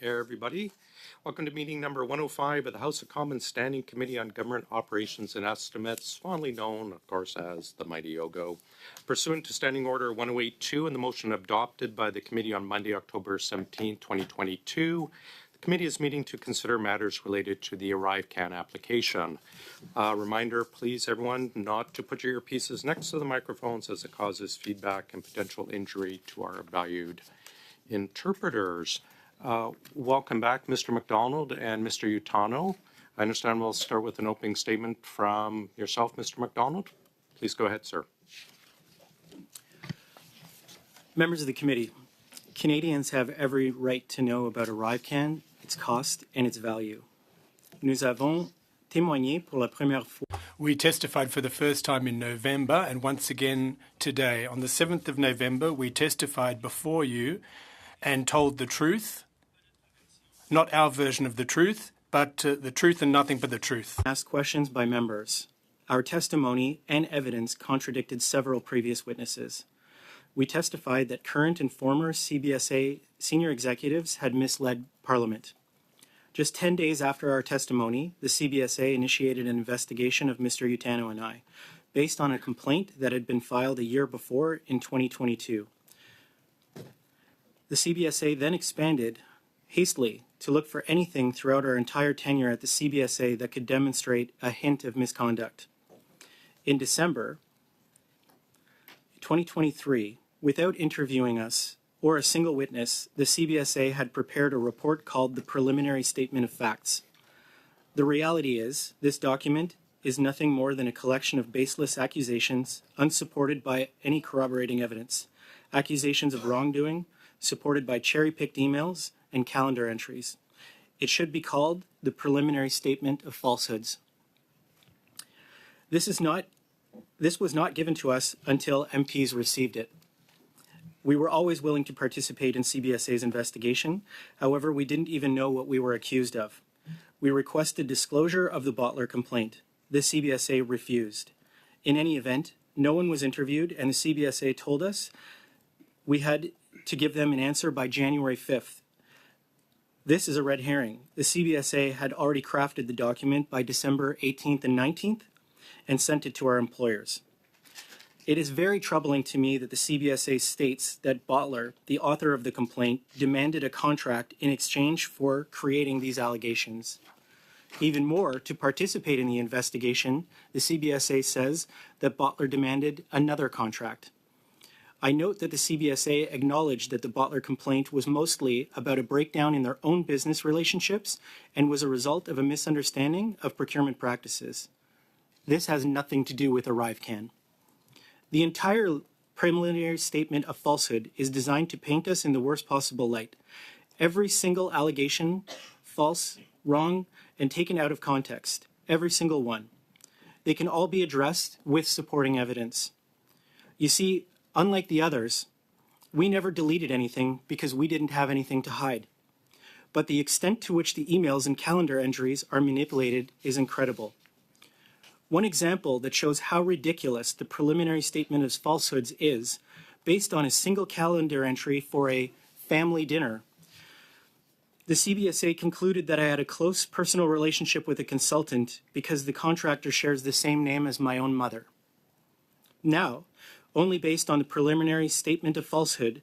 everybody. Welcome to meeting number 105 of the House of Commons Standing Committee on Government Operations and Estimates, fondly known, of course, as the mighty OGGO. Pursuant to Standing Order 1082 and the motion adopted by the committee on Monday, October 17, 2022, the committee is meeting to consider matters related to the ArriveCan application. Reminder, please, everyone, not to put your earpieces next to the microphones as it causes feedback and potential injury to our valued interpreters. Welcome back, Mr. McDonald and Mr. Utano. I understand we'll start with an opening statement from yourself, Mr. McDonald. Please go ahead, sir. Members of the committee, Canadians have every right to know about ArriveCan, its cost, and its value. Nous avons témoigné pour la première fois. We testified for the first time in November and once again today. On the 7th of November, we testified before you and told the truth, not our version of the truth, but the truth and nothing but the truth. Asked questions by members. Our testimony and evidence contradicted several previous witnesses. We testified that current and former CBSA senior executives had misled Parliament. Just 10 days after our testimony, the CBSA initiated an investigation of Mr. Utano and I, based on a complaint that had been filed a year before in 2022. The CBSA then expanded hastily to look for anything throughout our entire tenure at the CBSA that could demonstrate a hint of misconduct. In December 2023, without interviewing us or a single witness, the CBSA had prepared a report called the Preliminary Statement of Facts. The reality is, this document is nothing more than a collection of baseless accusations, unsupported by any corroborating evidence. Accusations of wrongdoing, supported by cherry-picked emails and calendar entries. It should be called the Preliminary Statement of Falsehoods. This was not given to us until MPs received it. We were always willing to participate in CBSA's investigation. However, we didn't even know what we were accused of. We requested disclosure of the bottler complaint. The CBSA refused. In any event, no one was interviewed, and the CBSA told us we had to give them an answer by January 5th. This is a red herring. The CBSA had already crafted the document by December 18th and 19th and sent it to our employers. It is very troubling to me that the CBSA states that Bottler, the author of the complaint, demanded a contract in exchange for creating these allegations. Even more, to participate in the investigation, the CBSA says that Bottler demanded another contract. I note that the CBSA acknowledged that the Bottler complaint was mostly about a breakdown in their own business relationships and was a result of a misunderstanding of procurement practices. This has nothing to do with ArriveCan. The entire preliminary statement of falsehood is designed to paint us in the worst possible light. Every single allegation, false, wrong, and taken out of context. Every single one. They can all be addressed with supporting evidence. You see, unlike the others, we never deleted anything because we didn't have anything to hide. But the extent to which the emails and calendar entries are manipulated is incredible. One example that shows how ridiculous the preliminary statement of falsehoods is, based on a single calendar entry for a family dinner. The CBSA concluded that I had a close personal relationship with a consultant because the contractor shares the same name as my own mother. Now, only based on the preliminary statement of falsehood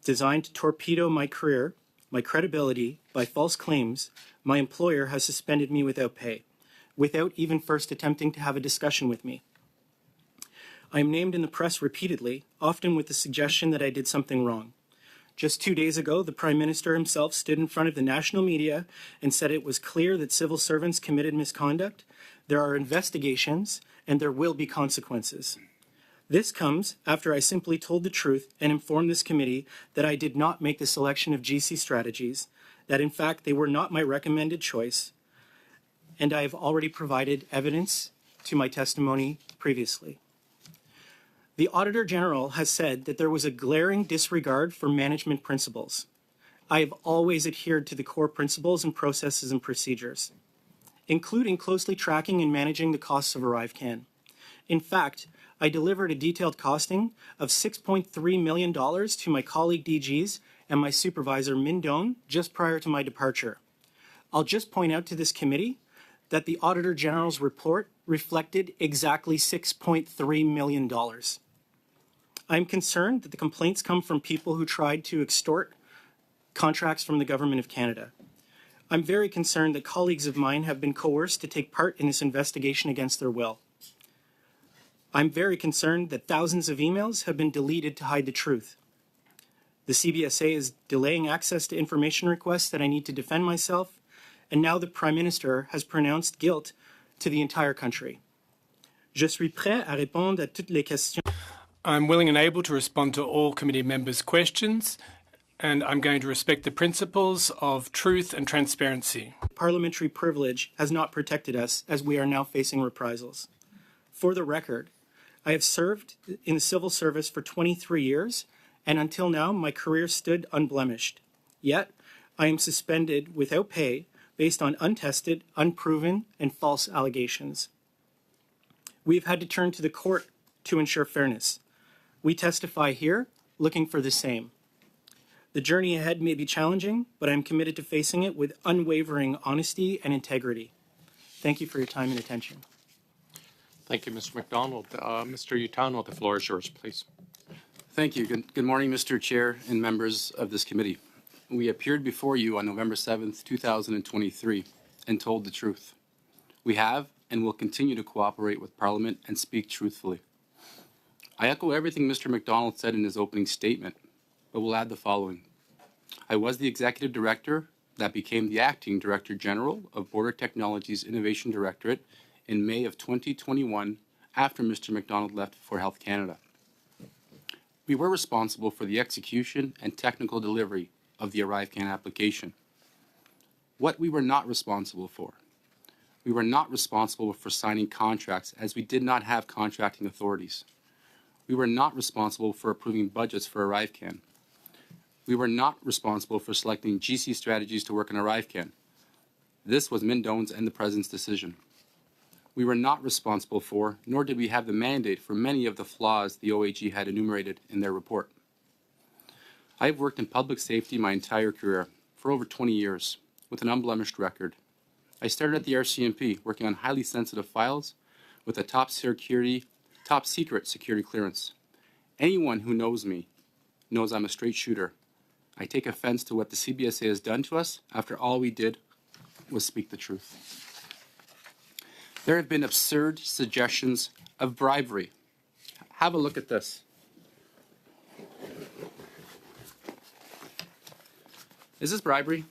designed to torpedo my career, my credibility, by false claims, my employer has suspended me without pay, without even first attempting to have a discussion with me. I am named in the press repeatedly, often with the suggestion that I did something wrong. Just 2 days ago, the Prime Minister himself stood in front of the national media and said it was clear that civil servants committed misconduct, there are investigations, and there will be consequences. This comes after I simply told the truth and informed this committee that I did not make the selection of GC strategies, that in fact they were not my recommended choice, and I have already provided evidence to my testimony previously. The Auditor General has said that there was a glaring disregard for management principles. I have always adhered to the core principles and processes and procedures, including closely tracking and managing the costs of ArriveCan. In fact, I delivered a detailed costing of $6.3 million to my colleague DGs and my supervisor, Min Doan, just prior to my departure. I'll just point out to this committee that the Auditor General's report reflected exactly $6.3 million. I'm concerned that the complaints come from people who tried to extort contracts from the Government of Canada. I'm very concerned that colleagues of mine have been coerced to take part in this investigation against their will. I'm very concerned that thousands of emails have been deleted to hide the truth. The CBSA is delaying access to information requests that I need to defend myself, and now the Prime Minister has pronounced guilt to the entire country. Je suis prêt à répondre à toutes les questions. I'm willing and able to respond to all committee members' questions, and I'm going to respect the principles of truth and transparency. Parliamentary privilege has not protected us as we are now facing reprisals. For the record, I have served in the civil service for 23 years, and until now, my career stood unblemished. Yet, I am suspended without pay based on untested, unproven, and false allegations. We have had to turn to the court to ensure fairness. We testify here, looking for the same. The journey ahead may be challenging, but I'm committed to facing it with unwavering honesty and integrity. Thank you for your time and attention. Thank you, Mr. McDonald. Mr. Utano, the floor is yours, please. Thank you. Good morning, Mr. Chair and members of this committee. We appeared before you on November 7th, 2023, and told the truth. We have and will continue to cooperate with Parliament and speak truthfully. I echo everything Mr. McDonald said in his opening statement, but will add the following. I was the Executive Director that became the Acting Director General of Border Technologies Innovation Directorate in May of 2021 after Mr. McDonald left for Health Canada. We were responsible for the execution and technical delivery of the ArriveCan application. What we were not responsible for. We were not responsible for signing contracts as we did not have contracting authorities. We were not responsible for approving budgets for ArriveCan. We were not responsible for selecting GC strategies to work in ArriveCan. This was Min Doan's and the President's decision. We were not responsible for, nor did we have the mandate for many of the flaws the OAG had enumerated in their report. I have worked in public safety my entire career, for over 20 years, with an unblemished record. I started at the RCMP, working on highly sensitive files with a top secret security clearance. Anyone who knows me knows I'm a straight shooter. I take offense to what the CBSA has done to us after all we did was speak the truth. There have been absurd suggestions of bribery. Have a look at this. Is this bribery?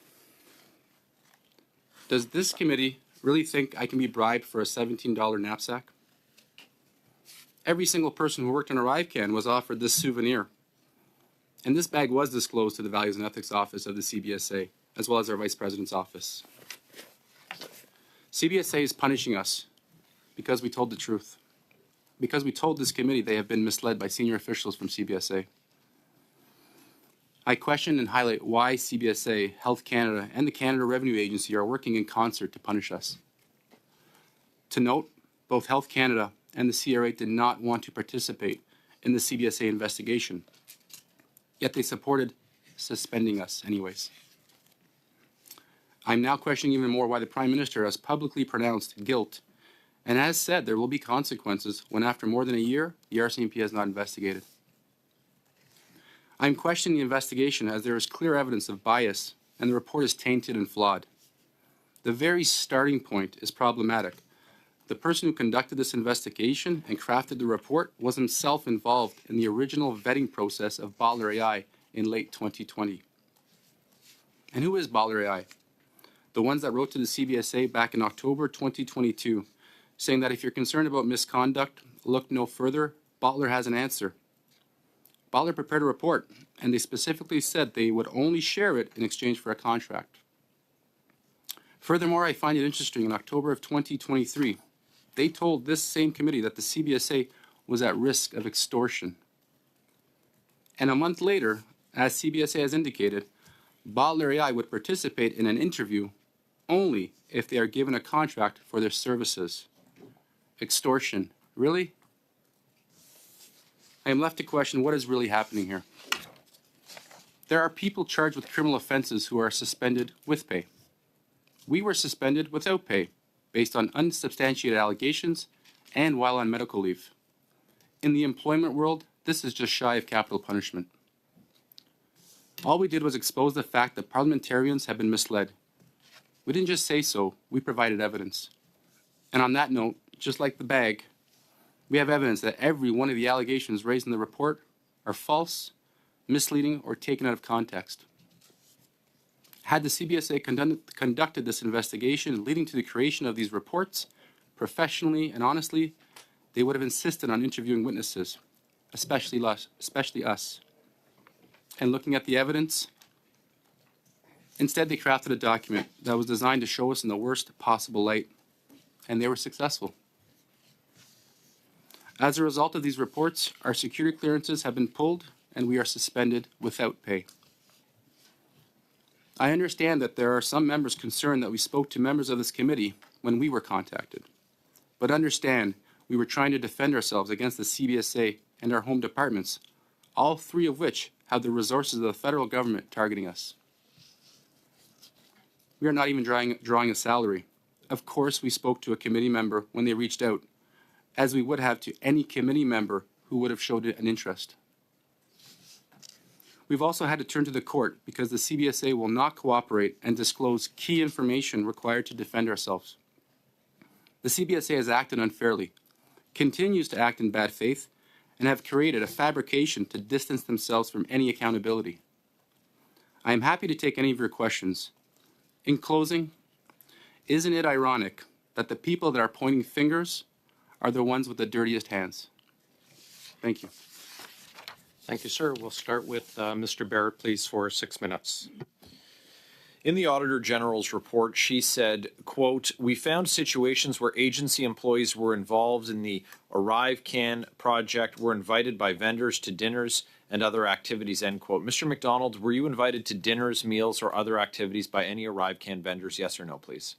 Does this committee really think I can be bribed for a $17 knapsack? Every single person who worked on ArriveCan was offered this souvenir. And this bag was disclosed to the Values and Ethics Office of the CBSA, as well as our Vice President's office. CBSA is punishing us because we told the truth. Because we told this committee they have been misled by senior officials from CBSA. I question and highlight why CBSA, Health Canada, and the Canada Revenue Agency are working in concert to punish us. To note, both Health Canada and the CRA did not want to participate in the CBSA investigation, yet they supported suspending us anyways. I'm now questioning even more why the Prime Minister has publicly pronounced guilt and has said there will be consequences when after more than a year, the RCMP has not investigated. I'm questioning the investigation as there is clear evidence of bias and the report is tainted and flawed. The very starting point is problematic. The person who conducted this investigation and crafted the report was himself involved in the original vetting process of Baller AI in late 2020. And who is Baller AI? The ones that wrote to the CBSA back in October 2022, saying that if you're concerned about misconduct, look no further, Baller has an answer. Baller prepared a report, and they specifically said they would only share it in exchange for a contract. Furthermore, I find it interesting, in October of 2023, they told this same committee that the CBSA was at risk of extortion. And a month later, as CBSA has indicated, Baller AI would participate in an interview only if they are given a contract for their services. Extortion. Really? I am left to question what is really happening here. There are people charged with criminal offenses who are suspended with pay. We were suspended without pay, based on unsubstantiated allegations and while on medical leave. In the employment world, this is just shy of capital punishment. All we did was expose the fact that parliamentarians have been misled. We didn't just say so, we provided evidence. And on that note, just like the bag, we have evidence that every one of the allegations raised in the report are false, misleading, or taken out of context. Had the CBSA conducted this investigation leading to the creation of these reports professionally and honestly, they would have insisted on interviewing witnesses, especially us. And looking at the evidence, instead they crafted a document that was designed to show us in the worst possible light, and they were successful. As a result of these reports, our security clearances have been pulled and we are suspended without pay. I understand that there are some members concerned that we spoke to members of this committee when we were contacted. But understand, we were trying to defend ourselves against the CBSA and our home departments, all three of which have the resources of the federal government targeting us. We are not even drawing a salary. Of course, we spoke to a committee member when they reached out, as we would have to any committee member who would have showed an interest. We've also had to turn to the court because the CBSA will not cooperate and disclose key information required to defend ourselves. The CBSA has acted unfairly, continues to act in bad faith, and have created a fabrication to distance themselves from any accountability. I am happy to take any of your questions. In closing, isn't it ironic that the people that are pointing fingers are the ones with the dirtiest hands? Thank you. Thank you, sir. We'll start with Mr. Barrett, please, for 6 minutes. In the Auditor General's report, she said, quote, "We found situations where agency employees were involved in the ArriveCan project, were invited by vendors to dinners and other activities," end quote. Mr. McDonald, were you invited to dinners, meals, or other activities by any ArriveCan vendors? Yes or no, please.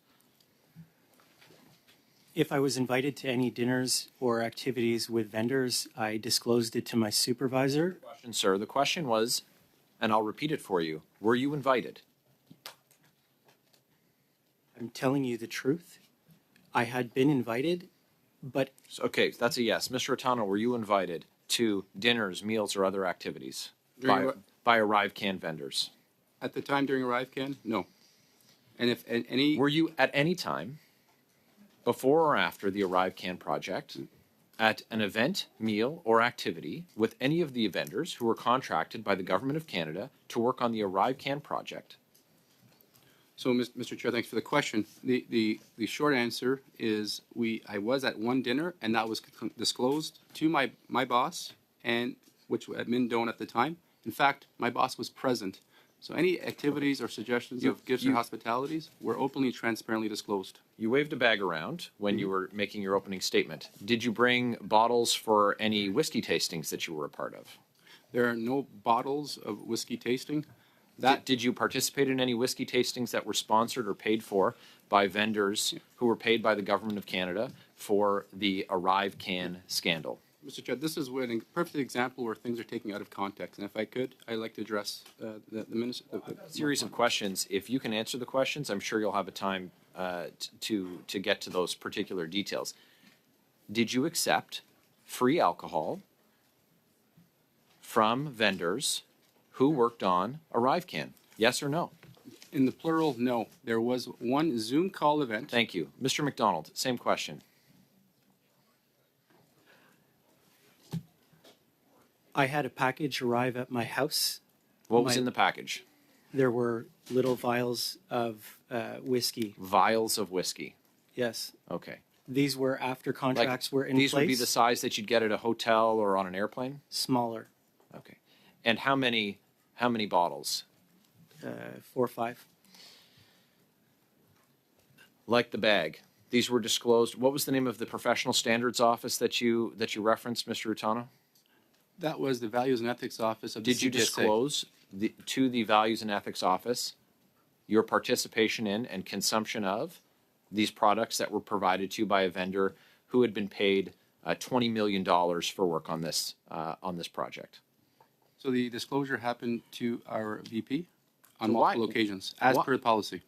If I was invited to any dinners or activities with vendors, I disclosed it to my supervisor. Question, sir. The question was, and I'll repeat it for you, were you invited? I'm telling you the truth. I had been invited, but Okay, that's a yes. Mr. Rotano, were you invited to dinners, meals, or other activities by ArriveCan vendors? At the time during ArriveCan, no. And if any... Were you at any time, before or after the ArriveCan project, at an event, meal, or activity with any of the vendors who were contracted by the Government of Canada to work on the ArriveCan project? So, Mr. Chair, thanks for the question. The short answer is I was at one dinner, and that was disclosed to my boss, and which at Mindone at the time. In fact, my boss was present. So any activities or suggestions of gifts or hospitalities were openly and transparently disclosed. You waved a bag around when you were making your opening statement. Did you bring bottles for any whiskey tastings that you were a part of? There are no bottles of whiskey tasting. Did you participate in any whiskey tastings that were sponsored or paid for by vendors who were paid by the Government of Canada for the ArriveCan scandal? Mr. Chair, this is a perfect example where things are taken out of context. And if I could, I'd like to address the minister. Series of questions. If you can answer the questions, I'm sure you'll have a time to get to those particular details. Did you accept free alcohol from vendors who worked on ArriveCan? Yes or no? In the plural, no. There was one Zoom call event. Thank you. Mr. McDonald, same question. I had a package arrive at my house. What was in the package? There were little vials of whiskey. Vials of whiskey. Yes. Okay. These were after contracts were in place. These would be the size that you'd get at a hotel or on an airplane? Smaller. Okay. And how many bottles? 4 or 5. Like the bag. These were disclosed. What was the name of the professional standards office that you referenced, Mr. Rutano? That was the Values and Ethics Office of the CBSA. Did you disclose to the Values and Ethics Office your participation in and consumption of these products that were provided to you by a vendor who had been paid $20 million for work on this project? So the disclosure happened to our VP on So why? multiple occasions, as Why? per the policy.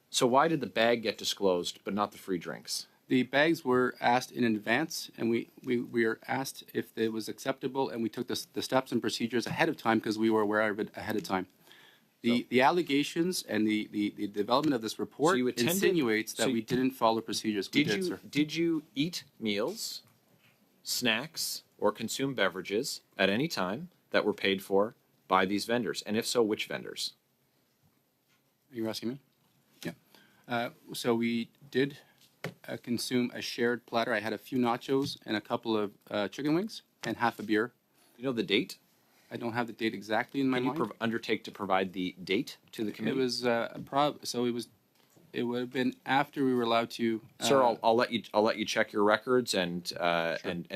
So why did the bag get disclosed, but not the free drinks? The bags were asked in advance, and we were asked if it was acceptable, and we took the steps and procedures ahead of time because we were aware of it ahead of time. The allegations and the development of this report you attended- insinuates that so we didn't follow procedures. We did, sir. Did you eat meals, snacks, or consume beverages at any time that were paid for by these vendors? And if so, which vendors? You're asking me? Yeah. So we did consume a shared platter. I had a few nachos and a couple of chicken wings and half a beer. You know the date? I don't have the date exactly in my Can you mind. undertake to provide the date to the It committee? was it would have been after we were allowed to. Sir, I'll let you check your records and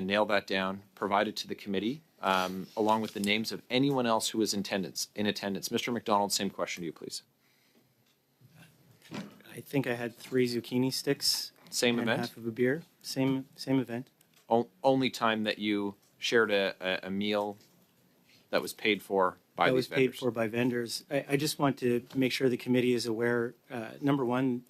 nail that down. Provide it to the committee, along with the names of anyone else who was in attendance. Mr. McDonald, same question to you, please. I think I had 3 zucchini sticks. Same and event? half of a beer. Same event. Only time that you shared a meal that was paid for by That these was paid vendors. for by vendors. I just want to make sure the committee is aware, number one,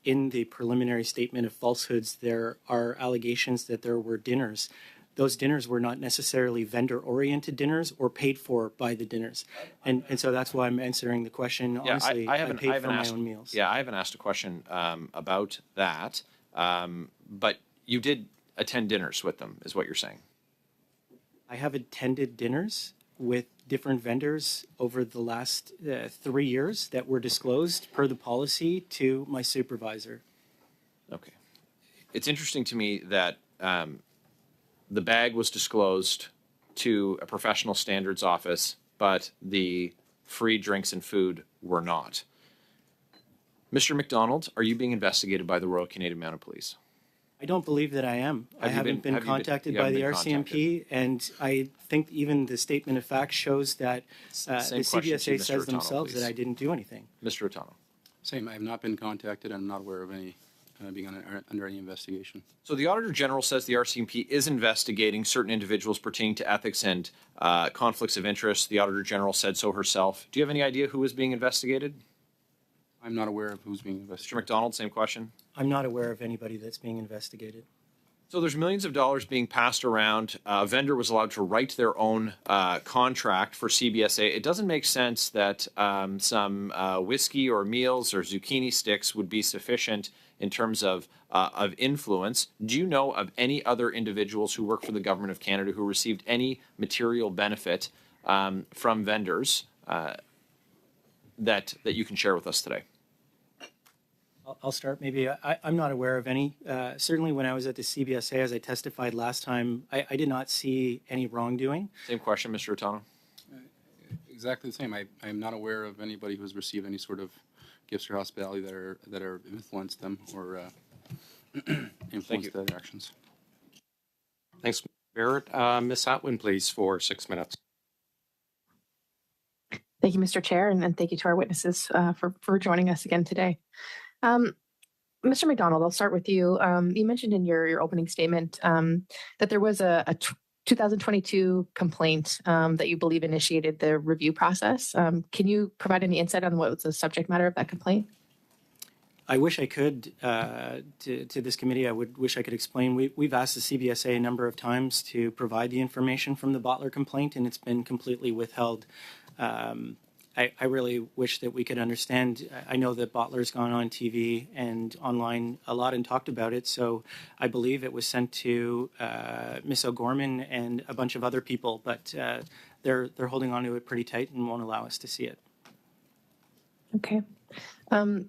in the preliminary statement of falsehoods, there are allegations that there were dinners. Those dinners were not necessarily vendor-oriented dinners or paid for by the dinners. And so that's why I'm answering the question. Yeah, Honestly, I haven't paid for my asked, own meals. Yeah, I haven't asked a question about that, but you did attend dinners with them, is what you're saying. I have attended dinners with different vendors over the last 3 years that were disclosed per the policy to my supervisor. Okay. It's interesting to me that the bag was disclosed to a professional standards office, but the free drinks and food were not. Mr. McDonald, are you being investigated by the Royal Canadian Mounted Police? I don't believe that I am. I haven't been contacted by the RCMP, and I think even the statement of facts shows that the Same question to you, CBSA Mr. says O'Tonnell, themselves please. that I didn't do anything. Mr. O'Tonnell. Same. I have not been contacted. I'm not aware of any being under any investigation. So the Auditor General says the RCMP is investigating certain individuals pertaining to ethics and conflicts of interest. The Auditor General said so herself. Do you have any idea who is being investigated? I'm not aware of who's being Mr. investigated. McDonald, same question. I'm not aware of anybody that's being investigated. So there's millions of dollars being passed around. A vendor was allowed to write their own contract for CBSA. It doesn't make sense that some whiskey or meals or zucchini sticks would be sufficient in terms of influence. Do you know of any other individuals who work for the Government of Canada who received any material benefit from vendors that you can share with us today? I'll start maybe. I'm not aware of any. Certainly when I was at the CBSA, as I testified last time, I did not see any wrongdoing. Same question, Mr. O'Tonnell. Exactly the same. I'm not aware of anybody who's received any sort of gifts or hospitality that are influenced them or influenced their actions. Thanks, Barrett. Ms. Atwin, please, for 6 minutes. Thank you, Mr. Chair, and thank you to our witnesses for joining us again today. Mr. McDonald, I'll start with you. You mentioned in your opening statement that there was a 2022 complaint that you believe initiated the review process. Can you provide any insight on what was the subject matter of that complaint? I wish I could, to this committee, I would wish I could explain. We've asked the CBSA a number of times to provide the information from the Bottler complaint, and it's been completely withheld. I really wish that we could understand. I know that Bottler's gone on TV and online a lot and talked about it, so I believe it was sent to Ms. O'Gorman and a bunch of other people, but they're holding on to it pretty tight and won't allow us to see it. Okay.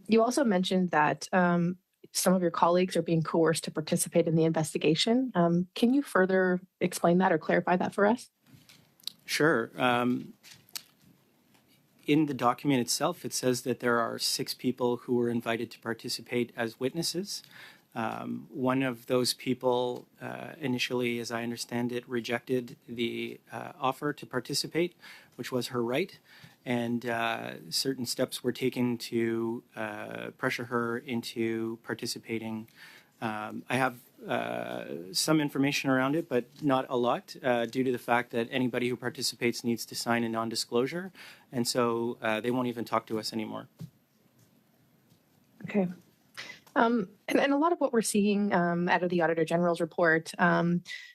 You also mentioned that some of your colleagues are being coerced to participate in the investigation. Can you further explain that or clarify that for us? Sure. In the document itself, it says that there are 6 people who were invited to participate as witnesses. One of those people initially, as I understand it, rejected the offer to participate, which was her right, and certain steps were taken to pressure her into participating I have some information around it, but not a lot, due to the fact that anybody who participates needs to sign a non-disclosure, and so they won't even talk to us anymore. Okay. And a lot of what we're seeing out of the Auditor General's report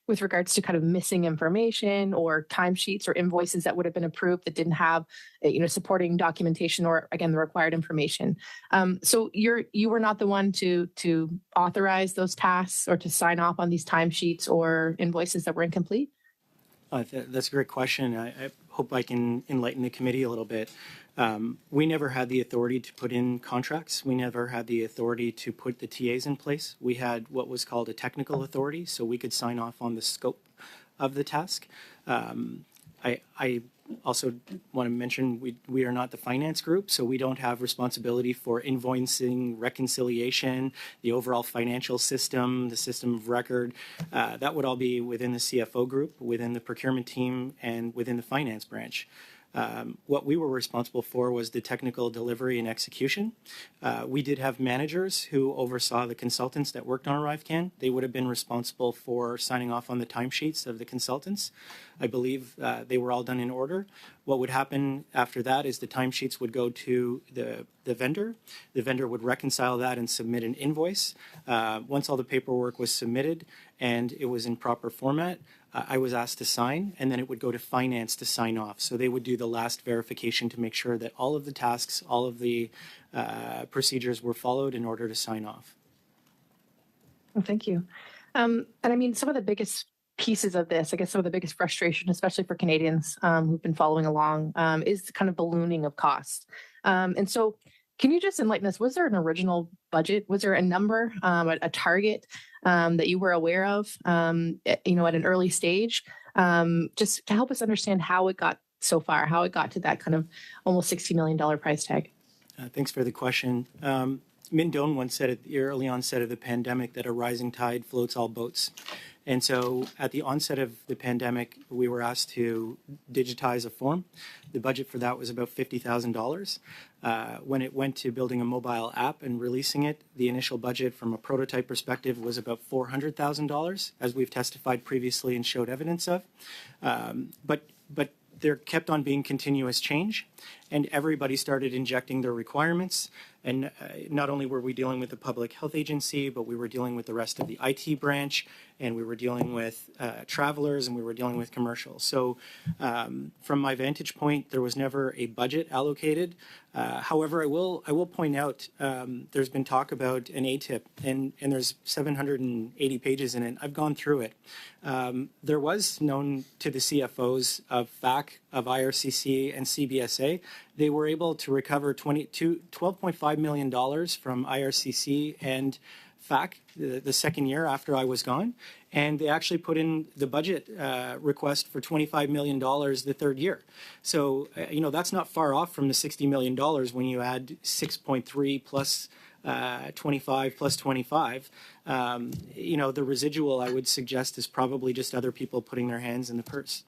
with regards to kind of missing information or timesheets or invoices that would have been approved that didn't have, supporting documentation or, again, the required information. So you were not the one to authorize those tasks or to sign off on these timesheets or invoices that were incomplete? That's a great question. I hope I can enlighten the committee a little bit. We never had the authority to put in contracts. We never had the authority to put the TAs in place. We had what was called a technical authority, so we could sign off on the scope of the task. I also want to mention we are not the finance group, so we don't have responsibility for invoicing, reconciliation, the overall financial system, the system of record. That would all be within the CFO group, within the procurement team, and within the finance branch. What we were responsible for was the technical delivery and execution. We did have managers who oversaw the consultants that worked on ArriveCan. They would have been responsible for signing off on the timesheets of the consultants. I believe they were all done in order. What would happen after that is the timesheets would go to the vendor. The vendor would reconcile that and submit an invoice. Once all the paperwork was submitted and it was in proper format, I was asked to sign, and then it would go to finance to sign off. So they would do the last verification to make sure that all of the tasks, all of the procedures were followed in order to sign off. Well, thank you. And I mean, some of the biggest pieces of this, I guess some of the biggest frustration, especially for Canadians who've been following along, is the kind of ballooning of costs. And so can you just enlighten us, was there an original budget? Was there a number, a target that you were aware of, at an early stage, just to help us understand how it got so far, how it got to that kind of almost $60 million price tag? Thanks for the question. Min Doan once said at the early onset of the pandemic that a rising tide floats all boats. And so at the onset of the pandemic, we were asked to digitize a form. The budget for that was about $50,000. When it went to building a mobile app and releasing it, the initial budget from a prototype perspective was about $400,000, as we've testified previously and showed evidence of. But there kept on being continuous change, and everybody started injecting their requirements. And not only were we dealing with the public health agency, but we were dealing with the rest of the IT branch, and we were dealing with travelers, and we were dealing with commercials. So from my vantage point, there was never a budget allocated. However, I will point out there's been talk about an ATIP, and there's 780 pages in it. I've gone through it. There was known to the CFOs of FAC, of IRCC, and CBSA. They were able to recover $12.5 million from IRCC and FAC the second year after I was gone. And they actually put in the budget request for $25 million the third year. So, that's not far off from the $60 million when you add 6.3 plus 25 plus 25. The residual, I would suggest, is probably just other people putting their hands in the purse.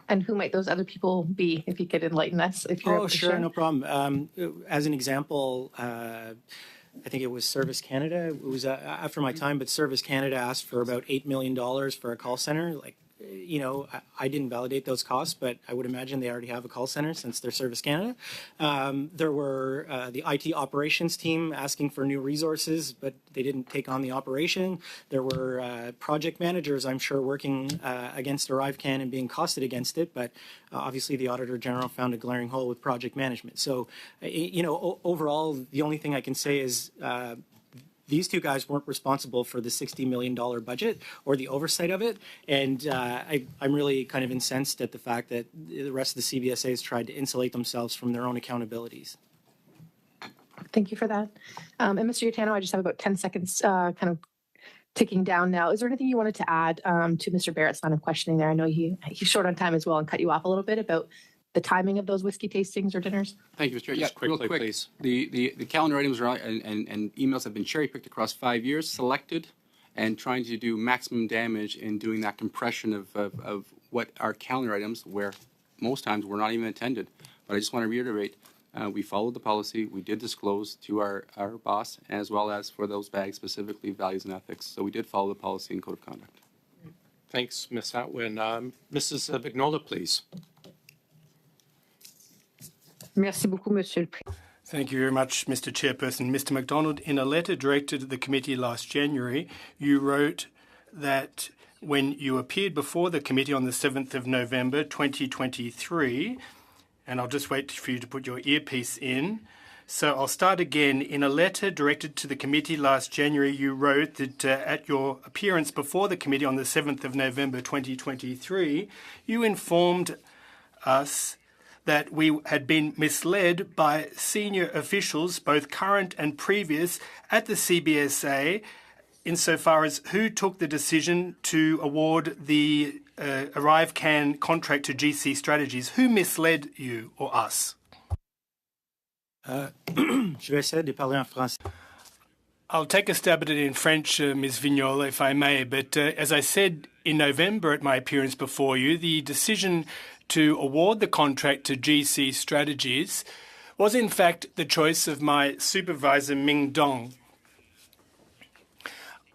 And who might those other people be, if you could enlighten us? If you're able to sure, share? no problem. As an example, I think it was Service Canada. It was after my time, but Service Canada asked for about $8 million for a call center. I didn't validate those costs, but I would imagine they already have a call center since they're Service Canada. There were the IT operations team asking for new resources, but they didn't take on the operation. There were project managers, I'm sure, working against ArriveCan and being costed against it, but obviously the Auditor General found a glaring hole with project management. So, overall, the only thing I can say is these two guys weren't responsible for the $60 million budget or the oversight of it. And I'm really kind of incensed at the fact that the rest of the CBSAs tried to insulate themselves from their own accountabilities. Thank you for that. And Mr. Utano, I just have about 10 seconds kind of ticking down now. Is there anything you wanted to add to Mr. Barrett's line of questioning there? I know he's short on time as well and cut you off a little bit about the timing of those whiskey tastings or dinners? Thank you, Mr. Chair. Just quickly, real quick, please. The calendar items are and emails have been cherry-picked across 5 years, selected, and trying to do maximum damage in doing that compression of what are calendar items where most times were not even attended. But I just want to reiterate, We followed the policy. We did disclose to our boss, as well as for those bags specifically, values and ethics. So we did follow the policy and code of conduct. Thanks, Ms. Atwin. Mrs. Vignola, please. Merci beaucoup, Monsieur le Président. Thank you very much, Mr. Chairperson. Mr. MacDonald, in a letter directed to the committee last January, you wrote that when you appeared before the committee on the 7th of November 2023, and I'll just wait for you to put your earpiece in. So I'll start again. In a letter directed to the committee last January, you wrote that at your appearance before the committee on the 7th of November 2023, you informed us that we had been misled by senior officials, both current and previous, at the CBSA, insofar as who took the decision to award the ArriveCan contract to GC Strategies. Who misled you or us? Je vais essayer de parler en français. I'll take a stab at it in French, Ms. Vignola, if I may. But as I said in November at my appearance before you, the decision to award the contract to GC Strategies was in fact the choice of my supervisor, Ming Dong.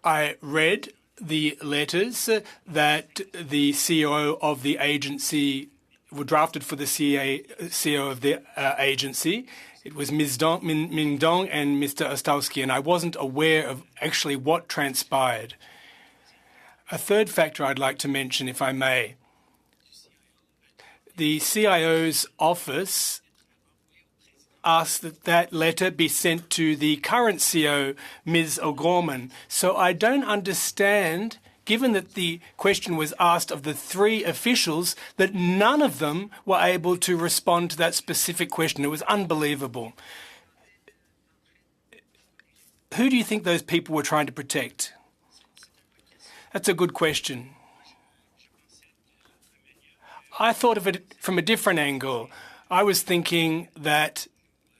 I read the letters that the CEO of the agency were drafted for the CEO of the agency. It was Ms. Ming Dong and Mr. Ostowski, and I wasn't aware of actually what transpired. A third factor I'd like to mention, if I may. The CIO's office asked that that letter be sent to the current CEO, Ms. O'Gorman. So I don't understand, given that the question was asked of the three officials, that none of them were able to respond to that specific question. It was unbelievable. Who do you think those people were trying to protect? That's a good question. I thought of it from a different angle. I was thinking that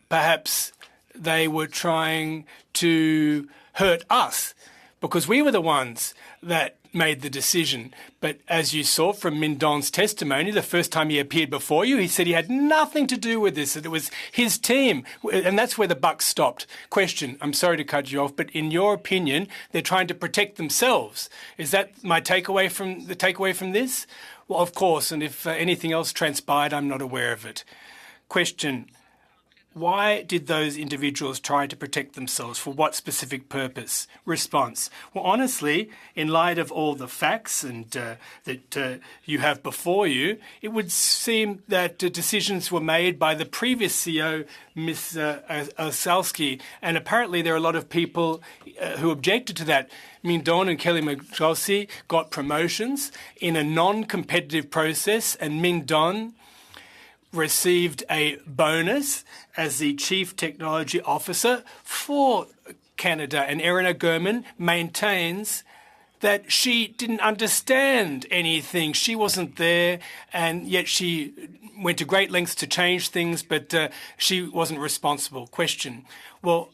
perhaps they were trying to hurt us because we were the ones that made the decision. But as you saw from Min Dong's testimony, the first time he appeared before you, he said he had nothing to do with this, that it was his team. And that's where the buck stopped. Question, I'm sorry to cut you off, but in your opinion, they're trying to protect themselves. Is that my takeaway from this? Well, of course, and if anything else transpired, I'm not aware of it. Question, why did those individuals try to protect themselves? For what specific purpose? Response, well, honestly, in light of all the facts and that you have before you, it would seem that decisions were made by the previous CEO, Ms. Osalski, and apparently there are a lot of people who objected to that. Min Dong and Kelly McJossie got promotions in a non-competitive process, and Min Dong received a bonus as the Chief Technology Officer for Canada. And Erin O'Gorman maintains that she didn't understand anything. She wasn't there, and yet she went to great lengths to change things, but she wasn't responsible. Question, well,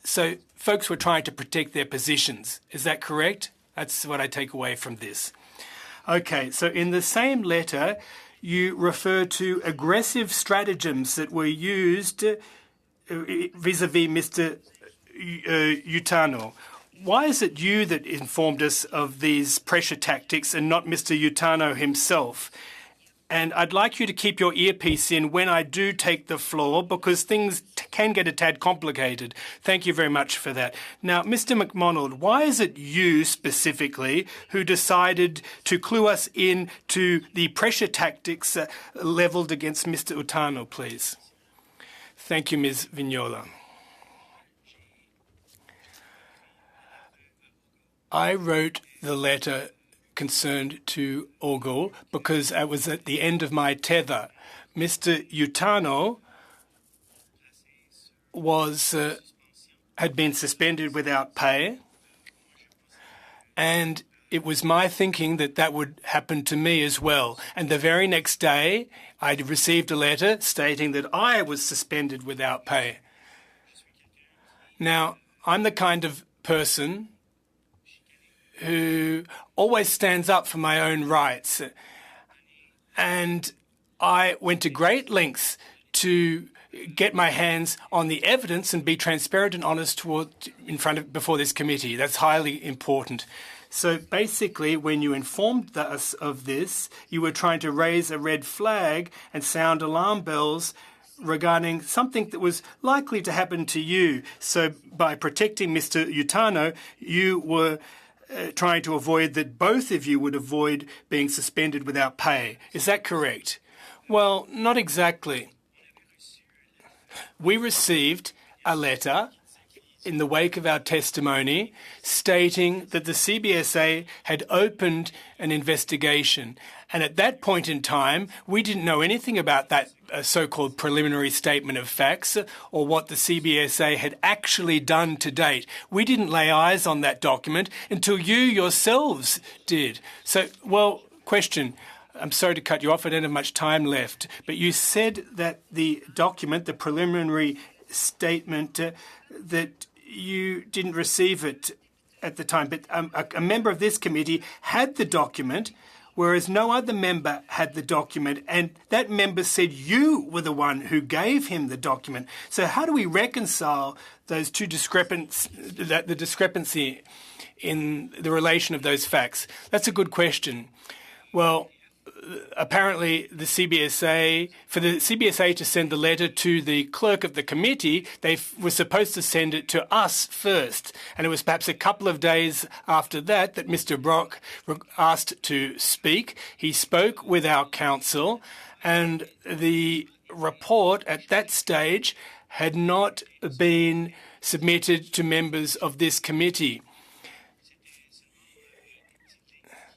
so folks were trying to protect their positions. Is that correct? That's what I take away from this. Okay, so in the same letter, you refer to aggressive stratagems that were used vis-a-vis Mr. Utano. Why is it you that informed us of these pressure tactics and not Mr. Utano himself? And I'd like you to keep your earpiece in when I do take the floor, because things can get a tad complicated. Thank you very much for that. Now, Mr. McDonald, why is it you specifically who decided to clue us in to the pressure tactics levelled against Mr. Utano, please? Thank you, Ms. Vignola. I wrote the letter concerned to OGGO because I was at the end of my tether. Mr. Utano had been suspended without pay, and it was my thinking that that would happen to me as well. And the very next day, I received a letter stating that I was suspended without pay. Now, I'm the kind of person who always stands up for my own rights. And I went to great lengths to get my hands on the evidence and be transparent and honest before this committee. That's highly important. So basically, when you informed us of this, you were trying to raise a red flag and sound alarm bells regarding something that was likely to happen to you. So by protecting Mr. Utano, you were trying to avoid that both of you would avoid being suspended without pay. Is that correct? Well, not exactly. We received a letter in the wake of our testimony stating that the CBSA had opened an investigation. And at that point in time, we didn't know anything about that so-called preliminary statement of facts or what the CBSA had actually done to date. We didn't lay eyes on that document until you yourselves did. So, well, question. I'm sorry to cut you off. I don't have much time left. But you said that the document, the preliminary statement, that you didn't receive it at the time. But a member of this committee had the document, whereas no other member had the document. And that member said you were the one who gave him the document. So how do we reconcile those two the discrepancy in the relation of those facts? That's a good question. Well, apparently the for the CBSA to send the letter to the clerk of the committee, they were supposed to send it to us first. And it was perhaps a couple of days after that Mr. Brock asked to speak. He spoke with our counsel, and the report at that stage had not been submitted to members of this committee.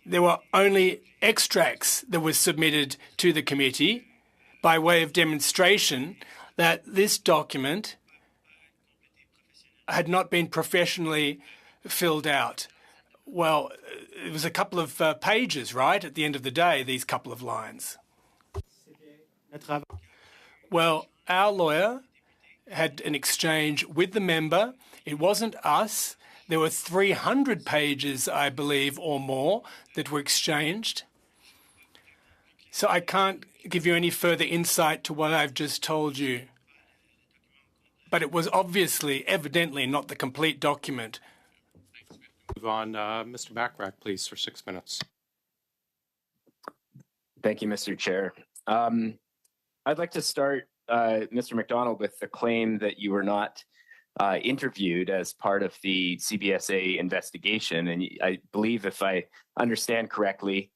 There were only extracts that were submitted to the committee by way of demonstration that this document had not been professionally filled out. Well, it was a couple of pages, right, at the end of the day, these couple of lines. Well, our lawyer had an exchange with the member. It wasn't us. There were 300 pages, I believe, or more that were exchanged. So I can't give you any further insight to what I've just told you. But it was evidently not the complete document. Move on. Mr. Backrack, please, for 6 minutes. Thank you, Mr. Chair. I'd like to start, Mr. McDonald, with the claim that you were not interviewed as part of the CBSA investigation. And I believe, if I understand correctly,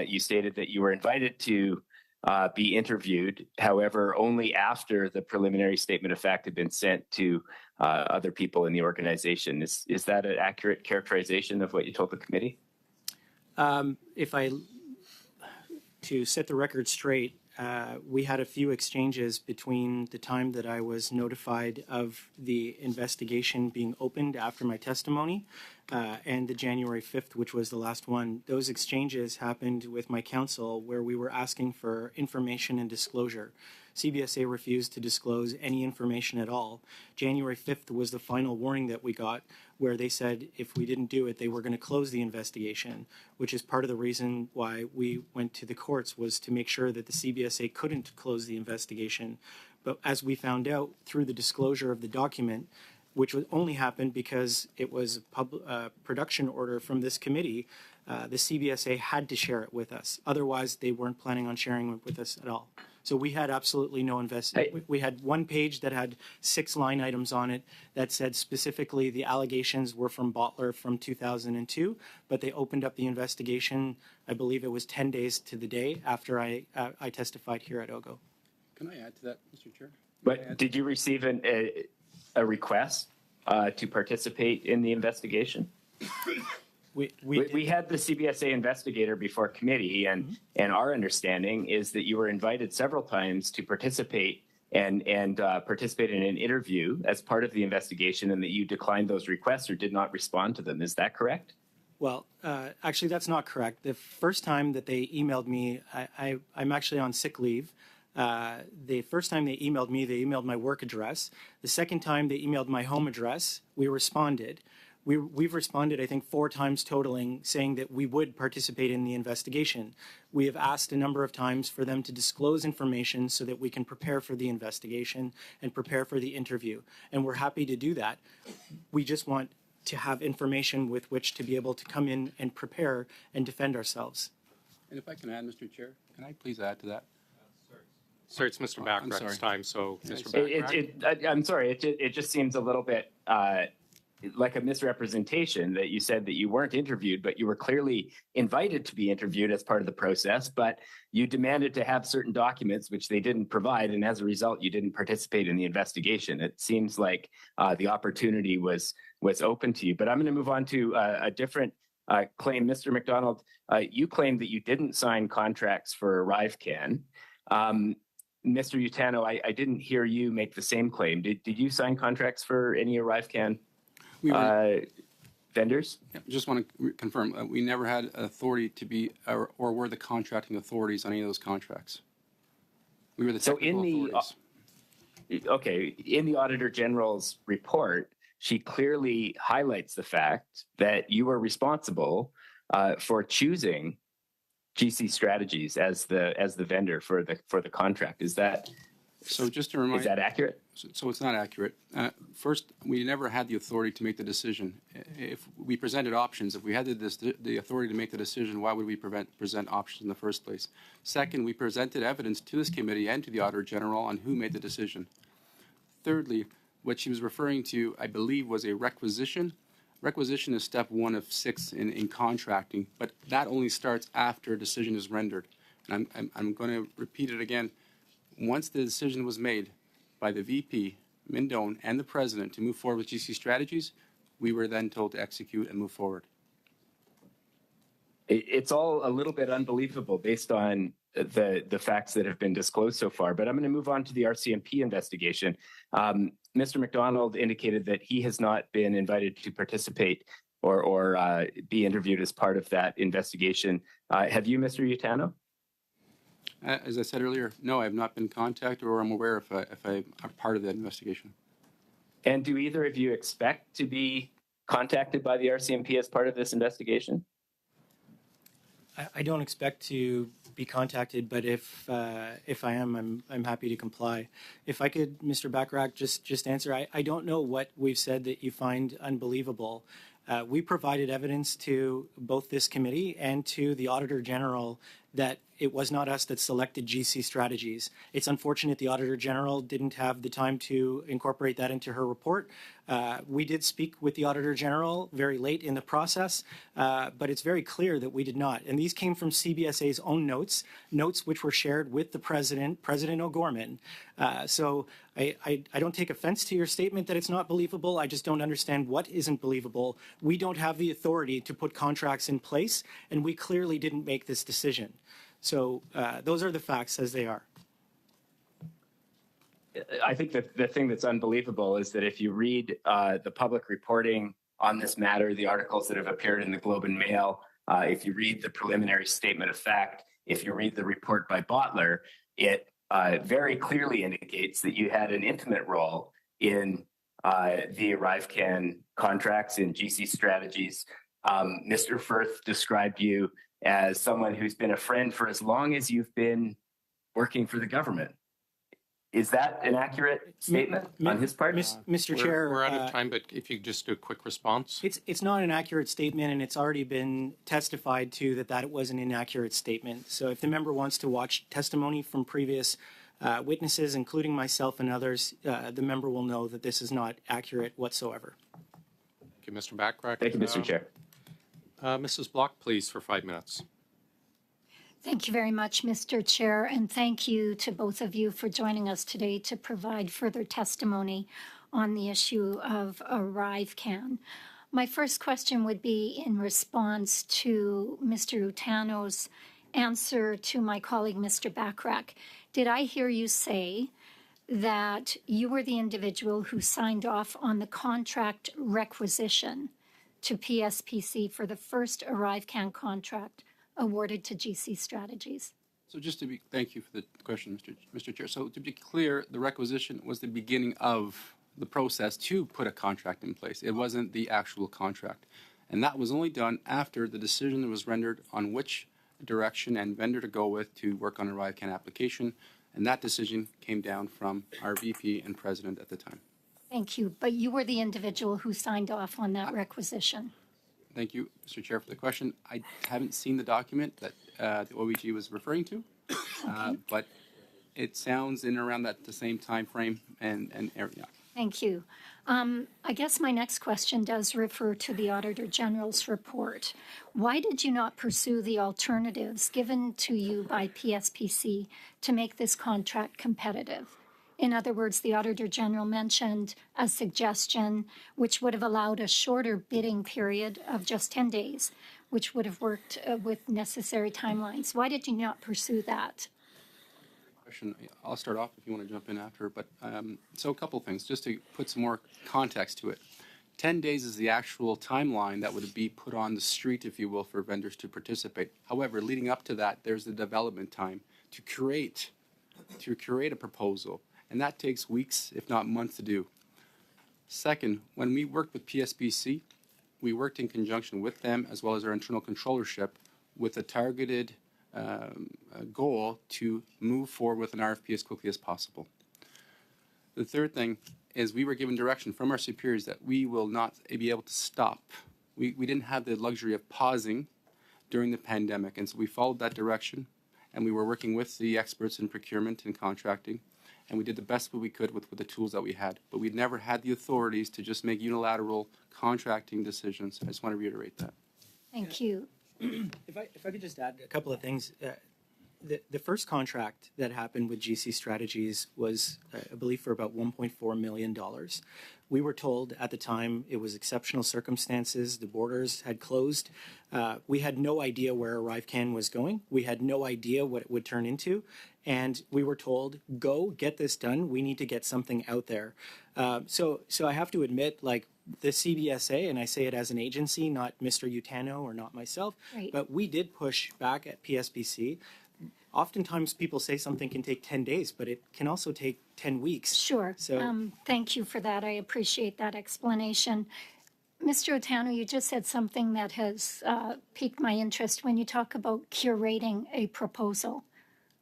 you stated that you were invited to be interviewed, however, only after the preliminary statement of fact had been sent to other people in the organization. Is that an accurate characterization of what you told the committee? To set the record straight, we had a few exchanges between the time that I was notified of the investigation being opened after my testimony and the January 5th, which was the last one. Those exchanges happened with my counsel where we were asking for information and disclosure. CBSA refused to disclose any information at all. January 5th was the final warning that we got, where they said if we didn't do it, they were going to close the investigation, which is part of the reason why we went to the courts, was to make sure that the CBSA couldn't close the investigation. But as we found out through the disclosure of the document, which would only happen because it was a production order from this committee, the CBSA had to share it with us. Otherwise, they weren't planning on sharing it with us at all. So we had absolutely no investment. We had one page that had 6 line items on it that said specifically the allegations were from Bottler from 2002, but they opened up the investigation, I believe it was 10 days to the day after I testified here at OGGO. Can I add to that, Mr. Chair? But did you receive a request to participate in the investigation? We had the CBSA investigator before committee, and our understanding is that you were invited several times to participate and participate in an interview as part of the investigation, and that you declined those requests or did not respond to them. Is that correct? Well, actually, that's not correct. The first time that they emailed me, I'm actually on sick leave. The first time they emailed me, they emailed my work address. The second time they emailed my home address, we responded. We've responded, I think, 4 times totaling, saying that we would participate in the investigation. We have asked a number of times for them to disclose information so that we can prepare for the investigation and prepare for the interview. And we're happy to do that. We just want to have information with which to be able to come in and prepare and defend ourselves. And if I can add, Mr. Chair, can I please add to that? Sir, it's Mr. I'm Backrack's sorry. time, so Mr. Backrack. I'm sorry. It just seems a little bit like a misrepresentation that you said that you weren't interviewed, but you were clearly invited to be interviewed as part of the process, but you demanded to have certain documents, which they didn't provide, and as a result, you didn't participate in the investigation. It seems like the opportunity was open to you. But I'm going to move on to a different claim. Mr. McDonald, you claimed that you didn't sign contracts for ArriveCan. Mr. Utano, I didn't hear you make the same claim. Did you sign contracts for any ArriveCan vendors? Yeah, just want to confirm, we never had authority to be, or were the contracting authorities on any of those contracts. We were the technical authorities. Okay, in the Auditor General's report, she clearly highlights the fact that you were responsible for choosing GC Strategies as the vendor for the contract. Is that So just to remind, is that accurate? So it's not accurate. First, we never had the authority to make the decision. If we presented options, if we had the authority to make the decision, why would we present options in the first place? Second, we presented evidence to this committee and to the Auditor General on who made the decision. Thirdly, what she was referring to, I believe, was a requisition. Requisition is step 1 of 6 in contracting, but that only starts after a decision is rendered. And I'm going to repeat it again. Once the decision was made by the VP, Mindone, and the President to move forward with GC Strategies, we were then told to execute and move forward. It's all a little bit unbelievable based on the facts that have been disclosed so far. But I'm going to move on to the RCMP investigation. Mr. McDonald indicated that he has not been invited to participate or be interviewed as part of that investigation. Have you, Mr. Utano? As I said earlier, no, I have not been contacted or I'm aware if I'm part of that investigation. And do either of you expect to be contacted by the RCMP as part of this investigation? I don't expect to be contacted, but if I am, I'm happy to comply. If I could, Mr. Backrack, just answer. I don't know what we've said that you find unbelievable. We provided evidence to both this committee and to the Auditor General that it was not us that selected GC Strategies. It's unfortunate the Auditor General didn't have the time to incorporate that into her report. We did speak with the Auditor General very late in the process, but it's very clear that we did not. And these came from CBSA's own notes which were shared with the President O'Gorman. So I don't take offense to your statement that it's not believable. I just don't understand what isn't believable. We don't have the authority to put contracts in place, and we clearly didn't make this decision. So those are the facts as they are. I think that the thing that's unbelievable is that if you read the public reporting on this matter, the articles that have appeared in the Globe and Mail, if you read the preliminary statement of fact, if you read the report by Bottler, it very clearly indicates that you had an intimate role in the ArriveCan contracts in GC Strategies. Mr. Firth described you as someone who's been a friend for as long as you've been working for the government. Is that an accurate statement on his part? Mr. Chair, we're out of time, but if you could just do a quick response. It's not an accurate statement, and it's already been testified to that it was an inaccurate statement. So if the member wants to watch testimony from previous witnesses, including myself and others, the member will know that this is not accurate whatsoever. Thank you, Mr. Backrack. Thank you, Mr. Chair. Mrs. Block, please, for 5 minutes. Thank you very much, Mr. Chair, and thank you to both of you for joining us today to provide further testimony on the issue of ArriveCan. My first question would be in response to Mr. Utano's answer to my colleague, Mr. Backrack. Did I hear you say that you were the individual who signed off on the contract requisition to PSPC for the first ArriveCan contract awarded to GC Strategies? So just to be, thank you for the question, Mr. Chair. So to be clear, the requisition was the beginning of the process to put a contract in place. It wasn't the actual contract. And that was only done after the decision was rendered on which direction and vendor to go with to work on a ArriveCan application. And that decision came down from our VP and president at the time. Thank you. But you were the individual who signed off on that requisition. Thank you, Mr. Chair, for the question. I haven't seen the document that the OEG was referring to, but it sounds in around that the same time frame and area. Thank you. I guess my next question does refer to the Auditor General's report. Why did you not pursue the alternatives given to you by PSPC to make this contract competitive? In other words, the Auditor General mentioned a suggestion which would have allowed a shorter bidding period of just 10 days, which would have worked with necessary timelines. Why did you not pursue that? I'll start off if you want to jump in after, but so a couple things, just to put some more context to it. 10 days is the actual timeline that would be put on the street, if you will, for vendors to participate. However, leading up to that, there's the development time to create a proposal, and that takes weeks, if not months, to do. Second, when we worked with PSPC, we worked in conjunction with them as well as our internal controllership with a targeted goal to move forward with an RFP as quickly as possible. The third thing is we were given direction from our superiors that we will not be able to stop. We didn't have the luxury of pausing during the pandemic, and so we followed that direction, and we were working with the experts in procurement and contracting, and we did the best we could with the tools that we had. But we'd never had the authorities to just make unilateral contracting decisions. I just want to reiterate that. Thank you. If I could just add a couple of things. The first contract that happened with GC Strategies was, I believe, for about $1.4 million. We were told at the time it was exceptional circumstances. The borders had closed. We had no idea where ArriveCan was going. We had no idea what it would turn into. And we were told, go get this done. We need to get something out there. So I have to admit, like, the CBSA, and I say it as an agency, not Mr. Utano or not myself, Right. but we did push back at PSPC. Oftentimes people say something can take 10 days, but it can also take 10 weeks. Sure. So Thank you for that. I appreciate that explanation. Mr. Otano, you just said something that has piqued my interest when you talk about curating a proposal.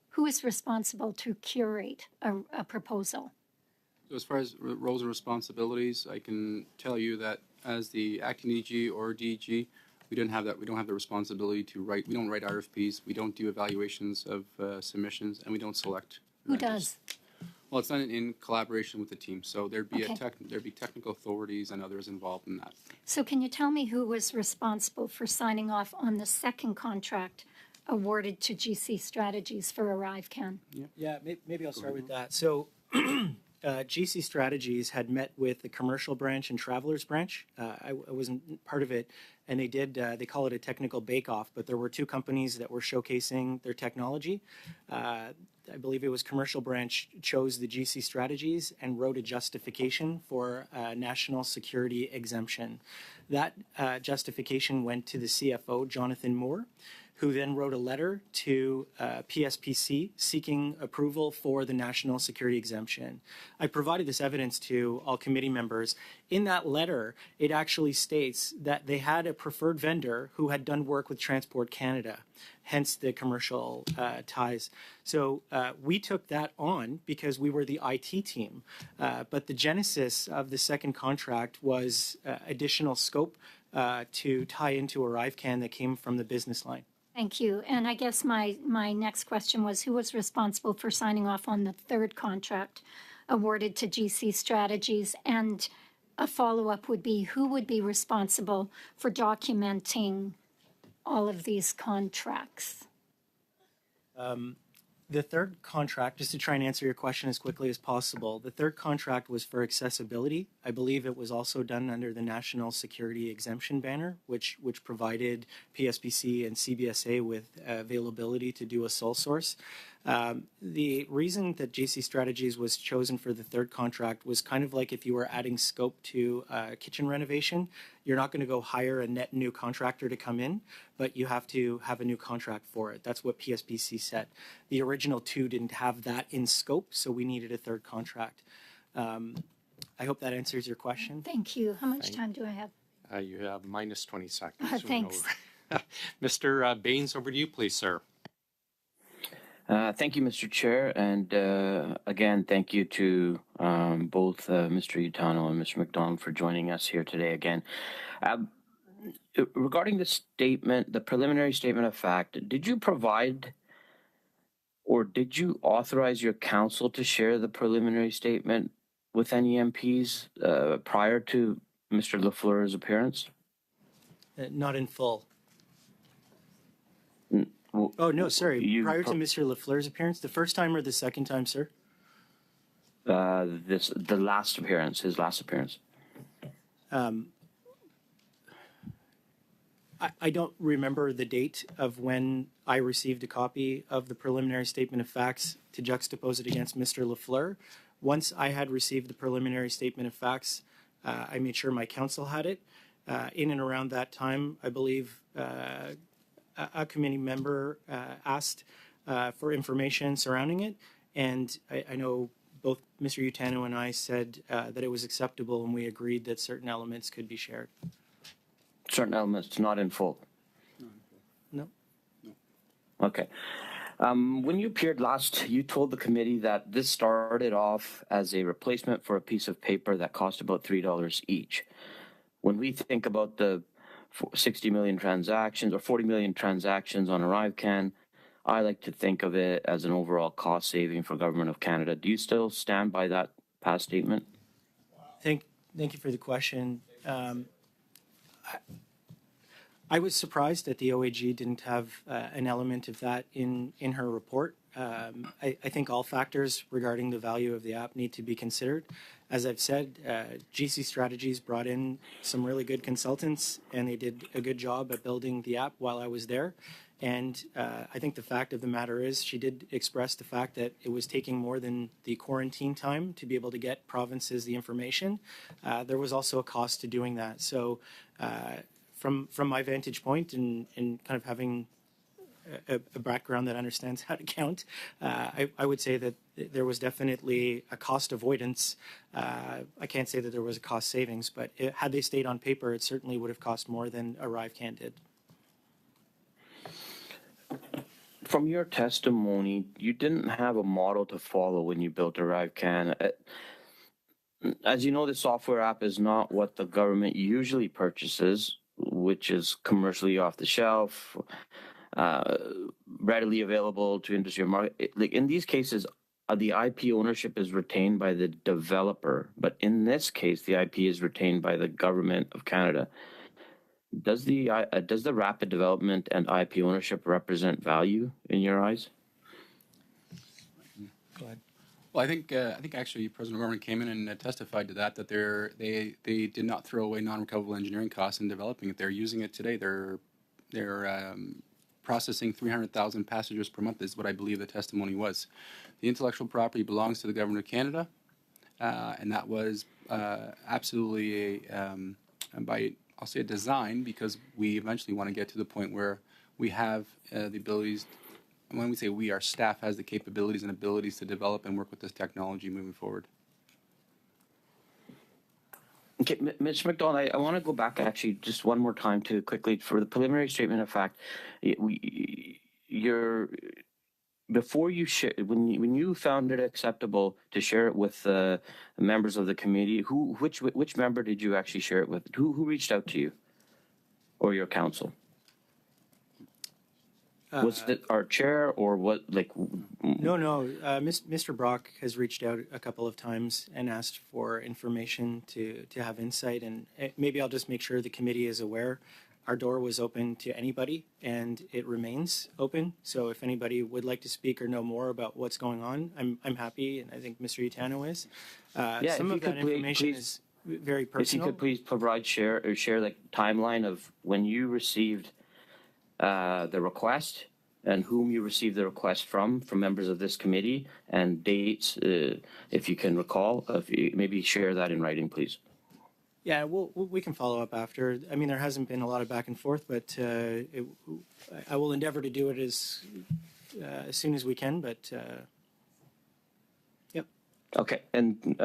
Who is responsible to curate a proposal? So as far as roles and responsibilities, I can tell you that as the acting DG or DG, we don't have that. We don't have the responsibility to write. We don't write RFPs. We don't do evaluations of submissions, and we don't select. Who vendors. does? Well, it's done in collaboration with the team. So there'd be Okay. there'd be technical authorities and others involved in that. So can you tell me who was responsible for signing off on the second contract awarded to GC Strategies for ArriveCan? yeah, maybe I'll start with that. So GC Strategies had met with the commercial branch and travelers branch. I wasn't part of it, and they did, they call it a technical bake-off, but there were two companies that were showcasing their technology. I believe it was commercial branch chose the GC Strategies and wrote a justification for national security exemption. That justification went to the CFO, Jonathan Moore, who then wrote a letter to PSPC seeking approval for the national security exemption. I provided this evidence to all committee members. In that letter, it actually states that they had a preferred vendor who had done work with Transport Canada, hence the commercial ties. So we took that on because we were the IT team. But the genesis of the second contract was additional scope to tie into ArriveCan that came from the business line. Thank you. And I guess my next question was who was responsible for signing off on the third contract awarded to GC Strategies? And a follow-up would be who would be responsible for documenting all of these contracts? The third contract, just to try and answer your question as quickly as possible, the third contract was for accessibility. I believe it was also done under the National Security Exemption banner, which provided PSPC and CBSA with availability to do a sole source. The reason that GC Strategies was chosen for the third contract was kind of like if you were adding scope to kitchen renovation. You're not going to go hire a net new contractor to come in, but you have to have a new contract for it. That's what PSPC said. The original two didn't have that in scope, so we needed a third contract. I hope that answers your question. Thank you. How much time do I have? You have minus 20 seconds. So Thanks. no- Mr. Baines, over to you, please, sir. Thank you, Mr. Chair, and again, thank you to both Mr. Utano and Mr. McDonald for joining us here today again. Regarding the statement, the preliminary statement of fact, did you provide or did you authorize your counsel to share the preliminary statement with any MPs prior to Mr. Lafleur's appearance? Not in full. Well, Oh, no, sorry. you Prior to pro- Mr. Lafleur's appearance, the first time or the second time, sir? the last appearance, his last appearance. I don't remember the date of when I received a copy of the preliminary statement of facts to juxtapose it against Mr. Lafleur. Once I had received the preliminary statement of facts, I made sure my counsel had it. In and around that time, I believe a committee member asked for information surrounding it, and I know both Mr. Utano and I said that it was acceptable, and we agreed that certain elements could be shared. Certain elements not in full. No? Okay. When you appeared last, you told the committee that this started off as a replacement for a piece of paper that cost about $3 each. When we think about the 60 million transactions or 40 million transactions on ArriveCan, I like to think of it as an overall cost saving for Government of Canada. Do you still stand by that past statement? Thank you for the question. I was surprised that the OAG didn't have an element of that in her report. I think all factors regarding the value of the app need to be considered. As I've said, GC Strategies brought in some really good consultants, and they did a good job at building the app while I was there. And I think the fact of the matter is she did express the fact that it was taking more than the quarantine time to be able to get provinces the information. There was also a cost to doing that. So from my vantage point and kind of having a background that understands how to count, I would say that there was definitely a cost avoidance. I can't say that there was a cost savings, but had they stayed on paper, it certainly would have cost more than ArriveCan did. From your testimony, you didn't have a model to follow when you built ArriveCan. As you know, the software app is not what the government usually purchases, which is commercially off the shelf, readily available to industry market. Like in these cases, the IP ownership is retained by the developer, but in this case, the IP is retained by the Government of Canada. Does the rapid development and IP ownership represent value in your eyes? Go ahead. Well, I think actually President Gorman came in and testified to that they did not throw away non-recoverable engineering costs in developing it. They're using it today. They're processing 300,000 passengers per month is what I believe the testimony was. The intellectual property belongs to the Government of Canada, and that was absolutely by, I'll say, a design, because we eventually want to get to the point where we have the abilities. And when we say we, our staff has the capabilities and abilities to develop and work with this technology moving forward. Okay, Mr. McDonald, I want to go back actually just one more time to quickly for the preliminary statement of fact. Before you share, when you found it acceptable to share it with members of the committee, which member did you actually share it with? Who reached out to you, or your counsel? Was it our chair or what? Like, No. Mr. Brock has reached out a couple of times and asked for information to have insight, and maybe I'll just make sure the committee is aware. Our door was open to anybody, and it remains open. So if anybody would like to speak or know more about what's going on, I'm happy, and I think Mr. Utano is. Some of that information is very personal. If you could please provide share the timeline of when you received the request and whom you received the request from members of this committee, and dates, if you can recall. If you maybe share that in writing, please. Yeah, we can follow up after. I mean, there hasn't been a lot of back and forth, but I will endeavor to do it as soon as we can. But yep. Okay, and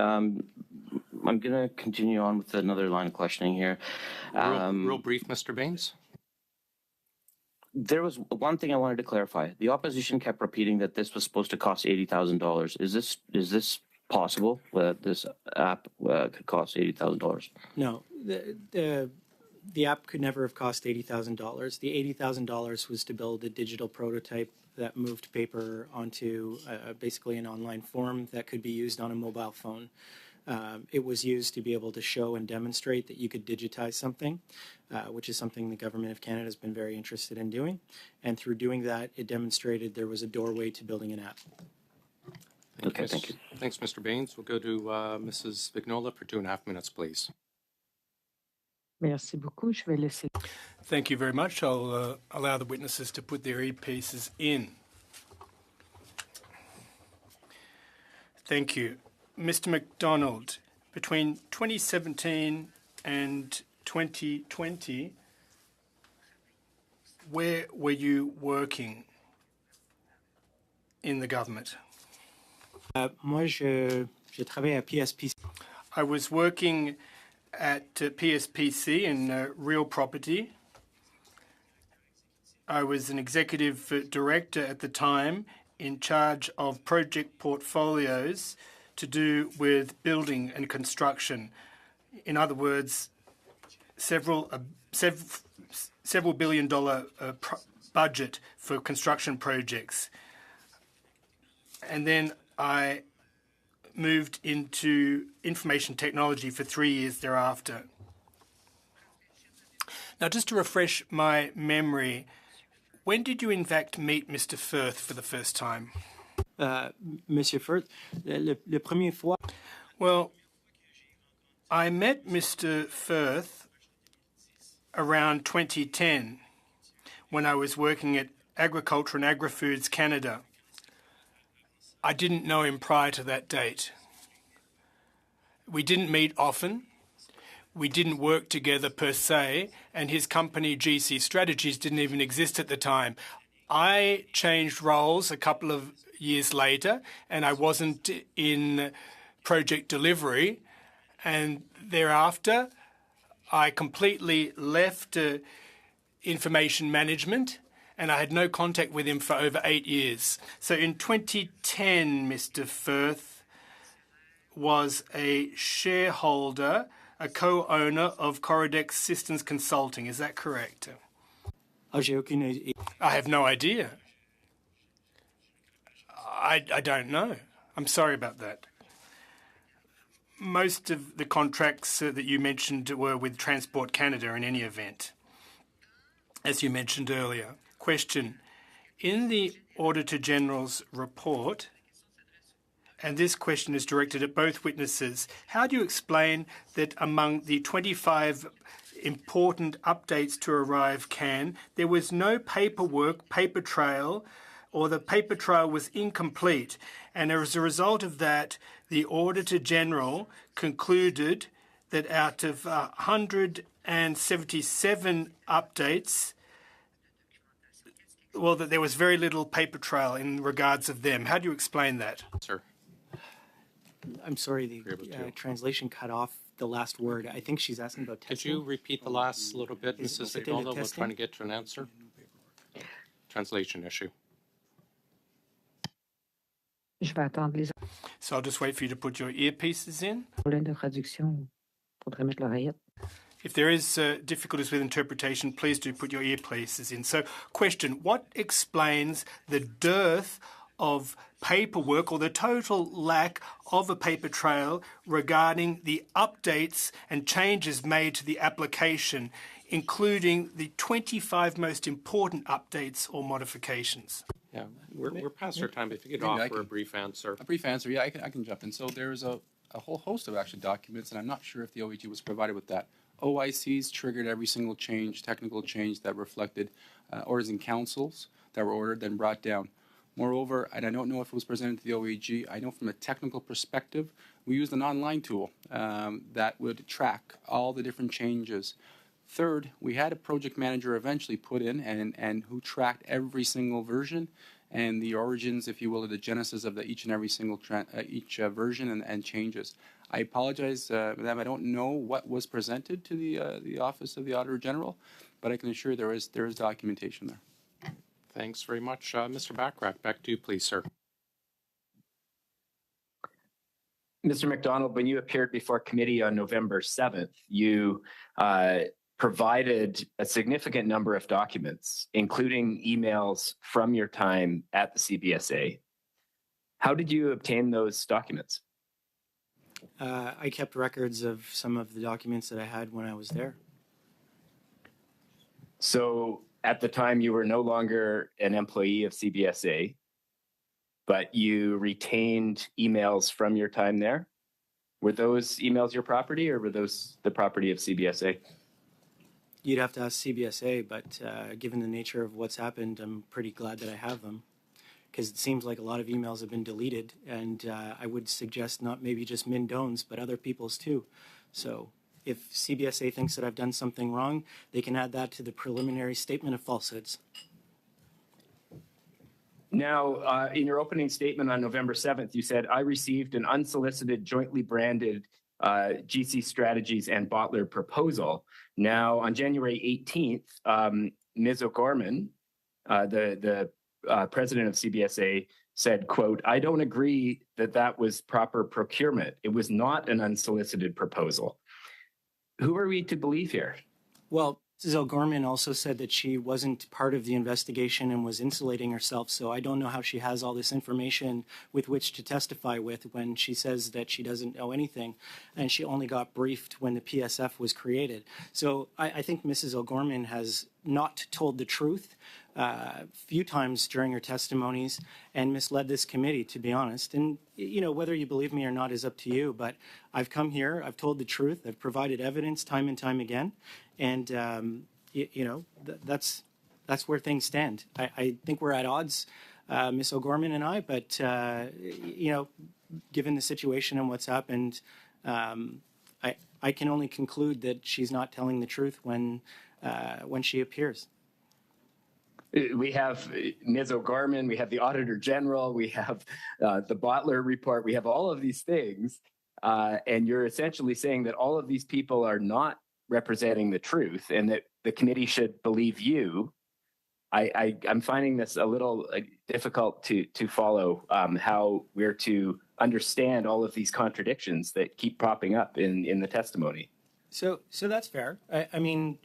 I'm going to continue on with another line of questioning here. Real brief, Mr. Baines. There was one thing I wanted to clarify. The opposition kept repeating that this was supposed to cost $80,000. Is this possible that this app could cost $80,000? No, the app could never have cost $80,000. The $80,000 was to build a digital prototype that moved paper onto basically an online form that could be used on a mobile phone. It was used to be able to show and demonstrate that you could digitize something, which is something the Government of Canada has been very interested in doing. And through doing that, it demonstrated there was a doorway to building an app. Thank you. Thanks, Mr. Baines. We'll go to Mrs. Vignola for 2.5 minutes, please. Merci beaucoup. Je vais laisser. Thank you very much. I'll allow the witnesses to put their e-pieces in. Thank you. Mr. McDonald, between 2017 and 2020, where were you working in the government? Moi, je travaille à PSPC. I was working at PSPC in real property. I was an executive director at the time in charge of project portfolios to do with building and construction. In other words, several billion-dollar budget for construction projects. And then I moved into information technology for 3 years thereafter. Now, just to refresh my memory, when did you in fact meet Mr. Firth for the first time? Monsieur Firth, le premier fois. Well, I met Mr. Firth around 2010 when I was working at Agriculture and Agri-Foods Canada. I didn't know him prior to that date. We didn't meet often. We didn't work together per se, and his company, GC Strategies, didn't even exist at the time. I changed roles a couple of years later, and I wasn't in project delivery. And thereafter, I completely left information management, and I had no contact with him for over 8 years. So in 2010, Mr. Firth was a shareholder, a co-owner of Corodex Systems Consulting. Is that correct? I have no idea. I don't know. I'm sorry about that. Most of the contracts that you mentioned were with Transport Canada in any event, as you mentioned earlier. Question. In the Auditor General's report, and this question is directed at both witnesses, how do you explain that among the 25 important updates to ArriveCan, there was no paperwork, paper trail, or the paper trail was incomplete? And as a result of that, the Auditor General concluded that out of 177 updates, well, that there was very little paper trail in regards of them. How do you explain that? Sir. I'm sorry, the translation cut off the last word. I think she's asking about testing. Could you repeat the last little bit, Mrs. Vignola? We're trying to get to an answer. Translation issue. Je vais attendre les So I'll just wait for you to put your earpieces in. problèmes de traduction. Faudrait mettre l'oreillette. If there is difficulties with interpretation, please do put your earpieces in. So, question, what explains the dearth of paperwork or the total lack of a paper trail regarding the updates and changes made to the application, including the 25 most important updates or modifications? Yeah, we're past our time. If you could offer a brief answer. A brief answer, yeah, I can jump in. So there's a whole host of actually documents, and I'm not sure if the OEG was provided with that. OICs triggered every single change, technical change that reflected orders and councils that were ordered, then brought down. Moreover, and I don't know if it was presented to the OEG, I know from a technical perspective, we used an online tool that would track all the different changes. Third, we had a project manager eventually put in and who tracked every single version and the origins, if you will, of the genesis of each and every single version and changes. I apologize, Madam, I don't know what was presented to the Office of the Auditor General, but I can assure there is documentation there. Thanks very much. Mr. Bachrach, back to you, please, sir. Mr. McDonald, when you appeared before committee on November 7th, you provided a significant number of documents, including emails from your time at the CBSA. How did you obtain those documents? I kept records of some of the documents that I had when I was there. So at the time, you were no longer an employee of CBSA, but you retained emails from your time there? Were those emails your property, or were those the property of CBSA? You'd have to ask CBSA, but given the nature of what's happened, I'm pretty glad that I have them, because it seems like a lot of emails have been deleted, and I would suggest not maybe just Mindone's, but other people's too. So if CBSA thinks that I've done something wrong, they can add that to the preliminary statement of falsehoods. Now, in your opening statement on November 7th, you said, I received an unsolicited, jointly branded GC Strategies and Bottler proposal. Now, on January 18th, Ms. O'Gorman, the president of CBSA, said, quote, I don't agree that that was proper procurement. It was not an unsolicited proposal. Who are we to believe here? Well, Mrs. O'Gorman also said that she wasn't part of the investigation and was insulating herself, so I don't know how she has all this information with which to testify with when she says that she doesn't know anything, and she only got briefed when the PSF was created. So I think Mrs. O'Gorman has not told the truth a few times during her testimonies and misled this committee, to be honest. And, you know, whether you believe me or not is up to you, but I've come here, I've told the truth, I've provided evidence time and time again, and, you know, that's where things stand. I think we're at odds, Ms. O'Gorman and I, but, you know, given the situation and what's happened, I can only conclude that she's not telling the truth when she appears. We have Ms. O'Gorman, we have the Auditor General, we have the Bottler report, we have all of these things, and you're essentially saying that all of these people are not representing the truth and that the committee should believe you. I'm finding this a little difficult to follow how we're to understand all of these contradictions that keep popping up in the testimony. So that's fair. I mean,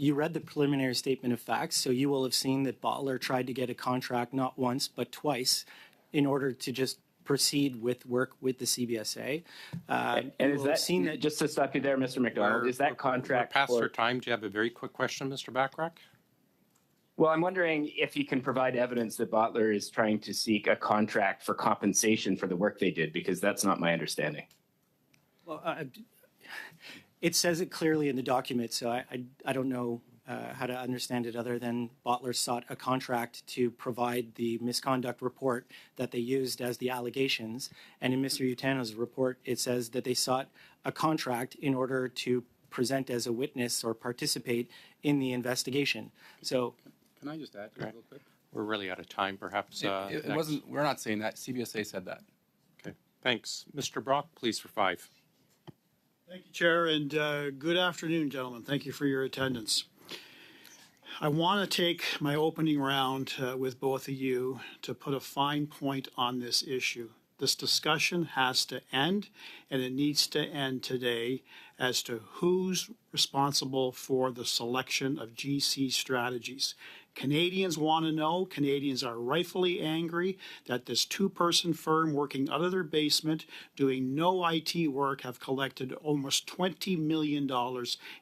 you read the preliminary statement of facts, so you will have seen that Bottler tried to get a contract not once but twice in order to just proceed with work with the CBSA. And is that, seen that, just to stop you there, Mr. McDonald, is that contract We're past our time. Do you have a very quick question, Mr. Bachrach? Well, I'm wondering if you can provide evidence that Bottler is trying to seek a contract for compensation for the work they did, because that's not my understanding. well, it says it clearly in the document, so I don't know how to understand it other than Bottler sought a contract to provide the misconduct report that they used as the allegations. And in Mr. Utano's report, it says that they sought a contract in order to present as a witness or participate in the investigation. So, Can I just add to that real quick? We're really out of time, perhaps. It wasn't, we're not saying that. CBSA said that. Okay, thanks. Mr. Brock, please, for 5. Thank you, Chair, and good afternoon, gentlemen. Thank you for your attendance. I want to take my opening round with both of you to put a fine point on this issue. This discussion has to end, and it needs to end today as to who's responsible for the selection of GC strategies. Canadians want to know. Canadians are rightfully angry that this two-person firm working out of their basement doing no IT work have collected almost $20 million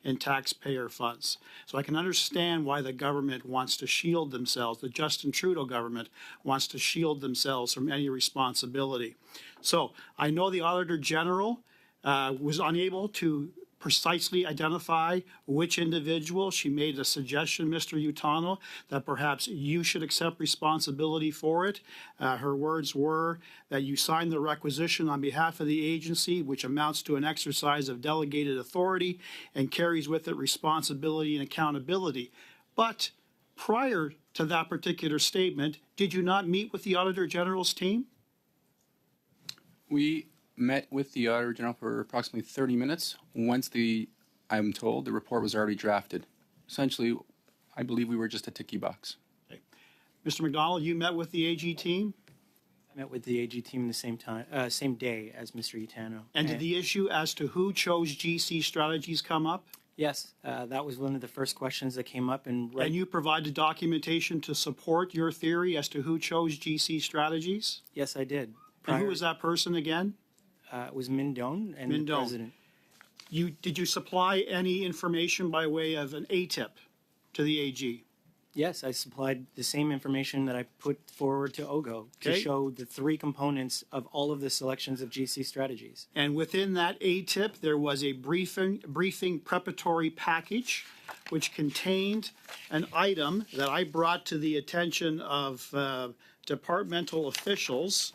in taxpayer funds. So I can understand why the government wants to shield themselves, the Justin Trudeau government wants to shield themselves from any responsibility. So I know the Auditor General was unable to precisely identify which individual. She made a suggestion, Mr. Utano, that perhaps you should accept responsibility for it. Her words were that you signed the requisition on behalf of the agency, which amounts to an exercise of delegated authority and carries with it responsibility and accountability. But prior to that particular statement, did you not meet with the Auditor General's team? We met with the Auditor General for approximately 30 minutes. Once I'm told, the report was already drafted. Essentially, I believe we were just a ticky box. Mr. McDonald, you met with the AG team? I met with the AG team the same day as Mr. Itano. And did the issue as to who chose GC Strategies come up? Yes, that was one of the first questions that came up. And you provided documentation to support your theory as to who chose GC Strategies? Yes, I did. And who was that person again? It was Mindone and the president. Did you supply any information by way of an ATIP to the AG? Yes, I supplied the same information that I put forward to OGGO to show the three components of all of the selections of GC strategies. And within that ATIP, there was a briefing preparatory package which contained an item that I brought to the attention of departmental officials.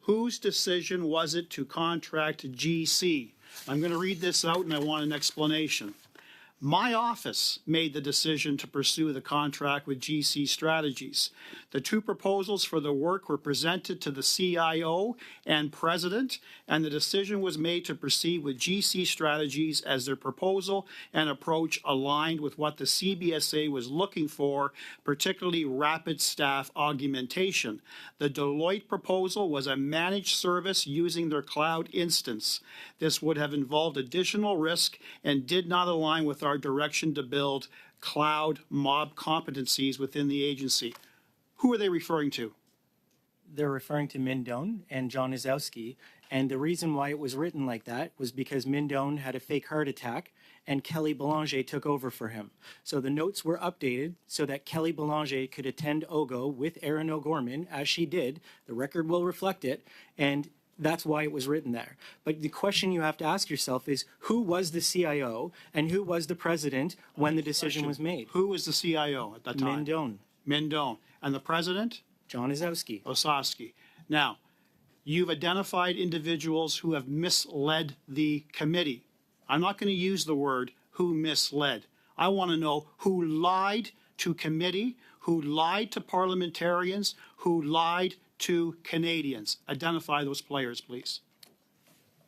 Whose decision was it to contract GC? I'm going to read this out and I want an explanation. My office made the decision to pursue the contract with GC Strategies. The two proposals for the work were presented to the CIO and president, and the decision was made to proceed with GC Strategies as their proposal and approach aligned with what the CBSA was looking for, particularly rapid staff augmentation. The Deloitte proposal was a managed service using their cloud instance. This would have involved additional risk and did not align with our direction to build cloud mob competencies within the agency. Who are they referring to? They're referring to Mindone and John Izowski, and the reason why it was written like that was because Mindone had a fake heart attack and Kelly Belanger took over for him. So the notes were updated so that Kelly Belanger could attend OGGO with Erin O'Gorman, as she did. The record will reflect it, and that's why it was written there. But the question you have to ask yourself is, who was the CIO and who was the president when the decision was made? Who was the CIO at that time? Mindone. Mindone. And the president? John Izowski. Osowski. Now, you've identified individuals who have misled the committee. I'm not going to use the word who misled. I want to know who lied to committee, who lied to parliamentarians, who lied to Canadians. Identify those players, please.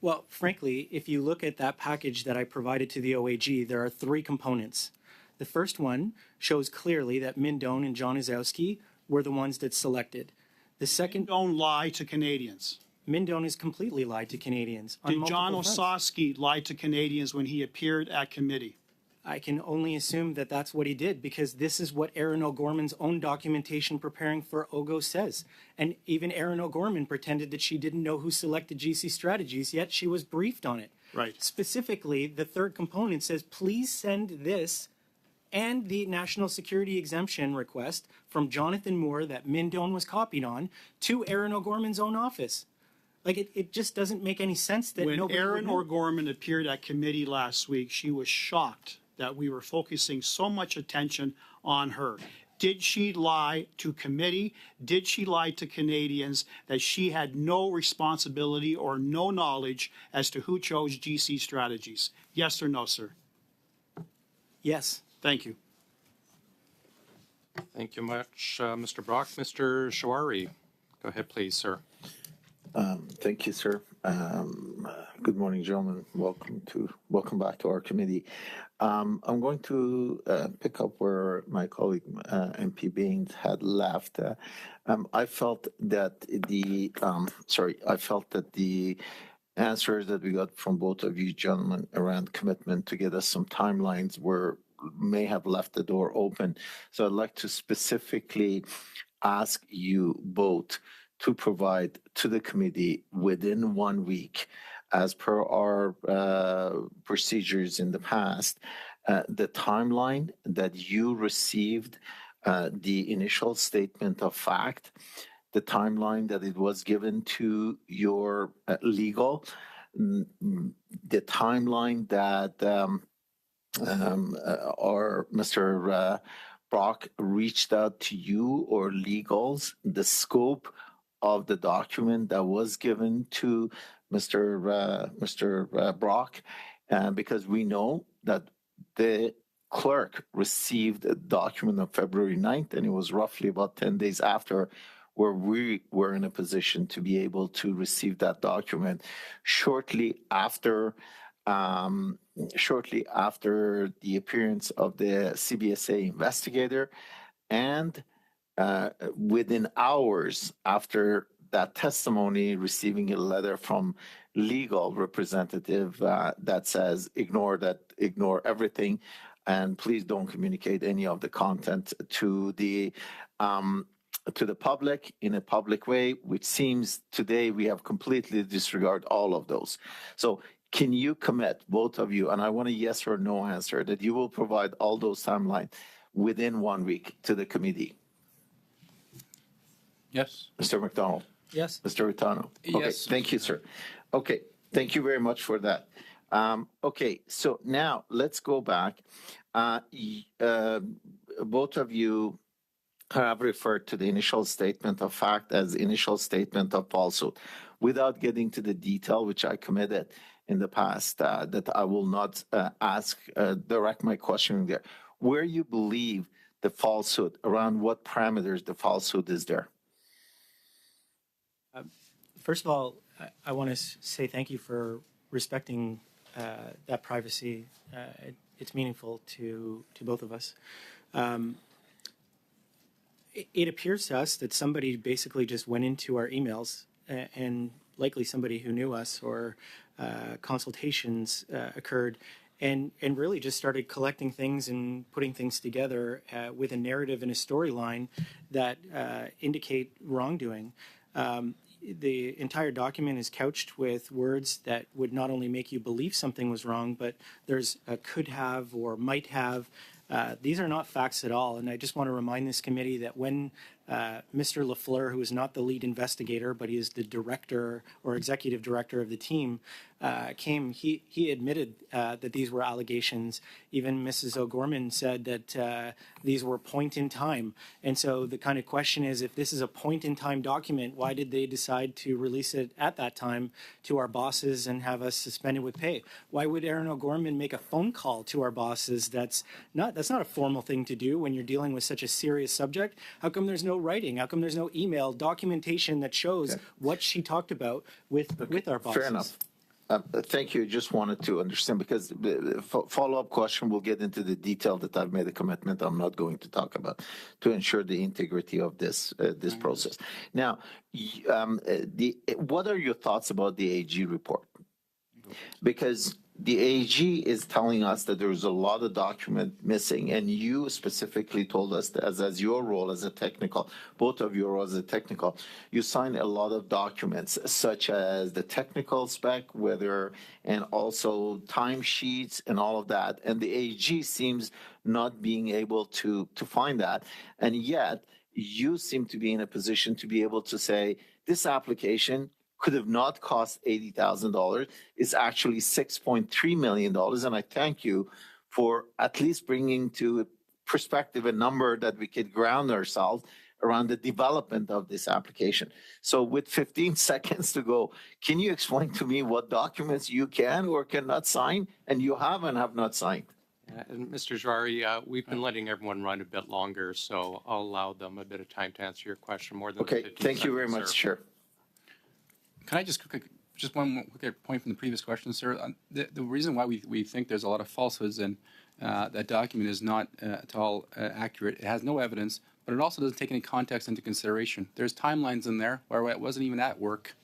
Well, frankly, if you look at that package that I provided to the OAG, there are three components. The first one shows clearly that Mindone and John Izowski were the ones that selected. The second... Mindone lie to Canadians. Mindone has completely lied to Canadians. Did John Osowski lie to Canadians when he appeared at committee? I can only assume that that's what he did because this is what Erin O'Gorman's own documentation preparing for OGGO says. And even Erin O'Gorman pretended that she didn't know who selected GC Strategies, yet she was briefed on it. Right. Specifically, the third component says, please send this and the national security exemption request from Jonathan Moore that Mindone was copied on to Erin O'Gorman's own office. Like, it just doesn't make any sense that when nobody Erin O'Gorman appeared at committee last week, she was shocked that we were focusing so much attention on her. Did she lie to committee? Did she lie to Canadians that she had no responsibility or no knowledge as to who chose GC Strategies? Yes or no, sir? Yes. Thank you. Thank you much, Mr. Brock. Mr. Shawari, go ahead, please, sir. Thank you, sir. Good morning, gentlemen. Welcome back to our committee. I'm going to pick up where my colleague MP Baines had left. I felt that the answers that we got from both of you gentlemen around commitment to get us some timelines may have left the door open. So I'd like to specifically ask you both to provide to the committee within 1 week, as per our procedures in the past, the timeline that you received the initial statement of fact, the timeline that it was given to your legal, the timeline that our Mr. Brock reached out to you or legals, the scope of the document that was given to Mr. Brock, because we know that the clerk received a document on February 9th, and it was roughly about 10 days after where we were in a position to be able to receive that document shortly after the appearance of the CBSA investigator, and within hours after that testimony, receiving a letter from legal representative that says ignore everything, and please don't communicate any of the content to the public in a public way, which seems today we have completely disregarded all of those. So can you commit, both of you, and I want a yes or no answer, that you will provide all those timelines within 1 week to the committee? Yes. Mr. McDonald? Yes. Mr. Ritano? Okay, Yes. thank you, sir. Okay, thank you very much for that. Okay, so now let's go back. Both of you have referred to the initial statement of fact as initial statement of falsehood. Without getting to the detail, which I committed in the past, that I will not direct my questioning there. Where you believe the falsehood, around what parameters the falsehood is there? First of all, I want to say thank you for respecting that privacy. It's meaningful to both of us. It appears to us that somebody basically just went into our emails, and likely somebody who knew us, or consultations occurred, and really just started collecting things and putting things together with a narrative and a storyline that indicate wrongdoing. The entire document is couched with words that would not only make you believe something was wrong, but there's a could have or might have. These are not facts at all. And I just want to remind this committee that when Mr. Lafleur, who is not the lead investigator, but he is the director or executive director of the team, came, he admitted that these were allegations. Even Mrs. O'Gorman said that these were point in time. And so the kind of question is, if this is a point in time document, why did they decide to release it at that time to our bosses and have us suspended with pay? Why would Erin O'Gorman make a phone call to our bosses? That's not a formal thing to do when you're dealing with such a serious subject. How come there's no writing? How come there's no email documentation that shows what she talked about with our bosses? Fair enough. Thank you. Just wanted to understand, because the follow-up question will get into the detail that I've made a commitment I'm not going to talk about, to ensure the integrity of this process. Now, what are your thoughts about the AG report? Because the AG is telling us that there's a lot of document missing, and you specifically told us that as your role as a technical, both of your roles as a technical, you signed a lot of documents, such as the technical spec, and also timesheets and all of that. And the AG seems not being able to find that. And yet you seem to be in a position to be able to say, this application could have not cost $80,000. It's actually $6.3 million. And I thank you for at least bringing to perspective a number that we could ground ourselves around the development of this application. So with 15 seconds to go, can you explain to me what documents you can or cannot sign, and you have and have not signed? And Mr. Jari, we've been letting everyone run a bit longer, so I'll allow them a bit of time to answer your question more than Okay, 15 thank you very seconds, much, sir. Chair. Can I just one more quick point from the previous question, sir? The reason why we think there's a lot of falsehoods in that document is not at all accurate. It has no evidence, but it also doesn't take any context into consideration. There's timelines in there where I wasn't even at work.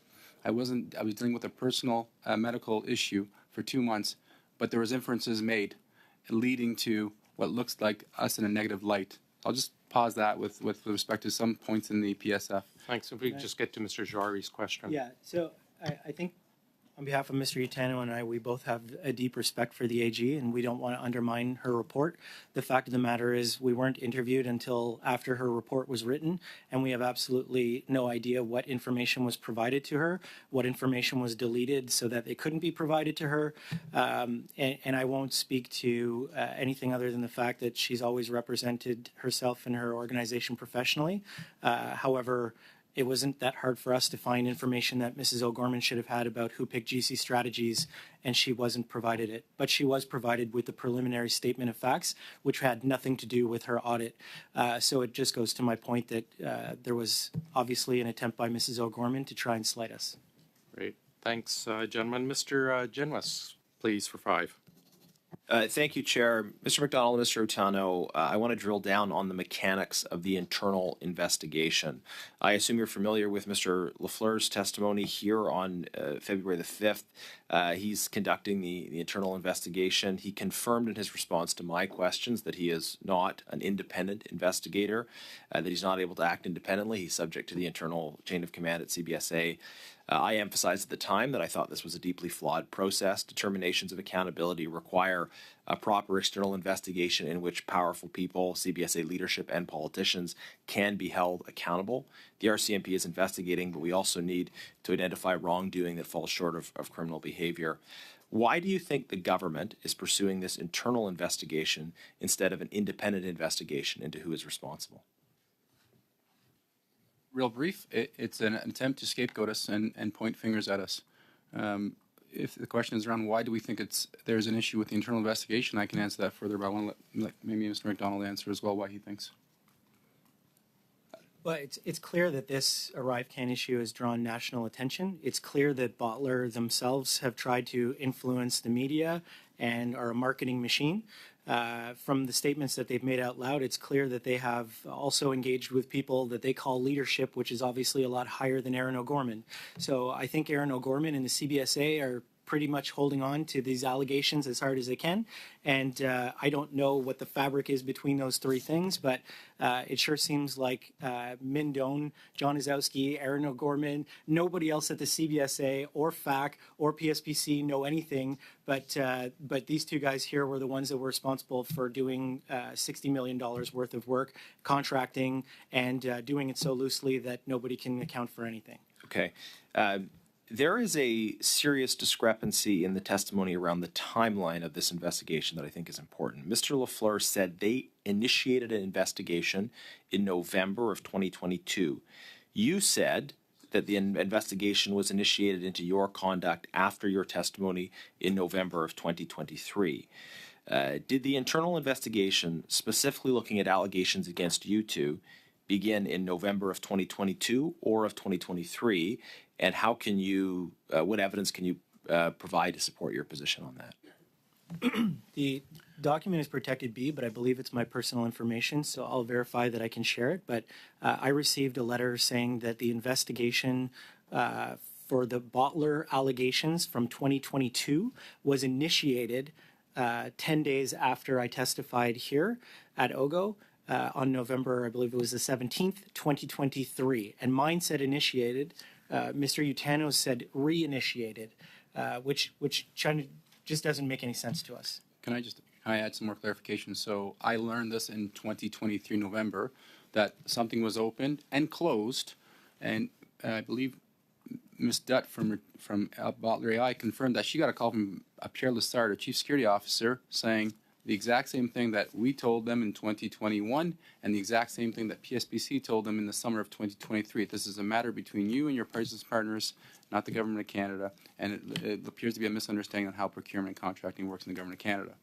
I was dealing with a personal medical issue for 2 months, but there was inferences made leading to what looks like us in a negative light. I'll just pause that with respect to some points in the PSF. Thanks. If we could just get to Mr. Jari's question. Yeah, so I think on behalf of Mr. Utano and I, we both have a deep respect for the AG, and we don't want to undermine her report. The fact of the matter is we weren't interviewed until after her report was written, and we have absolutely no idea what information was provided to her, what information was deleted so that it couldn't be provided to her. And I won't speak to anything other than the fact that she's always represented herself and her organization professionally. However, It wasn't that hard for us to find information that Mrs. O'Gorman should have had about who picked GC Strategies, and she wasn't provided it. But she was provided with the preliminary statement of facts, which had nothing to do with her audit. So it just goes to my point that there was obviously an attempt by Mrs. O'Gorman to try and slight us. Great. Thanks, gentlemen. Mr. Genwes, please, for 5. Thank you, Chair. Mr. McDonald and Mr. Otano, I want to drill down on the mechanics of the internal investigation. I assume you're familiar with Mr. Lafleur's testimony here on February the 5th. He's conducting the internal investigation. He confirmed in his response to my questions that he is not an independent investigator, that he's not able to act independently. He's subject to the internal chain of command at CBSA. I emphasized at the time that I thought this was a deeply flawed process. Determinations of accountability require a proper external investigation in which powerful people, CBSA leadership, and politicians can be held accountable. The RCMP is investigating, but we also need to identify wrongdoing that falls short of criminal behavior. Why do you think the government is pursuing this internal investigation instead of an independent investigation into who is responsible? Real brief, it's an attempt to scapegoat us and point fingers at us. If the question is around why do we think there's an issue with the internal investigation, I can answer that further, but I want to let maybe Mr. McDonald answer as well why he thinks. Well, it's clear that this ArriveCan issue has drawn national attention. It's clear that Bottler themselves have tried to influence the media and are a marketing machine. From the statements that they've made out loud, it's clear that they have also engaged with people that they call leadership, which is obviously a lot higher than Aaron O'Gorman. So I think Aaron O'Gorman and the CBSA are pretty much holding on to these allegations as hard as they can. And I don't know what the fabric is between those three things, but it sure seems like Min Doan, John Izowski, Aaron O'Gorman, nobody else at the CBSA or FAC or PSPC know anything, but these two guys here were the ones that were responsible for doing $60 million worth of work, contracting, and doing it so loosely that nobody can account for anything. Okay. There is a serious discrepancy in the testimony around the timeline of this investigation that I think is important. Mr. Lafleur said they initiated an investigation in November of 2022. You said that the investigation was initiated into your conduct after your testimony in November of 2023. Did the internal investigation, specifically looking at allegations against you two, begin in November of 2022 or of 2023? And how can you, what evidence can you provide to support your position on that? The document is protected B, but I believe it's my personal information, so I'll verify that I can share it. But I received a letter saying that the investigation for the Bottler allegations from 2022 was initiated 10 days after I testified here at OGGO on November, I believe it was the 17th, 2023. And mine said initiated. Mr. Utano said reinitiated, which just doesn't make any sense to us. Can I add some more clarification? So I learned this in 2023 November that something was opened and closed, and I believe Ms. Dutt from Bottler AI confirmed that she got a call from Pierre Lessard, our Chief Security Officer, saying the exact same thing that we told them in 2021 and the exact same thing that PSPC told them in the summer of 2023. This is a matter between you and your business partners, not the Government of Canada, and it appears to be a misunderstanding on how procurement and contracting works in the Government of Canada.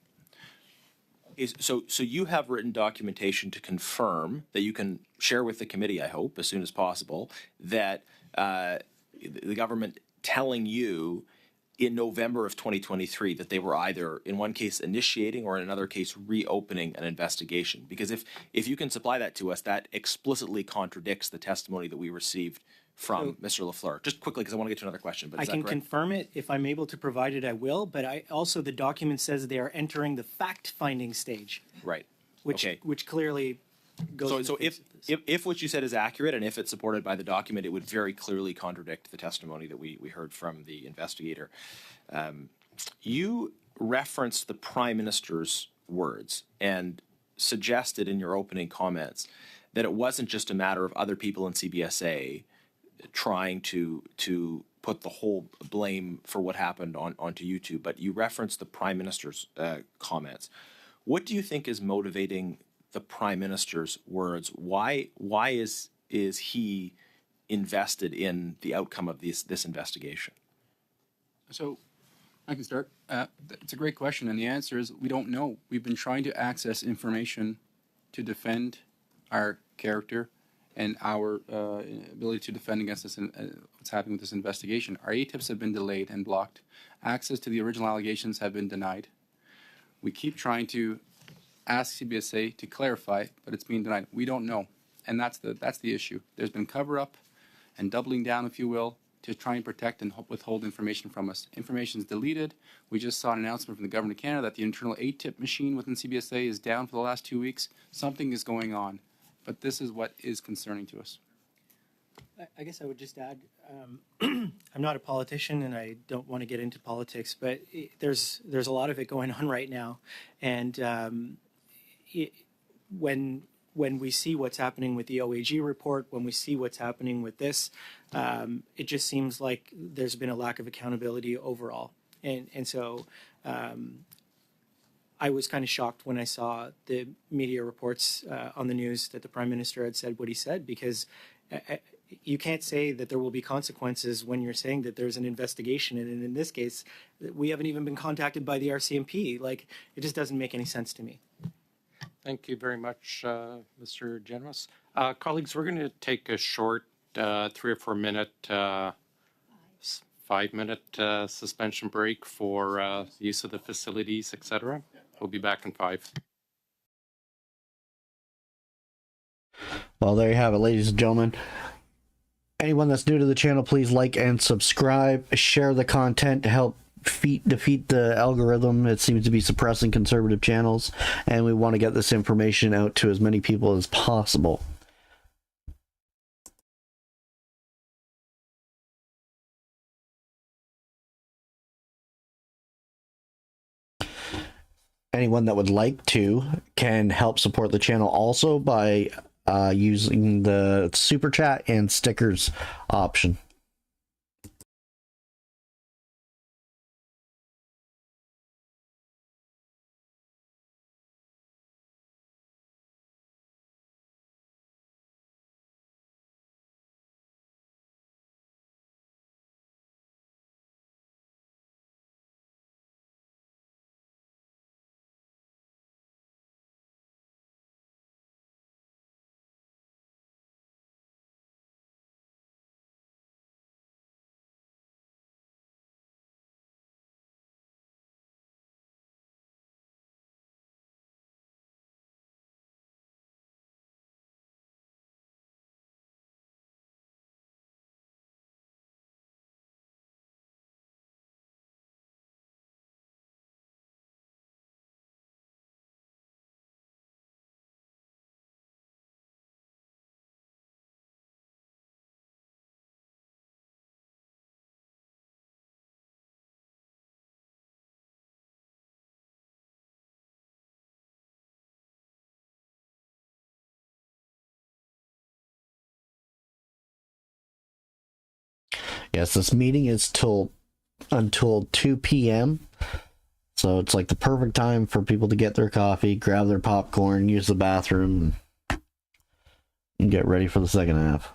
So you have written documentation to confirm that you can share with the committee, I hope, as soon as possible, that the government telling you in November of 2023 that they were either, in one case, initiating or in another case, reopening an investigation. Because if you can supply that to us, that explicitly contradicts the testimony that we received from Mr. Lafleur. Just quickly, because I want to get to another question. But I can confirm it. If I'm able to provide it, I will. But the document says they are entering the fact-finding stage. Right. Which clearly goes. So if what you said is accurate and if it's supported by the document, it would very clearly contradict the testimony that we heard from the investigator. You referenced the Prime Minister's words and suggested in your opening comments that it wasn't just a matter of other people in CBSA trying to put the whole blame for what happened onto YouTube, but you referenced the Prime Minister's comments. What do you think is motivating the Prime Minister's words? Why is he invested in the outcome of this investigation? So I can start. It's a great question, and the answer is we don't know. We've been trying to access information to defend our character and our ability to defend against this, what's happening with this investigation. Our ATIPs have been delayed and blocked. Access to the original allegations have been denied. We keep trying to ask CBSA to clarify, but it's being denied. We don't know, and that's the issue. There's been cover-up and doubling down, if you will, to try and protect and withhold information from us. Information is deleted. We just saw an announcement from the Government of Canada that the internal ATIP machine within CBSA is down for the last 2 weeks. Something is going on, but this is what is concerning to us. I guess I would just add, I'm not a politician and I don't want to get into politics, but there's a lot of it going on right now. And when we see what's happening with the OAG report, when we see what's happening with this, it just seems like there's been a lack of accountability overall. And so I was kind of shocked when I saw the media reports on the news that the Prime Minister had said what he said, because you can't say that there will be consequences when you're saying that there's an investigation. And in this case, we haven't even been contacted by the RCMP. Like, it just doesn't make any sense to me. Thank you very much, Mr. Generous. Colleagues, we're going to take a short 3 or 4 minute, 5-minute suspension break for use of the facilities, etc. We'll be back in 5. Well, there you have it, ladies and gentlemen. Anyone that's new to the channel, please like and subscribe. Share the content to help defeat the algorithm. It seems to be suppressing conservative channels, and we want to get this information out to as many people as possible. Anyone that would like to can help support the channel also by using the super chat and stickers option. Yes, this meeting is until 2 p.m. So it's like the perfect time for people to get their coffee, grab their popcorn, use the bathroom, and get ready for the second half.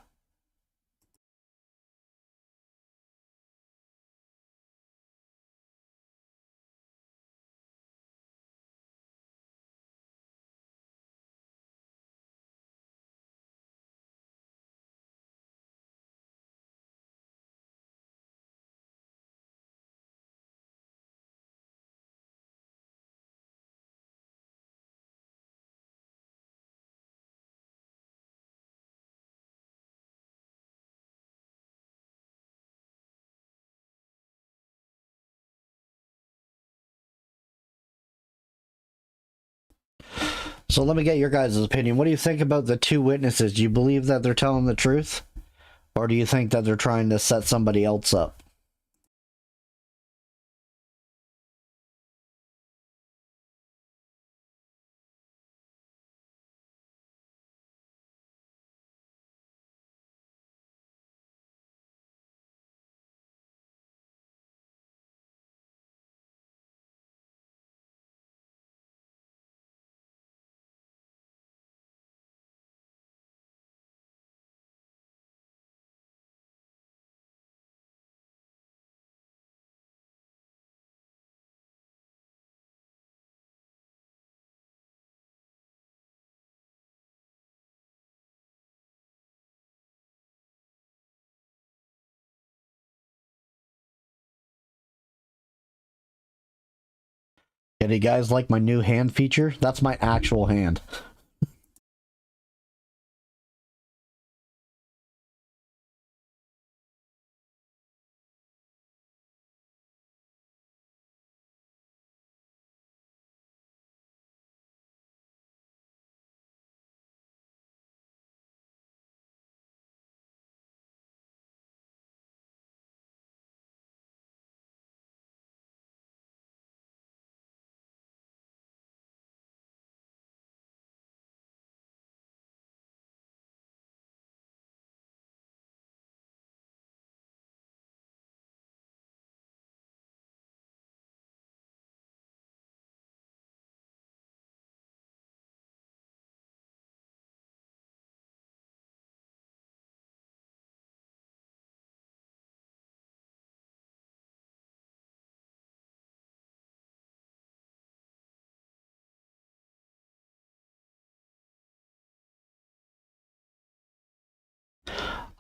So let me get your guys' opinion. What do you think about the 2 witnesses? Do you believe that they're telling the truth? Or do you think that they're trying to set somebody else up? Yeah, do you guys like my new hand feature? That's my actual hand.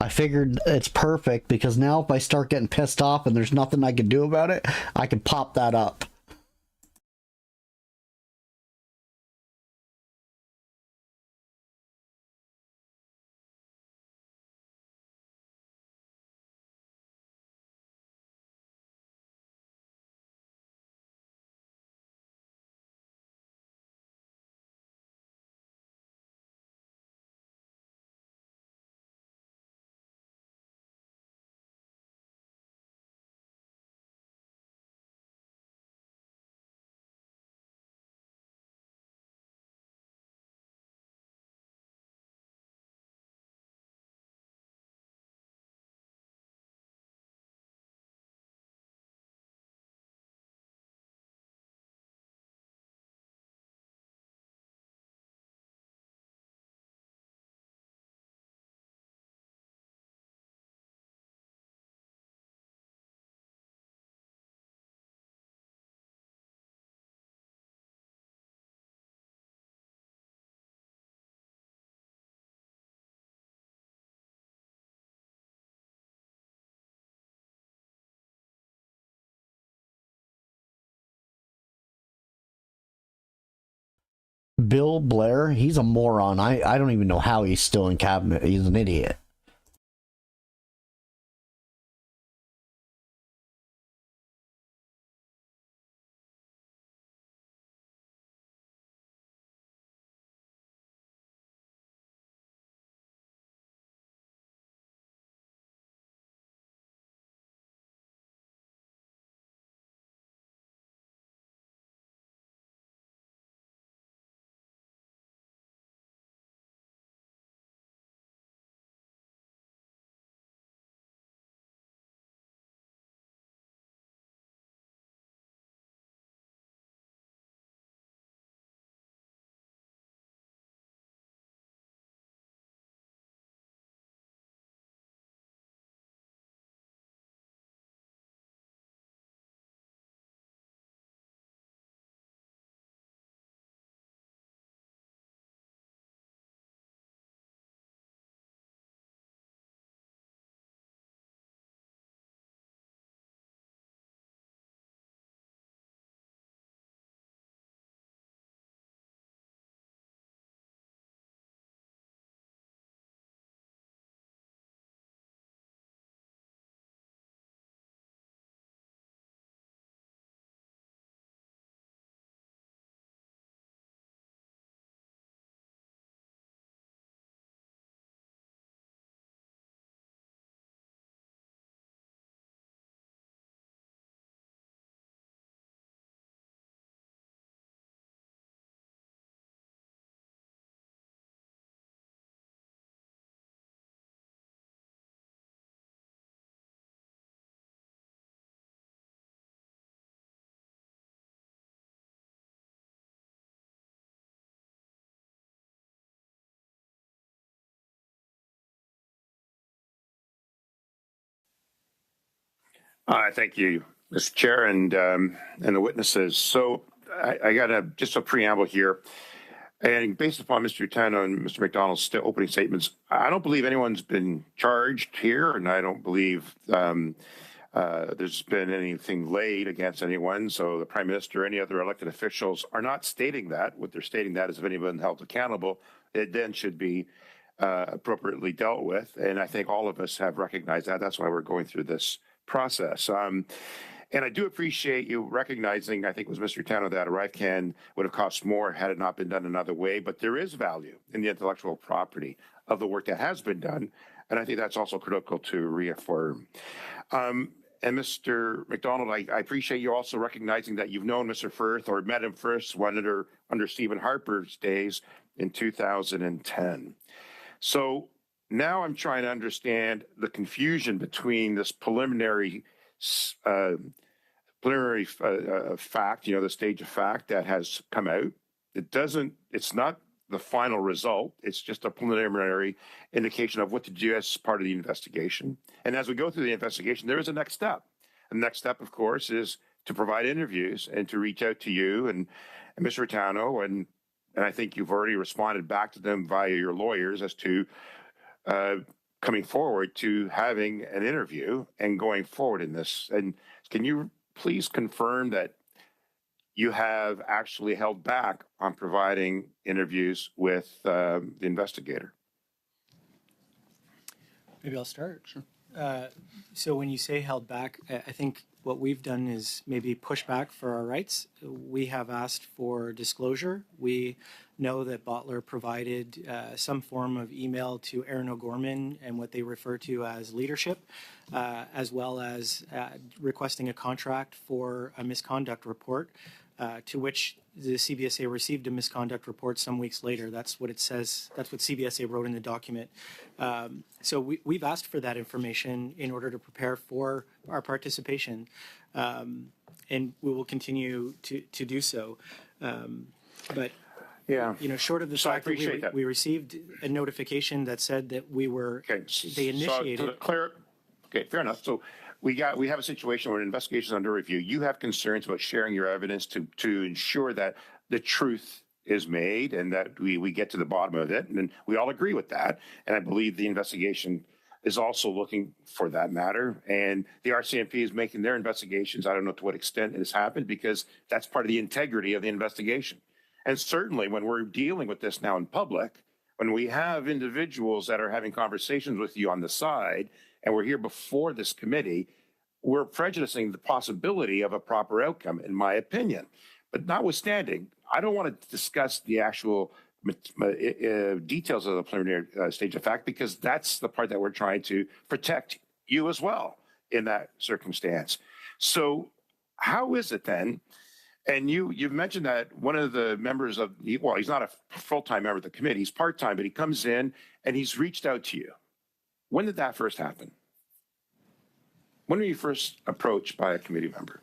I figured it's perfect because now if I start getting pissed off and there's nothing I can do about it, I can pop that up. Bill Blair, he's a moron. I don't even know how he's still in cabinet. He's an idiot. Thank you, Mr. Chair, and the witnesses. So I got just a preamble here, and based upon Mr. Utano and Mr. McDonald's opening statements, I don't believe anyone's been charged here, and I don't believe there's been anything laid against anyone. So the Prime Minister, any other elected officials are not stating that. What they're stating that is if anyone held accountable, it then should be appropriately dealt with. And I think all of us have recognized that. That's why we're going through this process. And I do appreciate you recognizing, I think it was Mr. Tano, that ArriveCan would have cost more had it not been done another way. But there is value in the intellectual property of the work that has been done. And I think that's also critical to reaffirm. And Mr. McDonald, I appreciate you also recognizing that you've known Mr. Firth or met him first under Stephen Harper's days in 2010. So now I'm trying to understand the confusion between this preliminary fact, the stage of fact that has come out. It's not the final result. It's just a preliminary indication of what to do as part of the investigation. And as we go through the investigation, there is a next step. The next step, of course, is to provide interviews and to reach out to you and Mr. Tano, and I think you've already responded back to them via your lawyers as to coming forward to having an interview and going forward in this. And can you please confirm that you have actually held back on providing interviews with the investigator? Maybe I'll start. Sure. So when you say held back, I think what we've done is maybe push back for our rights. We have asked for disclosure. We know that Bottler provided some form of email to Aaron O'Gorman and what they refer to as leadership, as well as requesting a contract for a misconduct report, to which the CBSA received a misconduct report some weeks later. That's what it says. That's what CBSA wrote in the document. So we've asked for that information in order to prepare for our participation, and we will continue to do so. But yeah, short of the so fact that we received a notification that said that we were, they initiated. So okay, fair enough. So we have a situation where an investigation is under review. You have concerns about sharing your evidence to ensure that the truth is made and that we get to the bottom of it. And we all agree with that. And I believe the investigation is also looking for that matter. And the RCMP is making their investigations. I don't know to what extent it has happened, because that's part of the integrity of the investigation. And certainly when we're dealing with this now in public, when we have individuals that are having conversations with you on the side, and we're here before this committee, we're prejudicing the possibility of a proper outcome, in my opinion. But notwithstanding, I don't want to discuss the actual details of the preliminary stage of fact, because that's the part that we're trying to protect you as well in that circumstance. So how is it then? And you've mentioned that one of the members of well, he's not a full-time member of the committee, he's part-time, but he comes in and he's reached out to you. When did that first happen? When were you first approached by a committee member?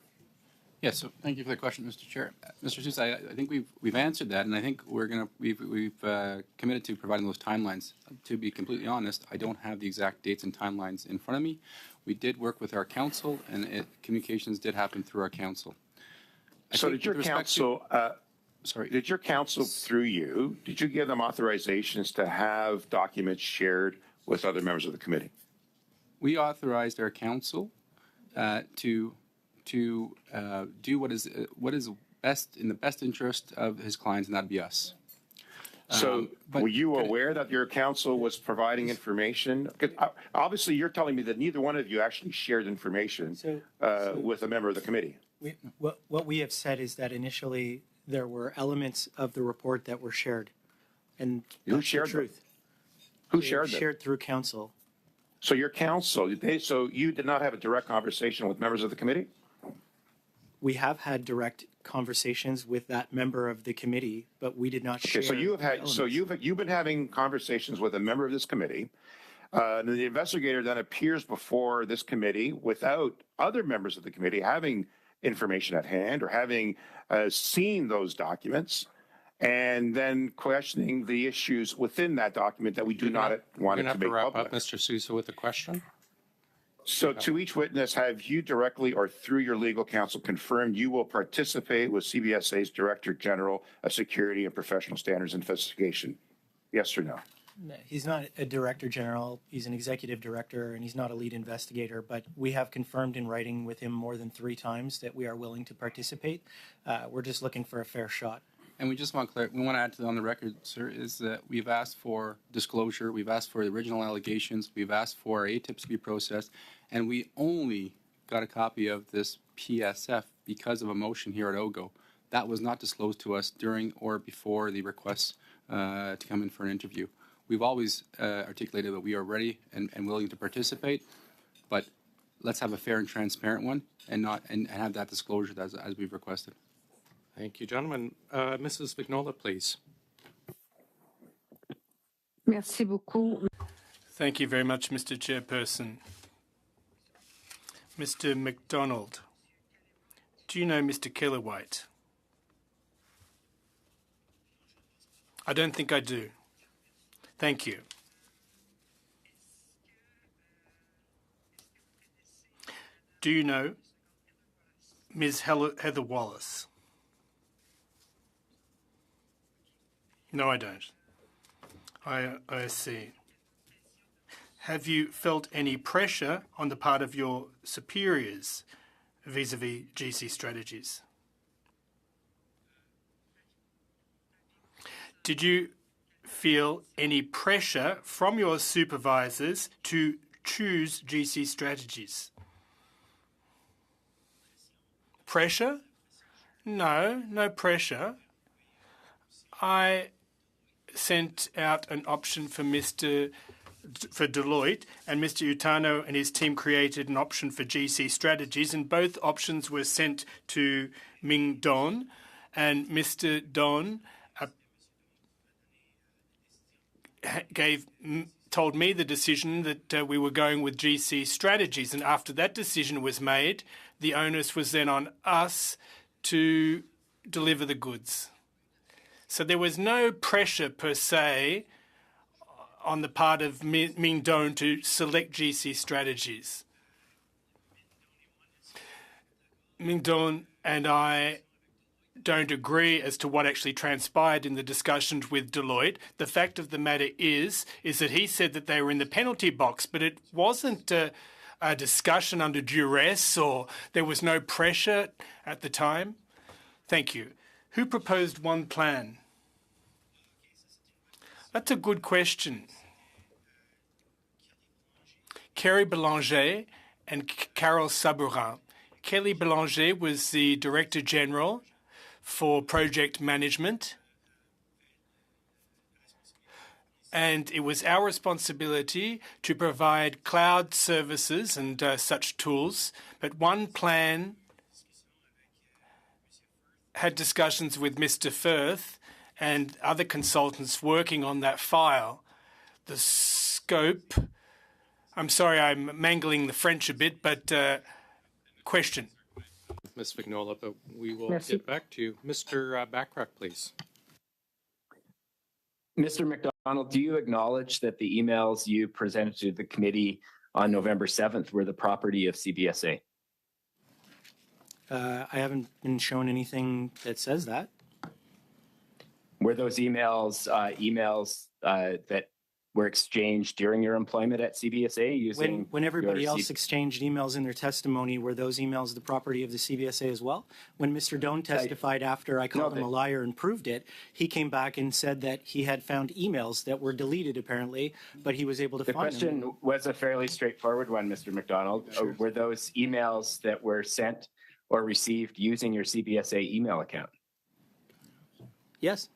Yes, so thank you for the question, Mr. Chair. Mr. Sousa, I think we've answered that, and I think we've committed to providing those timelines. To be completely honest, I don't have the exact dates and timelines in front of me. We did work with our council, and communications did happen through our council. So did your council, did your council through you, did you give them authorizations to have documents shared with other members of the committee? We authorized our council to do what is best in the best interest of his clients, and that'd be us. So were you aware that your council was providing information? Obviously, you're telling me that neither one of you actually shared information with a member of the committee. What we have said is that initially there were elements of the report that were shared, and who shared the truth? Who shared them? Shared through council. So your council, so you did not have a direct conversation with members of the committee? We have had direct conversations with that member of the committee, but we did not share. So you have had, so you've been having conversations with a member of this committee. And the investigator then appears before this committee without other members of the committee having information at hand or having seen those documents, and then questioning the issues within that document that we do not want it to make public. You're going to have to wrap up, Mr. Sousa, with a question. So to each witness, have you directly or through your legal counsel confirmed you will participate with CBSA's Director General of Security and Professional Standards Investigation? Yes or no? He's not a director general. He's an executive director, and he's not a lead investigator. But we have confirmed in writing with him more than 3 times that we are willing to participate. We're just looking for a fair shot. And we just want we want to add to on the record, sir, is that we've asked for disclosure, we've asked for the original allegations, we've asked for our ATIPs to be processed, and we only got a copy of this PSF because of a motion here at OGGO. That was not disclosed to us during or before the request to come in for an interview. We've always articulated that we are ready and willing to participate, but let's have a fair and transparent one and have that disclosure as we've requested. Thank you, gentlemen. Mrs. Vignola, please. Merci beaucoup. Thank you very much, Mr. Chairperson. Mr. McDonald, do you know Mr. Kellerwhite? I don't think I do. Thank you. Do you know Ms. Heather Wallace? No, I don't. I see. Have you felt any pressure on the part of your superiors vis-a-vis GC strategies? Did you feel any pressure from your supervisors to choose GC strategies? Pressure? No, no pressure. I sent out an option for Deloitte, and Mr. Utano and his team created an option for GC strategies, and both options were sent to Ming Don, and Mr. Don told me the decision that we were going with GC strategies, and after that decision was made, the onus was then on us to deliver the goods. So there was no pressure per se on the part of Ming Don to select GC strategies. Ming Don and I don't agree as to what actually transpired in the discussions with Deloitte. The fact of the matter is that he said that they were in the penalty box, but it wasn't a discussion under duress, or there was no pressure at the time. Thank you. Who proposed one plan? That's a good question. Kerry Belanger and Carol Sabourin. Kelly Belanger was the Director General for Project Management, and it was our responsibility to provide cloud services and such tools. But one plan had discussions with Mr. Firth and other consultants working on that file. The scope, I'm sorry, I'm mangling the French a bit, but question. Ms. Vignola, but we will get back to you. Mr. Bachrach, please. Mr. McDonald, do you acknowledge that the emails you presented to the committee on November 7th were the property of CBSA? I haven't been shown anything that says that. Were those emails that were exchanged during your employment at CBSA using When everybody else exchanged emails in their testimony, were those emails the property of the CBSA as well? When Mr. Doan testified after I called him a liar and proved it, he came back and said that he had found emails that were deleted apparently, but he was able to find them. The question was a fairly straightforward one, Mr. McDonald. Sure. Were those emails that were sent or received using your CBSA email account? Yes.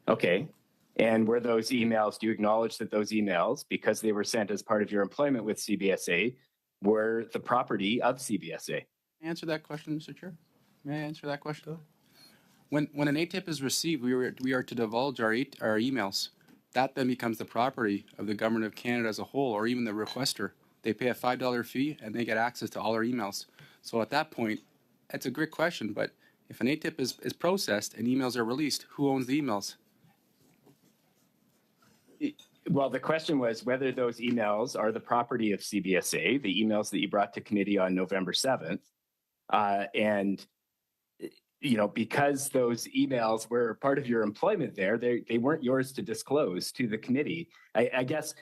Okay. And were those emails, do you acknowledge that those emails, because they were sent as part of your employment with CBSA, were the property of CBSA? Answer that question, Mr. Chair. May I answer that question? When an ATIP is received, we are to divulge our emails. That then becomes the property of the Government of Canada as a whole, or even the requester. They pay a $5 fee and they get access to all our emails. So at that point, that's a great question, but if an ATIP is processed and emails are released, who owns the emails? Well, the question was whether those emails are the property of CBSA, the emails that you brought to committee on November 7th. And because those emails were part of your employment there, they weren't yours to disclose to the committee. I guess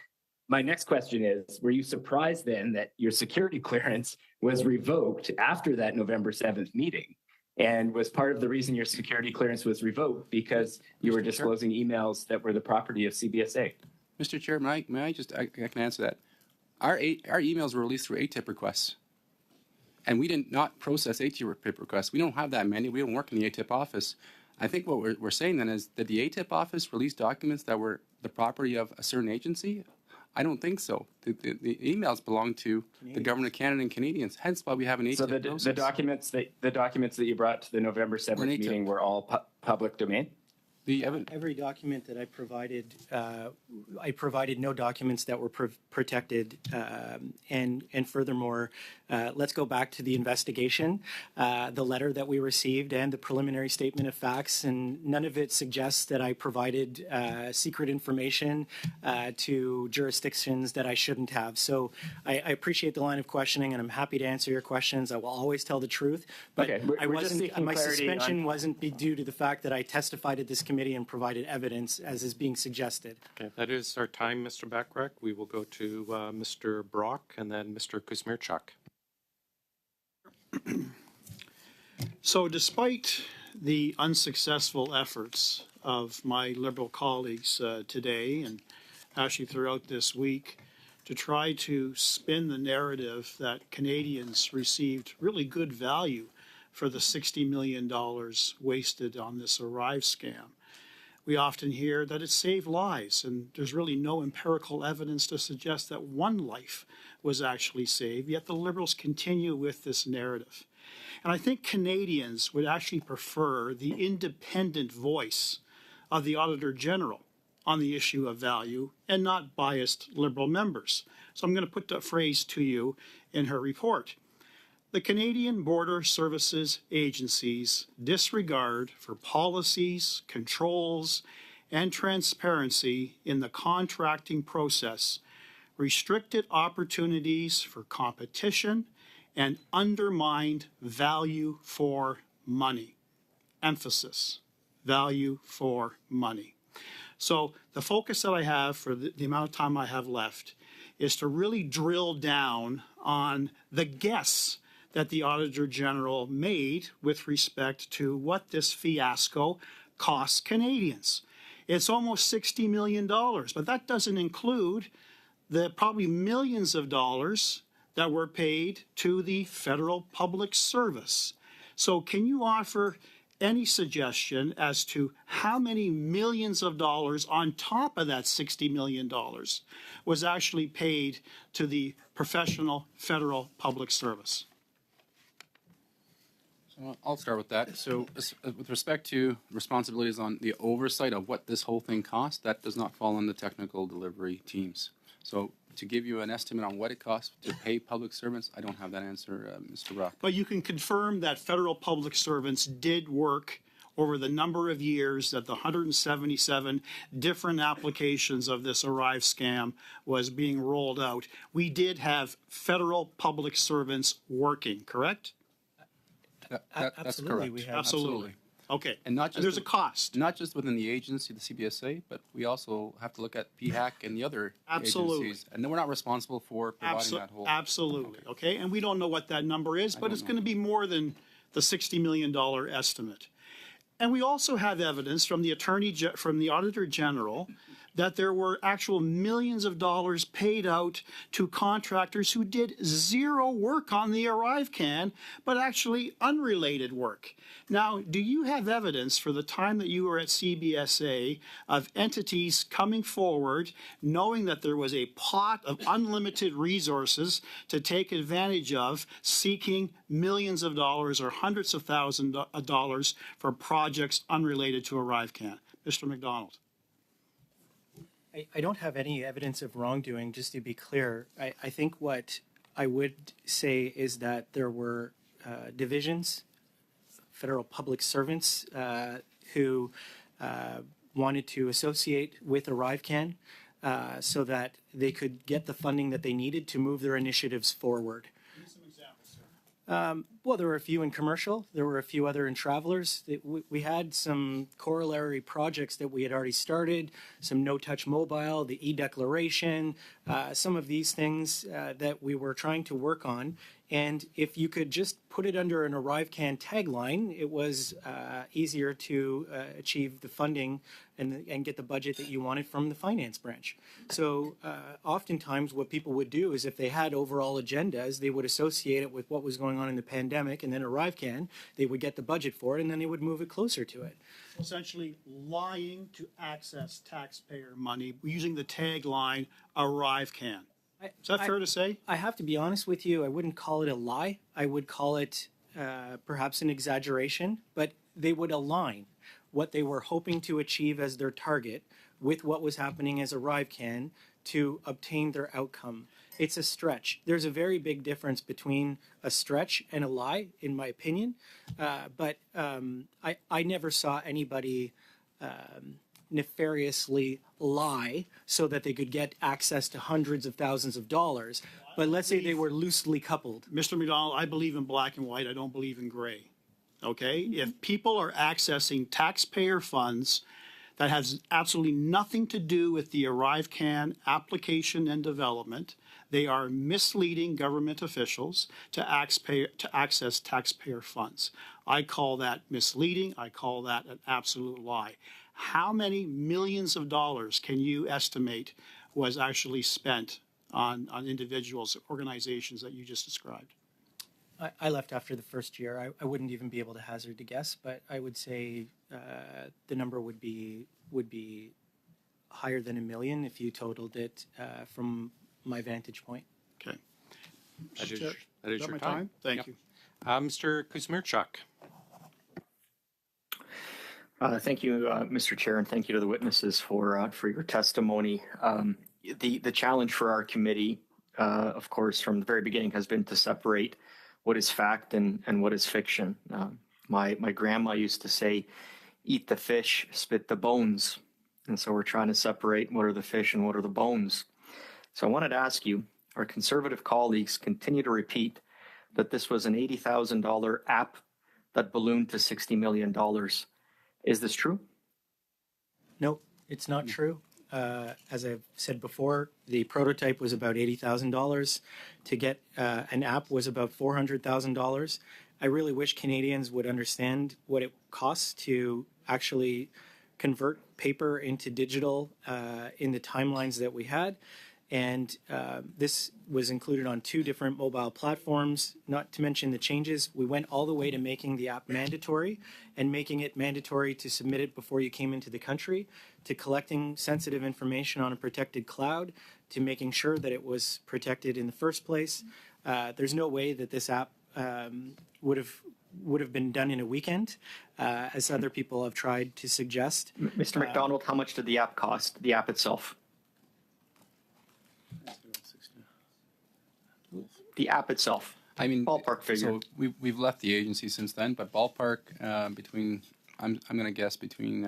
my next question is, were you surprised then that your security clearance was revoked after that November 7th meeting? And was part of the reason your security clearance was revoked because you were disclosing emails that were the property of CBSA? Mr. Chair, may I can answer that. Our emails were released through ATIP requests. And we did not process ATIP requests. We don't have that many. We don't work in the ATIP office. I think what we're saying then is that the ATIP office released documents that were the property of a certain agency. I don't think so. The emails belong to the government of Canada and Canadians. Hence why we have an ATIP process. So the documents that you brought to the November 7th meeting were all public domain? Every document that I provided no documents that were protected. And furthermore, let's go back to the investigation, the letter that we received and the preliminary statement of facts, and none of it suggests that I provided secret information to jurisdictions that I shouldn't have. So I appreciate the line of questioning, and I'm happy to answer your questions. I will always tell the truth, but my suspension wasn't due to the fact that I testified at this committee and provided evidence as is being suggested. Okay, that is our time, Mr. Bachrach. We will go to Mr. Brock and then Mr. Kuzmierczak. So despite the unsuccessful efforts of my Liberal colleagues today and actually throughout this week to try to spin the narrative that Canadians received really good value for the $60 million wasted on this ArriveScam, we often hear that it saved lives, and there's really no empirical evidence to suggest that one life was actually saved, yet the Liberals continue with this narrative. And I think Canadians would actually prefer the independent voice of the Auditor General on the issue of value and not biased Liberal members. So I'm going to put that phrase to you in her report. The Canadian Border Services Agency's disregard for policies, controls, and transparency in the contracting process restricted opportunities for competition and undermined value for money. Emphasis, value for money. So the focus that I have for the amount of time I have left is to really drill down on the guess that the Auditor General made with respect to what this fiasco costs Canadians. It's almost $60 million, but that doesn't include the probably millions of dollars that were paid to the federal public service. So can you offer any suggestion as to how many millions of dollars on top of that $60 million was actually paid to the professional federal public service? I'll start with that. So with respect to responsibilities on the oversight of what this whole thing costs, that does not fall on the technical delivery teams. So to give you an estimate on what it costs to pay public servants, I don't have that answer, Mr. Brock. But you can confirm that federal public servants did work over the number of years that the 177 different applications of this ArriveScam was being rolled out. We did have federal public servants working, correct? That's correct. We have. Absolutely. Okay. And not just there's a cost. Not just within the agency, the CBSA, but we also have to look at PHAC and the other agencies. And then we're not responsible for providing that whole. Absolutely. Okay. And we don't know what that number is, but it's going to be more than the $60 million estimate. And we also have evidence from the Auditor General that there were actual millions of dollars paid out to contractors who did zero work on the ArriveCan, but actually unrelated work. Now, do you have evidence for the time that you were at CBSA of entities coming forward, knowing that there was a pot of unlimited resources to take advantage of, seeking millions of dollars or hundreds of thousands of dollars for projects unrelated to ArriveCan? Mr. McDonald. I don't have any evidence of wrongdoing, just to be clear. I think what I would say is that there were divisions, federal public servants who wanted to associate with ArriveCan so that they could get the funding that they needed to move their initiatives forward. Give me some examples, Well, there were a few in commercial. There were a few other in travelers. We had some corollary projects that we had already started, some no-touch mobile, the e-declaration, some of these things that we were trying to work on. And if you could just put it under an ArriveCan tagline, it was easier to achieve the funding and get the budget that you wanted from the finance branch. So oftentimes what people would do is if they had overall agendas, they would associate it with what was going on in the pandemic, and then ArriveCan, they would get the budget for it, and then they would move it closer to it. Essentially lying to access taxpayer money using the tagline ArriveCan. Is that fair to say? I have to be honest with you. I wouldn't call it a lie. I would call it perhaps an exaggeration, but they would align what they were hoping to achieve as their target with what was happening as ArriveCan to obtain their outcome. It's a stretch. There's a very big difference between a stretch and a lie, in my opinion. But I never saw anybody nefariously lie so that they could get access to hundreds of thousands of dollars. But let's say they were loosely coupled. Mr. McDonald, I believe in black and white. I don't believe in gray. Okay? If people are accessing taxpayer funds that has absolutely nothing to do with the ArriveCan application and development, they are misleading government officials to access taxpayer funds. I call that misleading. I call that an absolute lie. How many millions of dollars can you estimate was actually spent on individuals, organizations that you just described? I left after the first year. I wouldn't even be able to hazard a guess, but I would say the number would be higher than $1 million if you totaled it from my vantage point. Okay. That is that your my time? Thank you. Mr. Kuzmirchuk. Thank you, Mr. Chair, and thank you to the witnesses for your testimony. The challenge for our committee, of course, from the very beginning has been to separate what is fact and what is fiction. My grandma used to say, eat the fish, spit the bones. And so we're trying to separate what are the fish and what are the bones. So I wanted to ask you, our conservative colleagues continue to repeat that this was an $80,000 app that ballooned to $60 million. Is this true? No, it's not true. As I've said before, the prototype was about $80,000. To get an app was about $400,000. I really wish Canadians would understand what it costs to actually convert paper into digital in the timelines that we had. And this was included on 2 different mobile platforms, not to mention the changes. We went all the way to making the app mandatory and making it mandatory to submit it before you came into the country, to collecting sensitive information on a protected cloud, to making sure that it was protected in the first place. There's no way that this app would have been done in a weekend, as other people have tried to suggest. Mr. McDonald, how much did the app cost, the app itself? The app itself. I mean, ballpark figure. So we've left the agency since then, but ballpark between I'm going to guess between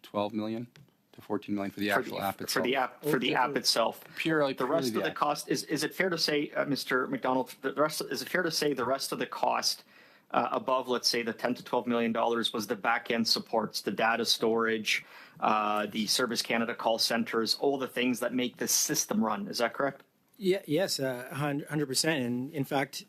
12 million to 14 million for the actual app itself. For the app itself. Purely the rest of the cost is it fair to say, Mr. McDonald? Is it fair to say the rest of the cost above, let's say, the 10 to 12 million dollars was the back end supports, the data storage, the Service Canada call centers, all the things that make this system run? Is that correct? Yeah, yes, 100%. And in fact,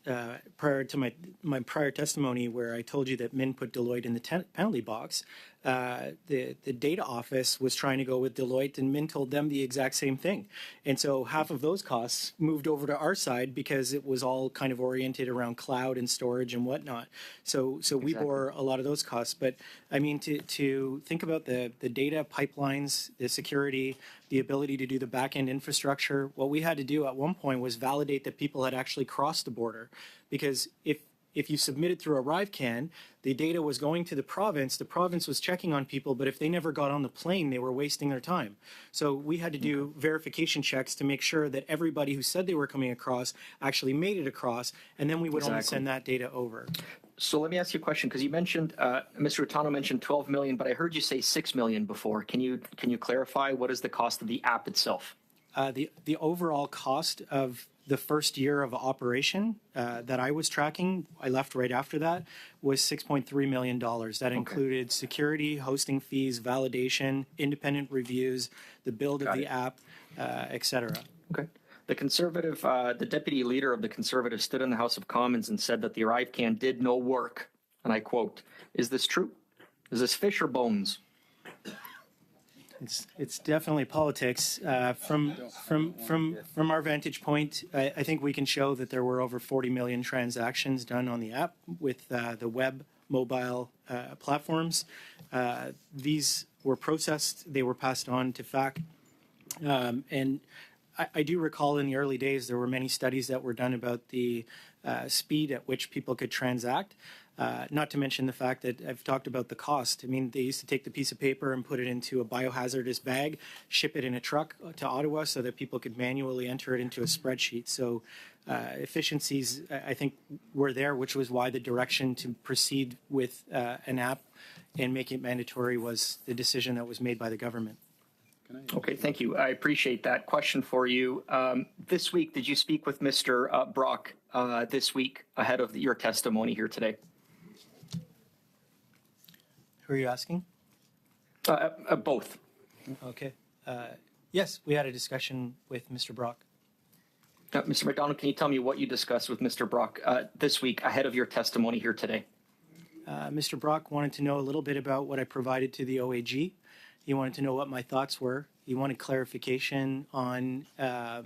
prior to my prior testimony where I told you that Min put Deloitte in the penalty box, the data office was trying to go with Deloitte, and Min told them the exact same thing. And so half of those costs moved over to our side because it was all kind of oriented around cloud and storage and whatnot. So we bore a lot of those costs. But I mean, to think about the data pipelines, the security, the ability to do the back-end infrastructure, what we had to do at one point was validate that people had actually crossed the border. Because if you submitted through ArriveCan, the data was going to the province was checking on people, but if they never got on the plane, they were wasting their time. So we had to do verification checks to make sure that everybody who said they were coming across actually made it across, and then we would only send that data over. So let me ask you a question, because you mentioned, Mr. Utano mentioned 12 million, but I heard you say 6 million before. Can you clarify what is the cost of the app itself? The overall cost of the first year of operation that I was tracking, I left right after that, was $6.3 million. That included security, hosting fees, validation, independent reviews, the build of the app, etc. Okay. The deputy leader of the Conservatives stood in the House of Commons and said that the ArriveCan did no work. And I quote, "Is this true? Is this fish or bones?" It's definitely politics. From our vantage point, I think we can show that there were over 40 million transactions done on the app with the web mobile platforms. These were processed, they were passed on to FAC. And I do recall in the early days there were many studies that were done about the speed at which people could transact. Not to mention the fact that I've talked about the cost. I mean, they used to take the piece of paper and put it into a biohazardous bag, ship it in a truck to Ottawa so that people could manually enter it into a spreadsheet. So efficiencies, I think, were there, which was why the direction to proceed with an app and make it mandatory was the decision that was made by the government. Okay, thank you. I appreciate that. Question for you. This week, did you speak with Mr. Brock this week ahead of your testimony here today? Who are you asking? Both. Okay. Yes, we had a discussion with Mr. Brock. Mr. McDonald, can you tell me what you discussed with Mr. Brock this week ahead of your testimony here today? Mr. Brock wanted to know a little bit about what I provided to the OAG. He wanted to know what my thoughts were. He wanted clarification on the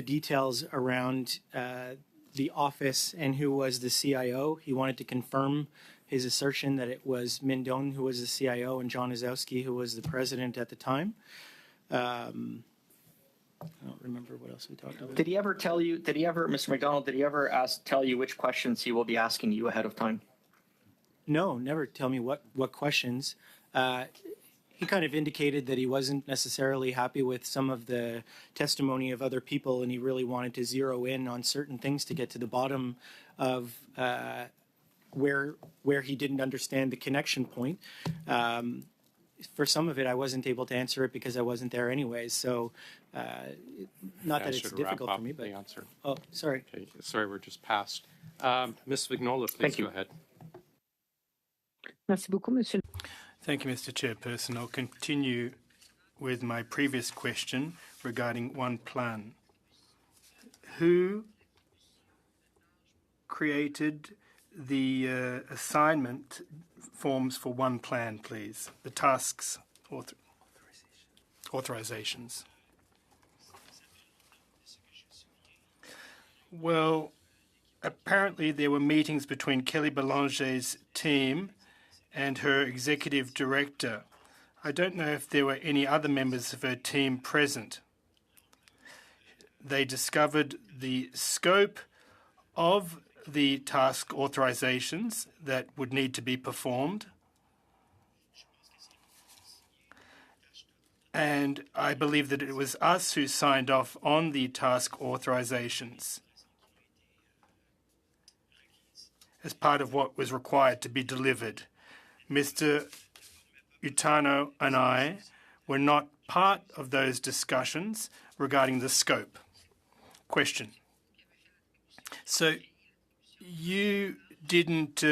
details around the office and who was the CIO. He wanted to confirm his assertion that it was Mindon who was the CIO and John Azowski who was the president at the time. I don't remember what else we talked about. Did he ever tell you, Mr. McDonald, did he ever tell you which questions he will be asking you ahead of time? No, never tell me what questions. He kind of indicated that he wasn't necessarily happy with some of the testimony of other people, and he really wanted to zero in on certain things to get to the bottom of where he didn't understand the connection point. For some of it, I wasn't able to answer it because I wasn't there anyways. So, not that it's difficult for me, but the answer. Oh, sorry. Okay. Sorry, we're just past. Ms. Vignola, please go ahead. Merci beaucoup, monsieur. Thank you, Mr. Chairperson. I'll continue with my previous question regarding One Plan. Who created the assignment forms for One Plan, please? The tasks, authorizations. Well, apparently there were meetings between Kelly Belanger's team and her executive director. I don't know if there were any other members of her team present. They discovered the scope of the task authorizations that would need to be performed. And I believe that it was us who signed off on the task authorizations as part of what was required to be delivered. Mr. Utano and I were not part of those discussions regarding the scope. Question. So you didn't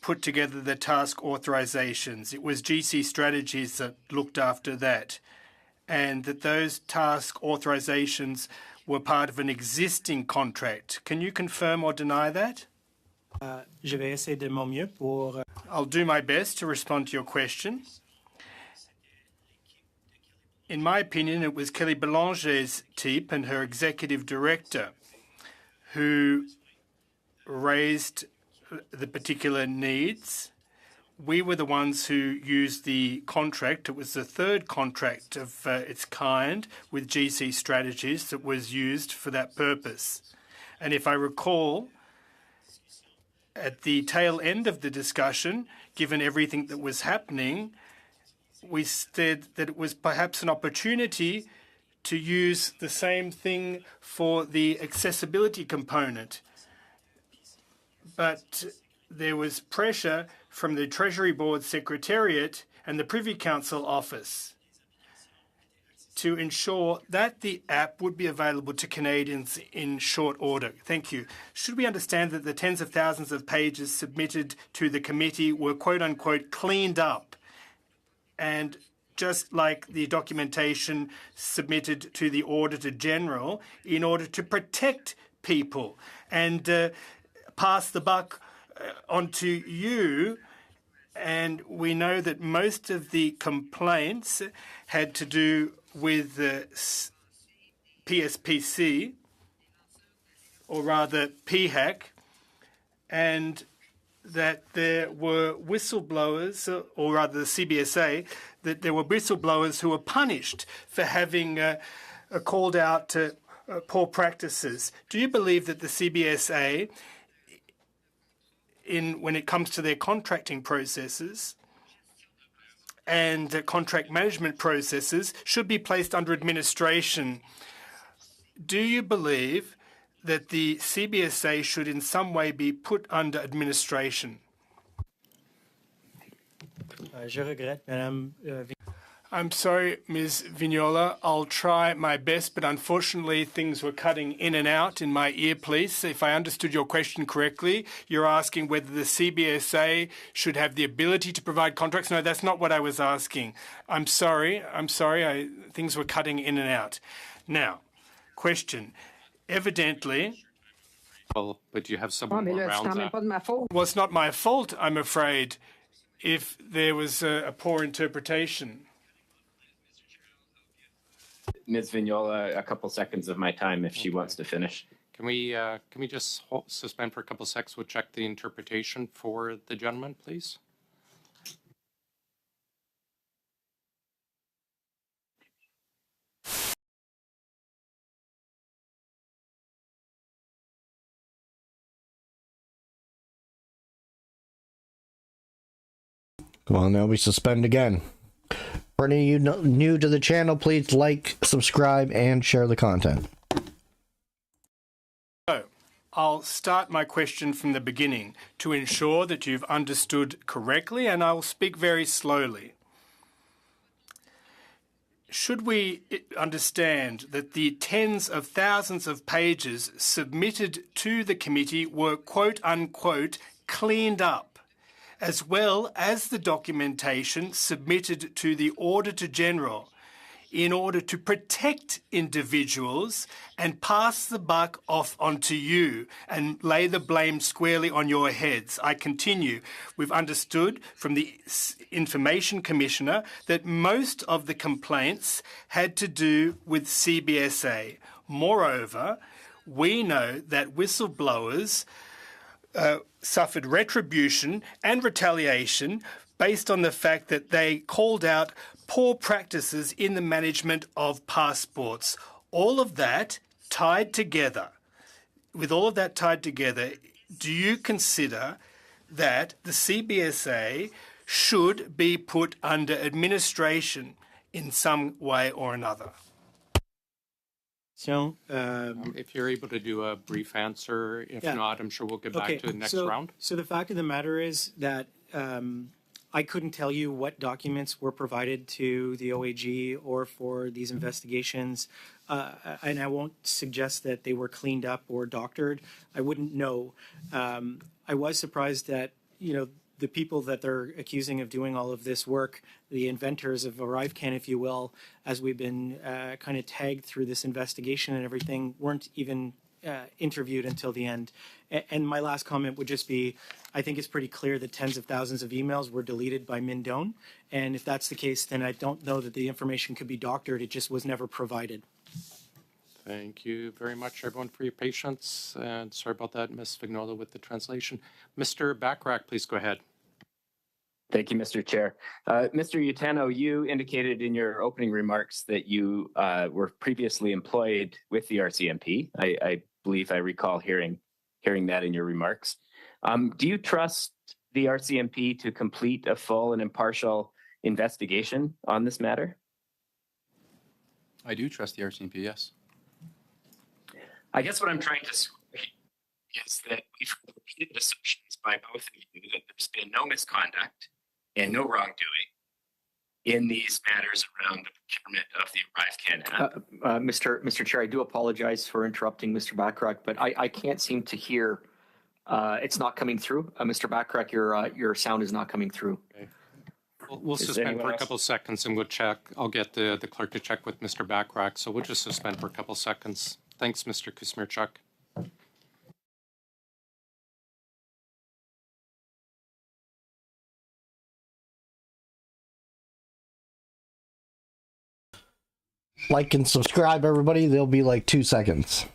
put together the task authorizations. It was GC Strategies that looked after that, and that those task authorizations were part of an existing contract. Can you confirm or deny that? Je vais essayer de mon mieux pour... I'll do my best to respond to your question. In my opinion, it was Kelly Belanger's team and her executive director who raised the particular needs. We were the ones who used the contract. It was the third contract of its kind with GC Strategies that was used for that purpose. And if I recall, at the tail end of the discussion, given everything that was happening, we said that it was perhaps an opportunity to use the same thing for the accessibility component. But there was pressure from the Treasury Board Secretariat and the Privy Council office. to ensure that the app would be available to Canadians in short order. Thank you. Should we understand that the tens of thousands of pages submitted to the committee were quote-unquote cleaned up, and just like the documentation submitted to the Auditor General in order to protect people and pass the buck onto you? And we know that most of the complaints had to do with PSPC, or rather PHAC, and that there were whistleblowers, or rather the CBSA, that there were whistleblowers who were punished for having called out poor practices. Do you believe that the CBSA, when it comes to their contracting processes and contract management processes, should be placed under administration? Do you believe that the CBSA should in some way be put under administration? Je regrette, Madame. I'm sorry, Ms. Vignola. I'll try my best, but unfortunately things were cutting in and out in my earpiece. If I understood your question correctly, you're asking whether the CBSA should have the ability to provide contracts. No, that's not what I was asking. I'm sorry. Things were cutting in and out. Now, question. Evidently... Well, but you have someone more rounds up. Well, it's not my fault, I'm afraid, if there was a poor interpretation. Ms. Vignola, a couple seconds of my time if she wants to finish. Can we just suspend for a couple seconds? We'll check the interpretation for the gentleman, please. Well, now we suspend again. For any of you new to the channel, please like, subscribe, and share the content. So, I'll start my question from the beginning to ensure that you've understood correctly, and I'll speak very slowly. Should we understand that the tens of thousands of pages submitted to the committee were quote-unquote cleaned up, as well as the documentation submitted to the Auditor General in order to protect individuals and pass the buck off onto you and lay the blame squarely on your heads? I continue. We've understood from the Information Commissioner that most of the complaints had to do with CBSA. Moreover, we know that whistleblowers suffered retribution and retaliation based on the fact that they called out poor practices in the management of passports. All of that tied together, do you consider that the CBSA should be put under administration in some way or another? If you're able to do a brief answer, if not, I'm sure we'll get back to the next round. So the fact of the matter is that I couldn't tell you what documents were provided to the OAG or for these investigations, and I won't suggest that they were cleaned up or doctored. I wouldn't know. I was surprised that, the people that they're accusing of doing all of this work, the inventors of ArriveCan, if you will, as we've been kind of tagged through this investigation and everything, weren't even interviewed until the end. And my last comment would just be, I think it's pretty clear that tens of thousands of emails were deleted by Mindone. And if that's the case, then I don't know that the information could be doctored. It just was never provided. Thank you very much, everyone, for your patience. And sorry about that, Ms. Vignola, with the translation. Mr. Bachrach, please go ahead. Thank you, Mr. Chair. Mr. Utano, you indicated in your opening remarks that you were previously employed with the RCMP. I believe I recall hearing that in your remarks. Do you trust the RCMP to complete a full and impartial investigation on this matter? I do trust the RCMP, yes. I guess what I'm trying to say is that we've heard repeated assumptions by both of you that there's been no misconduct and no wrongdoing. in these matters around the procurement of the ArriveCan app. Mr. Chair, I do apologize for interrupting Mr. Bachrach, but I can't seem to hear. It's not coming through. Mr. Bachrach, your sound is not coming through. Okay. We'll Is there suspend anyone for a else? couple seconds and we'll check. I'll get the clerk to check with Mr. Bachrach. So we'll just suspend for a couple seconds. Thanks, Mr. Kusmirchuk. Like and subscribe, everybody. There'll be like 2 seconds.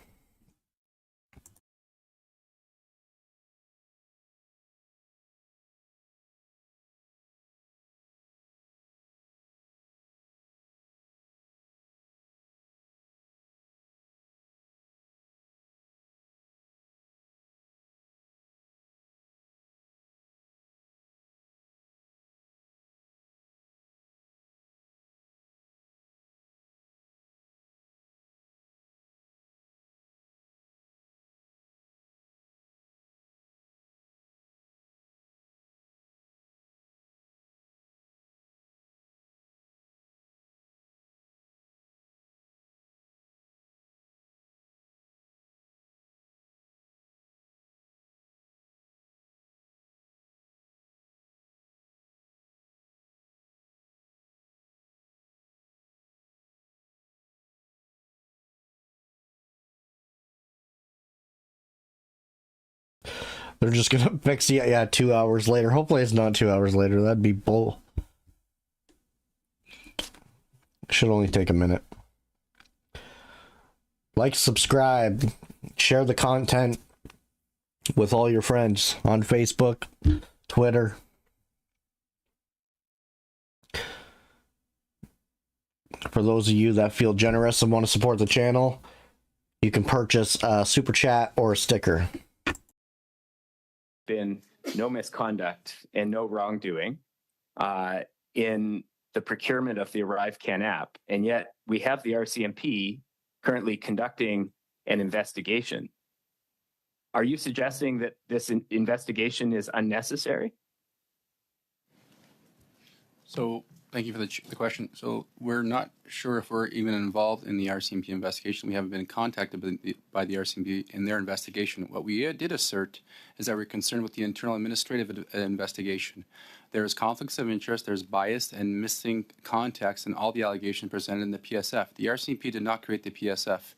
They're just gonna fix it, yeah, 2 hours later. Hopefully it's not 2 hours later. That'd be bull. Should only take a minute. Like, subscribe, share the content with all your friends on Facebook, Twitter. For those of you that feel generous and want to support the channel, you can purchase a super chat or a sticker. Been no misconduct and no wrongdoing in the procurement of the ArriveCan app, and yet we have the RCMP currently conducting an investigation. Are you suggesting that this investigation is unnecessary? So thank you for the question. So we're not sure if we're even involved in the RCMP investigation. We haven't been contacted by the RCMP in their investigation. What we did assert is that we're concerned with the internal administrative investigation. There is conflicts of interest, there's bias and missing context in all the allegations presented in the PSF. The RCMP did not create the PSF.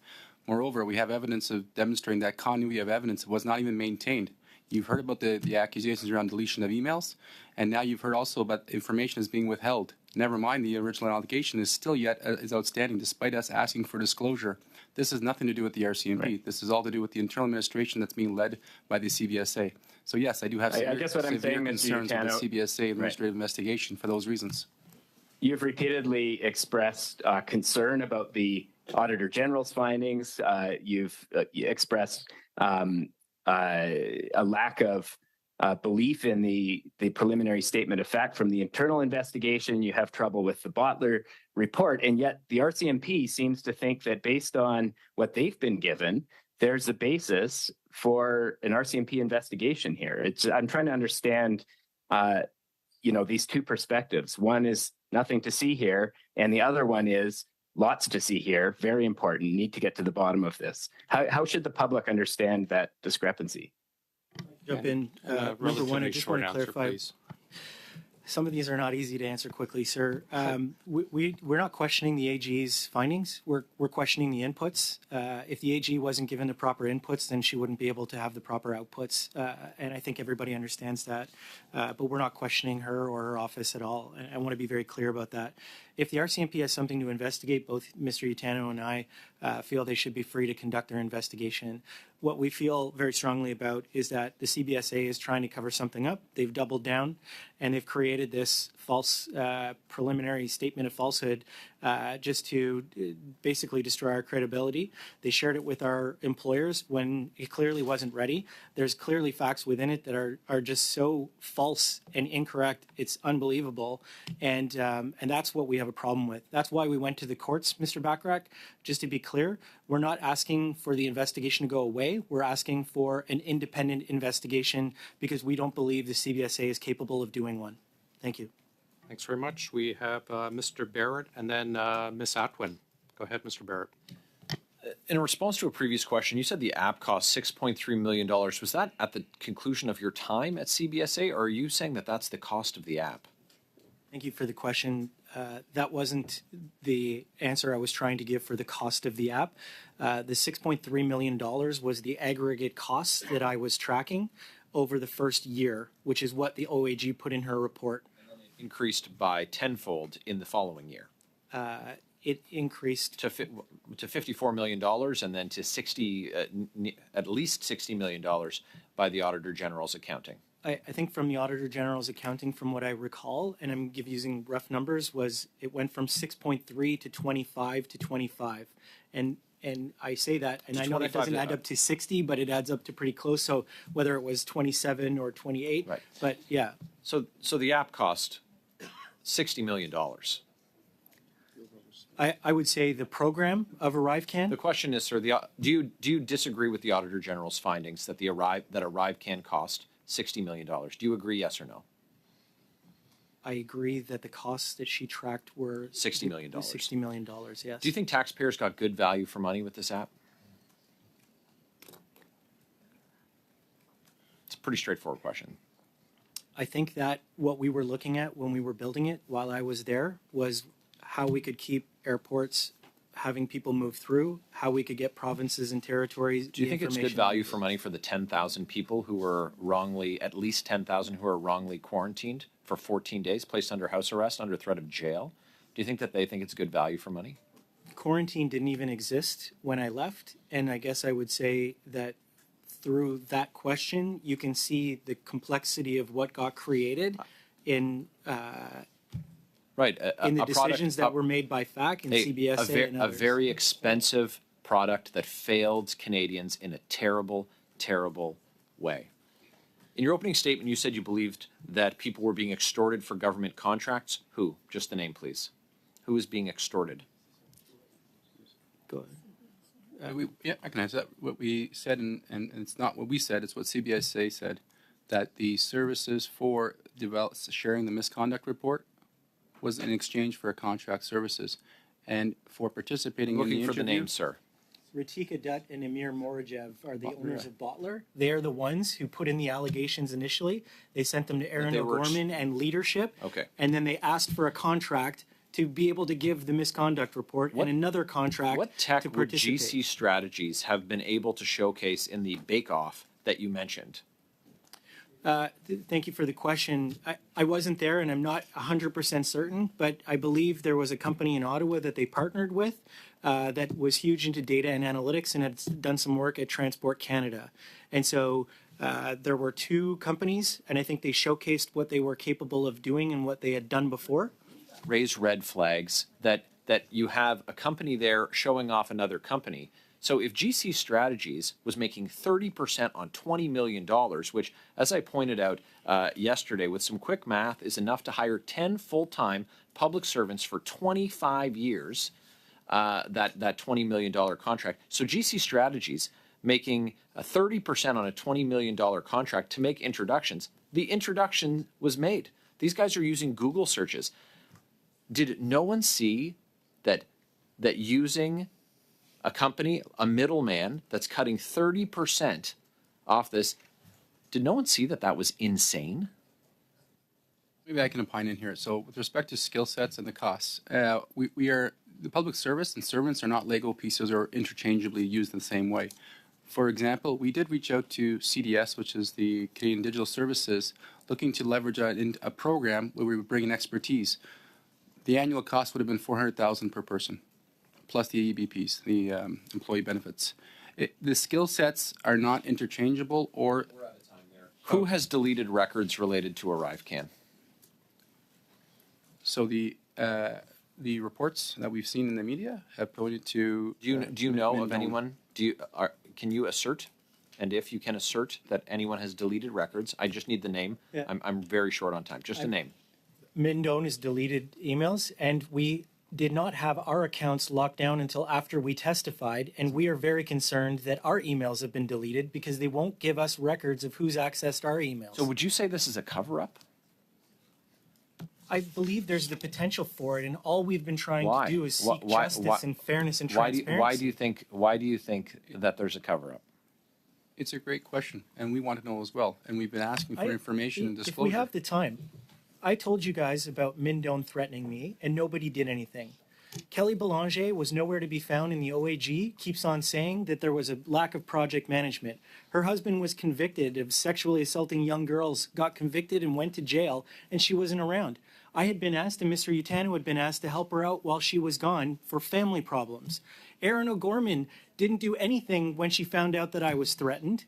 Moreover, we have evidence of demonstrating that continuity of evidence was not even maintained. You've heard about the accusations around deletion of emails, and now you've heard also about information is being withheld. Never mind, the original allegation is still yet is outstanding, despite us asking for disclosure. This has nothing to do with the RCMP. Right. This is all to do with the internal administration that's being led by the CBSA. So yes, I do have severe concerns with the CBSA administrative investigation for those reasons. You've repeatedly expressed concern about the Auditor General's findings. You've expressed a lack of belief in the preliminary statement of fact from the internal investigation. You have trouble with the Bottler report, and yet the RCMP seems to think that based on what they've been given, there's a basis for an RCMP investigation here. I'm trying to understand, these two perspectives. One is nothing to see here, and the other one is lots to see here, very important, need to get to the bottom of this. How should the public understand that discrepancy? Jump in. Number one, I just want to clarify. Some of these are not easy to answer quickly, sir. We're not questioning the AG's findings. We're questioning the inputs. If the AG wasn't given the proper inputs, then she wouldn't be able to have the proper outputs. And I think everybody understands that. But we're not questioning her or her office at all. I want to be very clear about that. If the RCMP has something to investigate, both Mr. Utano and I feel they should be free to conduct their investigation. What we feel very strongly about is that the CBSA is trying to cover something up. They've doubled down, and they've created this false preliminary statement of falsehood just to basically destroy our credibility. They shared it with our employers when it clearly wasn't ready. There's clearly facts within it that are just so false and incorrect. It's unbelievable, and that's what we have a problem with. That's why we went to the courts, Mr. Bachrach. Just to be clear, we're not asking for the investigation to go away. We're asking for an independent investigation because we don't believe the CBSA is capable of doing one. Thank you. Thanks very much. We have Mr. Barrett and then Ms. Atwin. Go ahead, Mr. Barrett. In response to a previous question, you said the app cost $6.3 million. Was that at the conclusion of your time at CBSA, or are you saying that that's the cost of the app? Thank you for the question. That wasn't the answer I was trying to give for the cost of the app. The $6.3 million was the aggregate cost that I was tracking over the first year, which is what the OAG put in her report. Increased by tenfold in the following year. It increased to $54 million and then to at least $60 million by the Auditor General's accounting. I think from the Auditor General's accounting, from what I recall, and I'm using rough numbers, was it went from 6.3 to 25 to 25. And I say that, and I know that doesn't add up to 60, but it adds up to pretty close. So whether it was 27 or 28, right. But yeah. So the app cost $60 million. I would say the program of ArriveCan. The question is, sir, do you disagree with the Auditor General's findings that ArriveCan cost $60 million? Do you agree, yes or no? I agree that the costs that she tracked were $60 million. $60 million, yes. Do you think taxpayers got good value for money with this app? It's a pretty straightforward question. I think that what we were looking at when we were building it while I was there was how we could keep airports having people move through, how we could get provinces and territories. Do you think it's good value for money for the 10,000 people who were at least 10,000 who were wrongly quarantined for 14 days, placed under house arrest under threat of jail? Do you think that they think it's good value for money? Quarantine didn't even exist when I left, and I guess I would say that through that question, you can see the complexity of what got created in right in the decisions that were made by FAC and CBSA and others. A very expensive product that failed Canadians in a terrible, terrible way. In your opening statement, you said you believed that people were being extorted for government contracts. Who? Just the name, please. Who is being extorted? Go ahead. Yeah, I can answer that. What we said, and it's not what we said, it's what CBSA said, that the services for sharing the misconduct report was in exchange for contract services. And for participating in the interview... Looking for the name, sir. Ratika Dutt and Amir Morajev are the owners of Bottler. They are the ones who put in the allegations initially. They sent them to Aaron O'Gorman and leadership. Okay. And then they asked for a contract to be able to give the misconduct report and another contract what tech to would participate. GC Strategies have been able to showcase in the bake-off that you mentioned? Thank you for the question. I wasn't there and I'm not 100% certain, but I believe there was a company in Ottawa that they partnered with that was huge into data and analytics and had done some work at Transport Canada. And so there were two companies, and I think they showcased what they were capable of doing and what they had done before. Raise red flags that you have a company there showing off another company. So if GC Strategies was making 30% on $20 million, which, as I pointed out yesterday, with some quick math, is enough to hire 10 full-time public servants for 25 years, that $20 million contract. So GC Strategies making 30% on a $20 million contract to make introductions. The introduction was made. These guys are using Google searches. Did no one see that using a company, a middleman that's cutting 30% off this, did no one see that was insane? Maybe I can opine in here. So with respect to skill sets and the costs, we are, the public service and servants are not Lego pieces or interchangeably used in the same way. For example, we did reach out to CDS, which is the Canadian Digital Services, looking to leverage a program where we would bring in expertise. The annual cost would have been $400,000 per person, plus the EBPs, the employee benefits. The skill sets are not interchangeable or... We're out of time there. Who has deleted records related to ArriveCan? So the reports that we've seen in the media have pointed to... Do you know of anyone? Can you assert, and if you can assert, that anyone has deleted records? I just need the name. Yeah. I'm very short on time. Just a name. Mindone has deleted emails, and we did not have our accounts locked down until after we testified, and we are very concerned that our emails have been deleted because they won't give us records of who's accessed our emails. So would you say this is a cover-up? I believe there's the potential for it, and all we've been trying Why? to do is seek Why- justice and fairness and transparency. Why do you think that there's a cover-up? It's a great question, and we want to know as well. And we've been asking for information and disclosure. If we have the time, I told you guys about Mindone threatening me, and nobody did anything. Kelly Belanger was nowhere to be found in the OAG, keeps on saying that there was a lack of project management. Her husband was convicted of sexually assaulting young girls, got convicted and went to jail, and she wasn't around. I had been asked, and Mr. Utano had been asked to help her out while she was gone for family problems. Erin O'Gorman didn't do anything when she found out that I was threatened.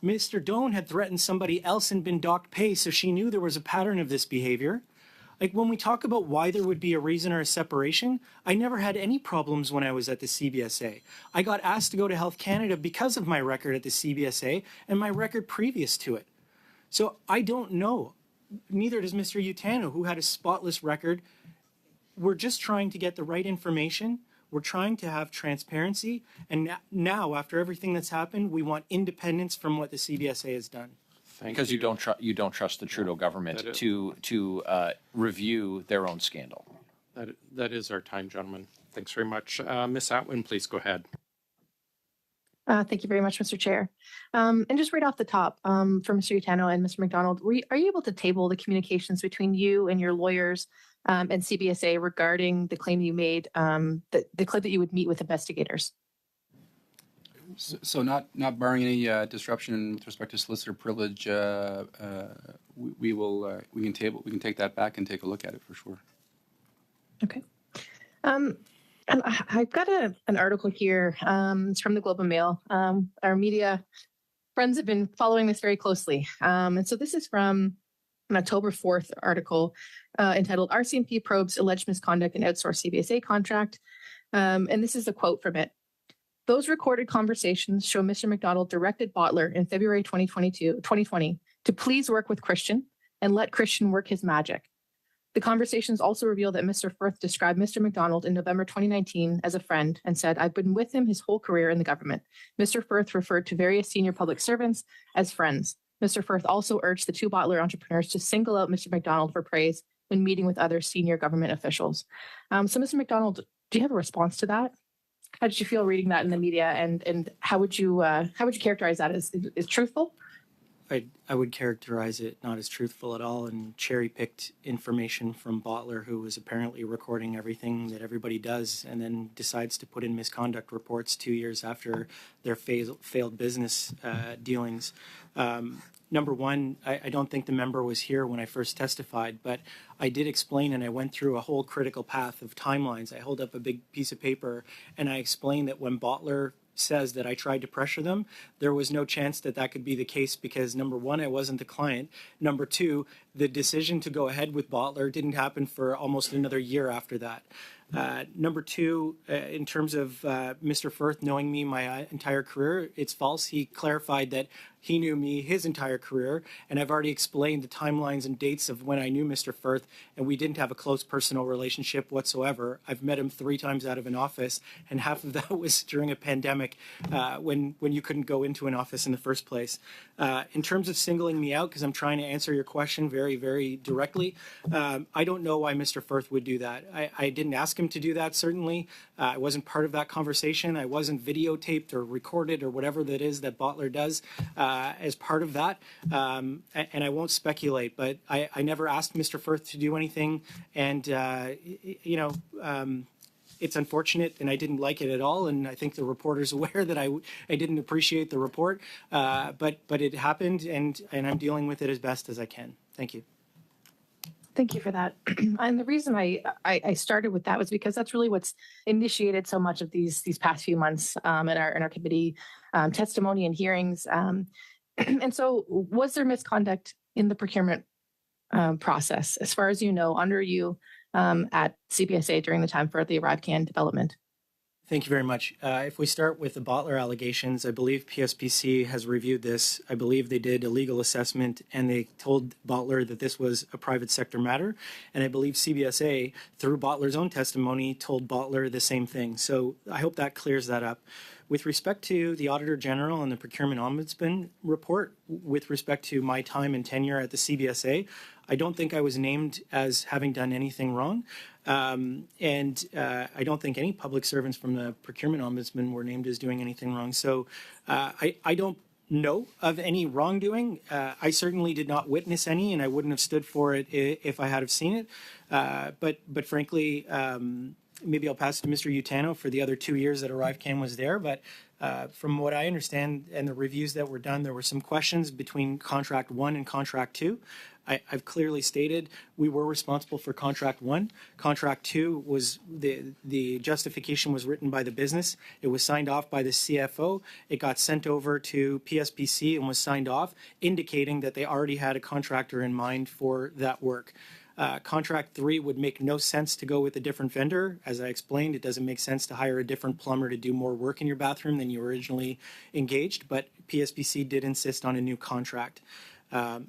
Mr. Doan had threatened somebody else and been docked pay, so she knew there was a pattern of this behavior. Like, when we talk about why there would be a reason or a separation, I never had any problems when I was at the CBSA. I got asked to go to Health Canada because of my record at the CBSA and my record previous to it. So I don't know. Neither does Mr. Utano, who had a spotless record. We're just trying to get the right information. We're trying to have transparency. And now, after everything that's happened, we want independence from what the CBSA has done. Because you don't trust the Trudeau government to review their own scandal. That is our time, gentlemen. Thanks very much. Ms. Atwin, please go ahead. Thank you very much, Mr. Chair. And just right off the top, for Mr. Utano and Mr. McDonald, are you able to table the communications between you and your lawyers and CBSA regarding the claim you made, the claim that you would meet with investigators? So not barring any disruption with respect to solicitor privilege, we can take that back and take a look at it for sure. Okay. And I've got an article here. It's from the Globe and Mail. Our media friends have been following this very closely. And so this is from an October 4th article entitled RCMP Probes Alleged Misconduct in Outsourced CBSA Contract. And this is a quote from it. Those recorded conversations show Mr. McDonald directed Bottler in February 2020 to please work with Christian and let Christian work his magic. The conversations also reveal that Mr. Firth described Mr. McDonald in November 2019 as a friend and said, I've been with him his whole career in the government. Mr. Firth referred to various senior public servants as friends. Mr. Firth also urged the two Bottler entrepreneurs to single out Mr. McDonald for praise when meeting with other senior government officials. So Mr. McDonald, do you have a response to that? How did you feel reading that in the media, and how would you characterize that as truthful? I would characterize it not as truthful at all, and cherry-picked information from Bottler, who was apparently recording everything that everybody does and then decides to put in misconduct reports 2 years after their failed business dealings. Number one, I don't think the member was here when I first testified, but I did explain, and I went through a whole critical path of timelines. I held up a big piece of paper and I explained that when Bottler says that I tried to pressure them, there was no chance that that could be the case because, number one, I wasn't the client. Number two, the decision to go ahead with Bottler didn't happen for almost another year after that. Number two, in terms of Mr. Firth knowing me my entire career, it's false. He clarified that he knew me his entire career, and I've already explained the timelines and dates of when I knew Mr. Firth, and we didn't have a close personal relationship whatsoever. I've met him 3 times out of an office, and half of that was during a pandemic when you couldn't go into an office in the first place. In terms of singling me out, because I'm trying to answer your question very, very directly, I don't know why Mr. Firth would do that. I didn't ask him to do that, certainly. I wasn't part of that conversation. I wasn't videotaped or recorded or whatever that is that Bottler does as part of that. And I won't speculate, but I never asked Mr. Firth to do anything. And, it's unfortunate, and I didn't like it at all. And I think the reporter's aware that I didn't appreciate the report. But it happened, and I'm dealing with it as best as I can. Thank you. Thank you for that. And the reason I started with that was because that's really what's initiated so much of these past few months in our committee testimony and hearings. And so, was there misconduct in the procurement process, as far as you know, under you at CBSA during the time for the ArriveCan development? Thank you very much. If we start with the Bottler allegations, I believe PSPC has reviewed this. I believe they did a legal assessment and they told Bottler that this was a private sector matter. And I believe CBSA, through Bottler's own testimony, told Bottler the same thing. So I hope that clears that up. With respect to the Auditor General and the Procurement Ombudsman report, with respect to my time and tenure at the CBSA, I don't think I was named as having done anything wrong. I don't think any public servants from the procurement ombudsman were named as doing anything wrong. So I don't know of any wrongdoing. I certainly did not witness any, and I wouldn't have stood for it if I had have seen it. But frankly, maybe I'll pass it to Mr. Utano for the other 2 years that ArriveCan was there. But from what I understand and the reviews that were done, there were some questions between contract 1 and contract 2. I've clearly stated we were responsible for contract 1. Contract 2 was the justification was written by the business. It was signed off by the CFO. It got sent over to PSPC and was signed off, indicating that they already had a contractor in mind for that work. Contract 3 would make no sense to go with a different vendor. As I explained, it doesn't make sense to hire a different plumber to do more work in your bathroom than you originally engaged, but PSPC did insist on a new contract.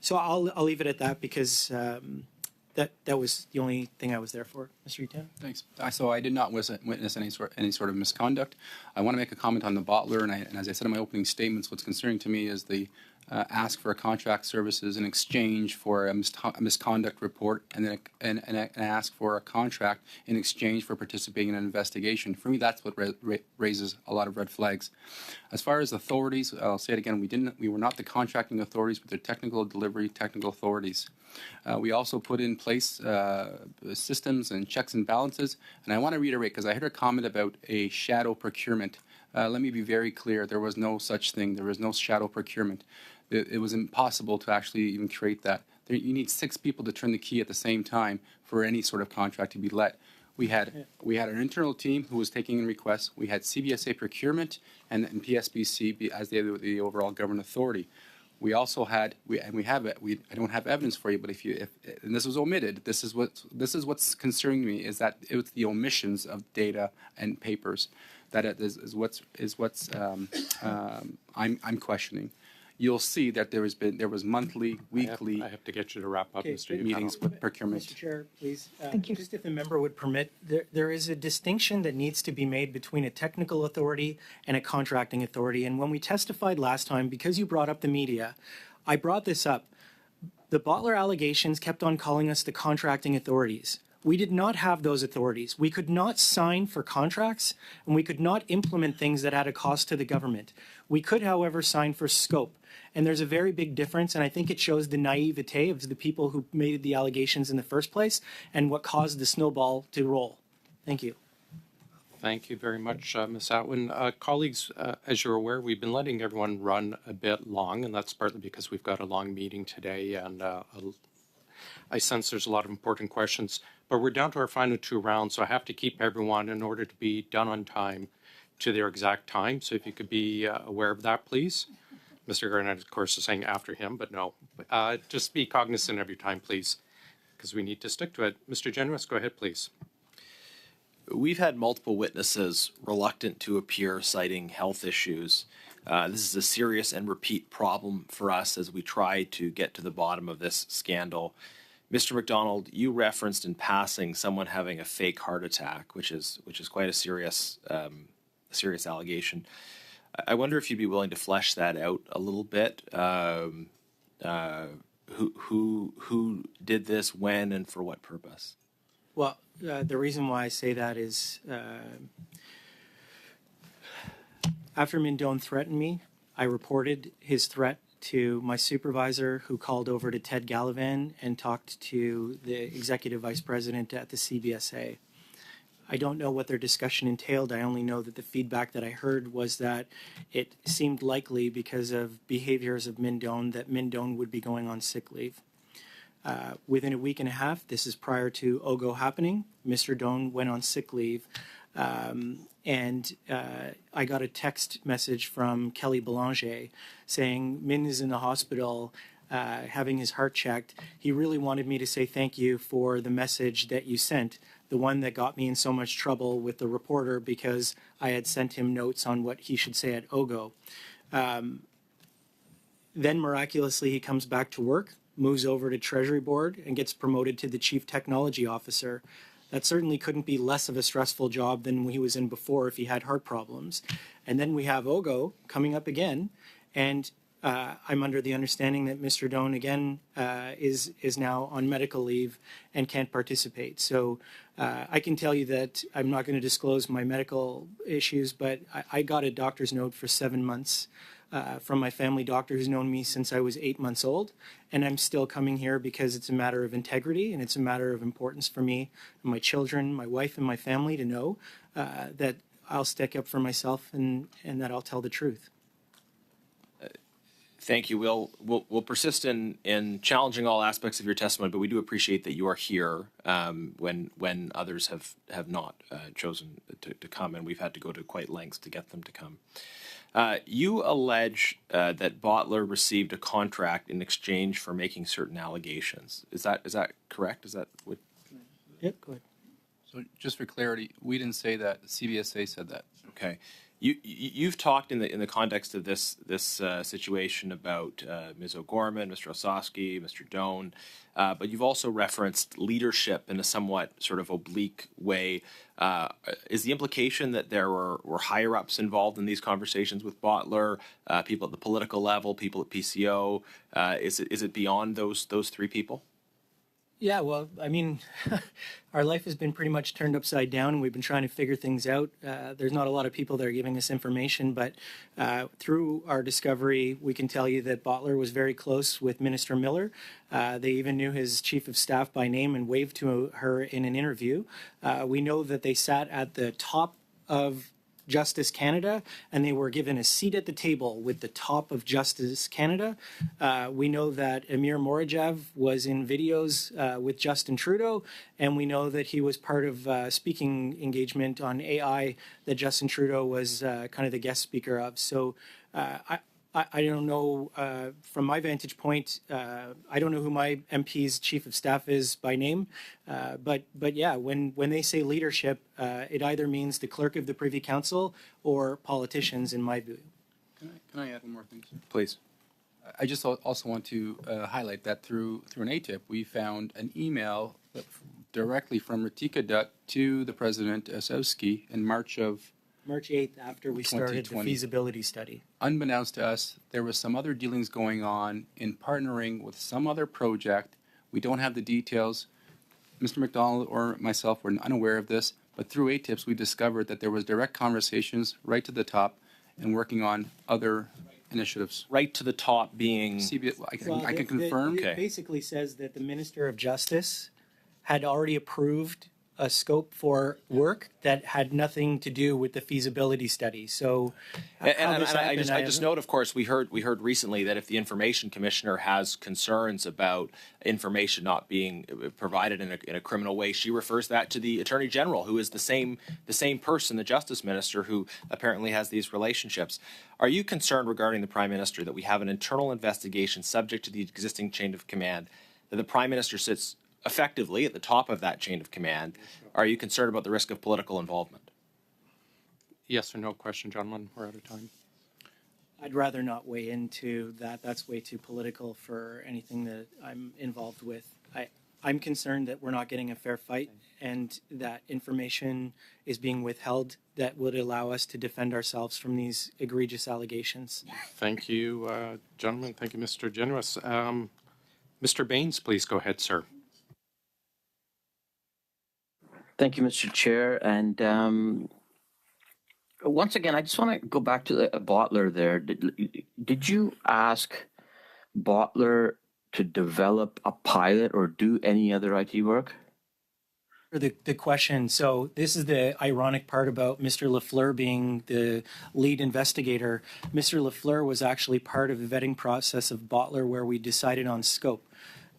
So I'll leave it at that because that was the only thing I was there for. Mr. Utano? Thanks. So I did not witness any sort of misconduct. I want to make a comment on the bottler, and as I said in my opening statements, what's concerning to me is the ask for a contract services in exchange for a misconduct report, and then an ask for a contract in exchange for participating in an investigation. For me, that's what raises a lot of red flags. As far as authorities, I'll say it again: we were not the contracting authorities, but the technical delivery technical authorities. We also put in place systems and checks and balances. And I want to reiterate, because I heard a comment about a shadow procurement. Let me be very clear. There was no such thing. There was no shadow procurement. It was impossible to actually even create that. You need 6 people to turn the key at the same time for any sort of contract to be let. We had an internal team who was taking in requests. We had CBSA procurement and PSBC as the overall government authority. We also had I don't have evidence for you, but and this was omitted. This is what's concerning me, is that it was the omissions of data and papers that is what's I'm questioning. You'll see that there was monthly, weekly. I have to get you to wrap up, Mr. Utano. Meetings with procurement. Mr. Chair, please. Thank you. Just if the member would permit, there is a distinction that needs to be made between a technical authority and a contracting authority. And when we testified last time, because you brought up the media, I brought this up. The bottler allegations kept on calling us the contracting authorities. We did not have those authorities. We could not sign for contracts, and we could not implement things that had a cost to the government. We could, however, sign for scope. And there's a very big difference, and I think it shows the naivete of the people who made the allegations in the first place and what caused the snowball to roll. Thank you. Thank you very much, Ms. Atwin. Colleagues, as you're aware, we've been letting everyone run a bit long, and that's partly because we've got a long meeting today, and I sense there's a lot of important questions. But we're down to our final 2 rounds, so I have to keep everyone, in order to be done on time, to their exact time. So if you could be aware of that, please. Mr. Garnett, of course, is saying after him, but no. Just be cognizant of your time, please, because we need to stick to it. Mr. Generous, go ahead, please. We've had multiple witnesses reluctant to appear, citing health issues. This is a serious and repeat problem for us as we try to get to the bottom of this scandal. Mr. McDonald, you referenced in passing someone having a fake heart attack, which is quite a serious allegation. I wonder if you'd be willing to flesh that out a little bit. Who did this, when, and for what purpose? Well, the reason why I say that is after Mindone threatened me, I reported his threat to my supervisor, who called over to Ted Gallivan and talked to the executive vice president at the CBSA. I don't know what their discussion entailed. I only know that the feedback that I heard was that it seemed likely, because of behaviors of Mindone, that Mindone would be going on sick leave. Within a week and a half, this is prior to OGGO happening, Mr. Doan went on sick leave. And I got a text message from Kelly Belanger saying, Min is in the hospital having his heart checked. He really wanted me to say thank you for the message that you sent, the one that got me in so much trouble with the reporter because I had sent him notes on what he should say at OGGO. Then miraculously, he comes back to work, moves over to Treasury Board, and gets promoted to the Chief Technology Officer. That certainly couldn't be less of a stressful job than he was in before if he had heart problems. And then we have OGGO coming up again, and I'm under the understanding that Mr. Doan again is now on medical leave and can't participate. So I can tell you that I'm not going to disclose my medical issues, but I got a doctor's note for 7 months from my family doctor who's known me since I was 8 months old. And I'm still coming here because it's a matter of integrity and it's a matter of importance for me and my children, my wife and my family to know that I'll stick up for myself and that I'll tell the truth. Thank you. We'll persist in challenging all aspects of your testimony, but we do appreciate that you are here when others have not chosen to come, and we've had to go to quite lengths to get them to come. You allege that Bottler received a contract in exchange for making certain allegations. Is that correct? Is that what? Yep, go ahead. So just for clarity, we didn't say that. CBSA said that. Okay. You've talked in the context of this situation about Ms. O'Gorman, Mr. Osowski, Mr. Doan, but you've also referenced leadership in a somewhat sort of oblique way. Is the implication that there were higher ups involved in these conversations with Bottler, people at the political level, people at PCO? Is it beyond those three people? Yeah, well, I mean, our life has been pretty much turned upside down, and we've been trying to figure things out. There's not a lot of people that are giving us information, but through our discovery, we can tell you that Bottler was very close with Minister Miller. They even knew his chief of staff by name and waved to her in an interview. We know that they sat at the top of Justice Canada, and they were given a seat at the table with the top of Justice Canada. We know that Amir Morajev was in videos with Justin Trudeau, and we know that he was part of speaking engagement on AI that Justin Trudeau was kind of the guest speaker of. So I don't know, from my vantage point, I don't know who my MP's chief of staff is by name, but yeah, when they say leadership, it either means the clerk of the Privy Council or politicians, in my view. Can I add one more thing, sir? Please. I just also want to highlight that through an ATIP, we found an email directly from Ritika Dutt to the President Osowski in March 8th, after we started the feasibility study. Unbeknownst to us, there was some other dealings going on in partnering with some other project. We don't have the details. Mr. McDonald or myself were unaware of this, but through ATIPs, we discovered that there was direct conversations right to the top and working on other initiatives. Right to the top being? I can confirm. It basically says that the Minister of Justice had already approved a scope for work that had nothing to do with the feasibility study. So, I just note, of course, we heard recently that if the Information Commissioner has concerns about information not being provided in a criminal way, she refers that to the Attorney General, who is the same person, the Justice Minister, who apparently has these relationships. Are you concerned regarding the Prime Minister that we have an internal investigation subject to the existing chain of command, that the Prime Minister sits effectively at the top of that chain of command? Are you concerned about the risk of political involvement? Yes or no question, gentlemen. We're out of time. I'd rather not weigh into that. That's way too political for anything that I'm involved with. I'm concerned that we're not getting a fair fight and that information is being withheld that would allow us to defend ourselves from these egregious allegations. Thank you, gentlemen. Thank you, Mr. Generous. Mr. Baines, please go ahead, sir. Thank you, Mr. Chair. And once again, I just want to go back to the Bottler there. Did you ask Bottler to develop a pilot or do any other IT work? The question. So this is the ironic part about Mr. Lafleur being the lead investigator. Mr. Lafleur was actually part of the vetting process of Bottler where we decided on scope.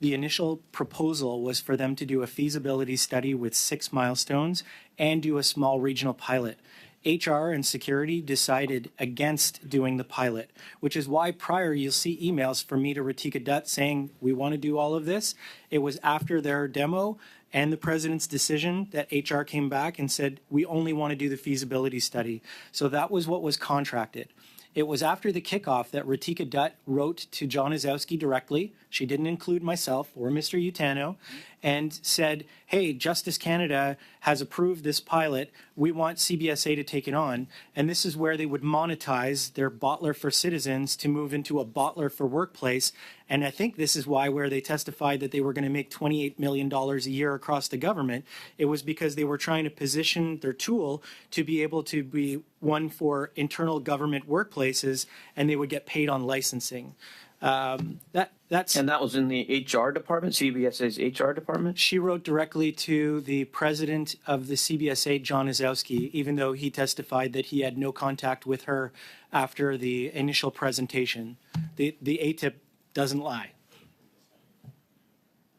The initial proposal was for them to do a feasibility study with 6 milestones and do a small regional pilot. HR and security decided against doing the pilot, which is why prior you'll see emails from me to Ritika Dutt saying we want to do all of this. It was after their demo and the president's decision that HR came back and said we only want to do the feasibility study. So that was what was contracted. It was after the kickoff that Ritika Dutt wrote to John Osowski directly. She didn't include myself or Mr. Utano. and said, hey, Justice Canada has approved this pilot. We want CBSA to take it on. And this is where they would monetize their bottler for citizens to move into a bottler for workplace. And I think this is where they testified that they were going to make $28 million a year across the government. It was because they were trying to position their tool to be able to be one for internal government workplaces, and they would get paid on licensing. And that was in the HR department, CBSA's HR department? She wrote directly to the president of the CBSA, John Izowski, even though he testified that he had no contact with her after the initial presentation. The ATIP doesn't lie.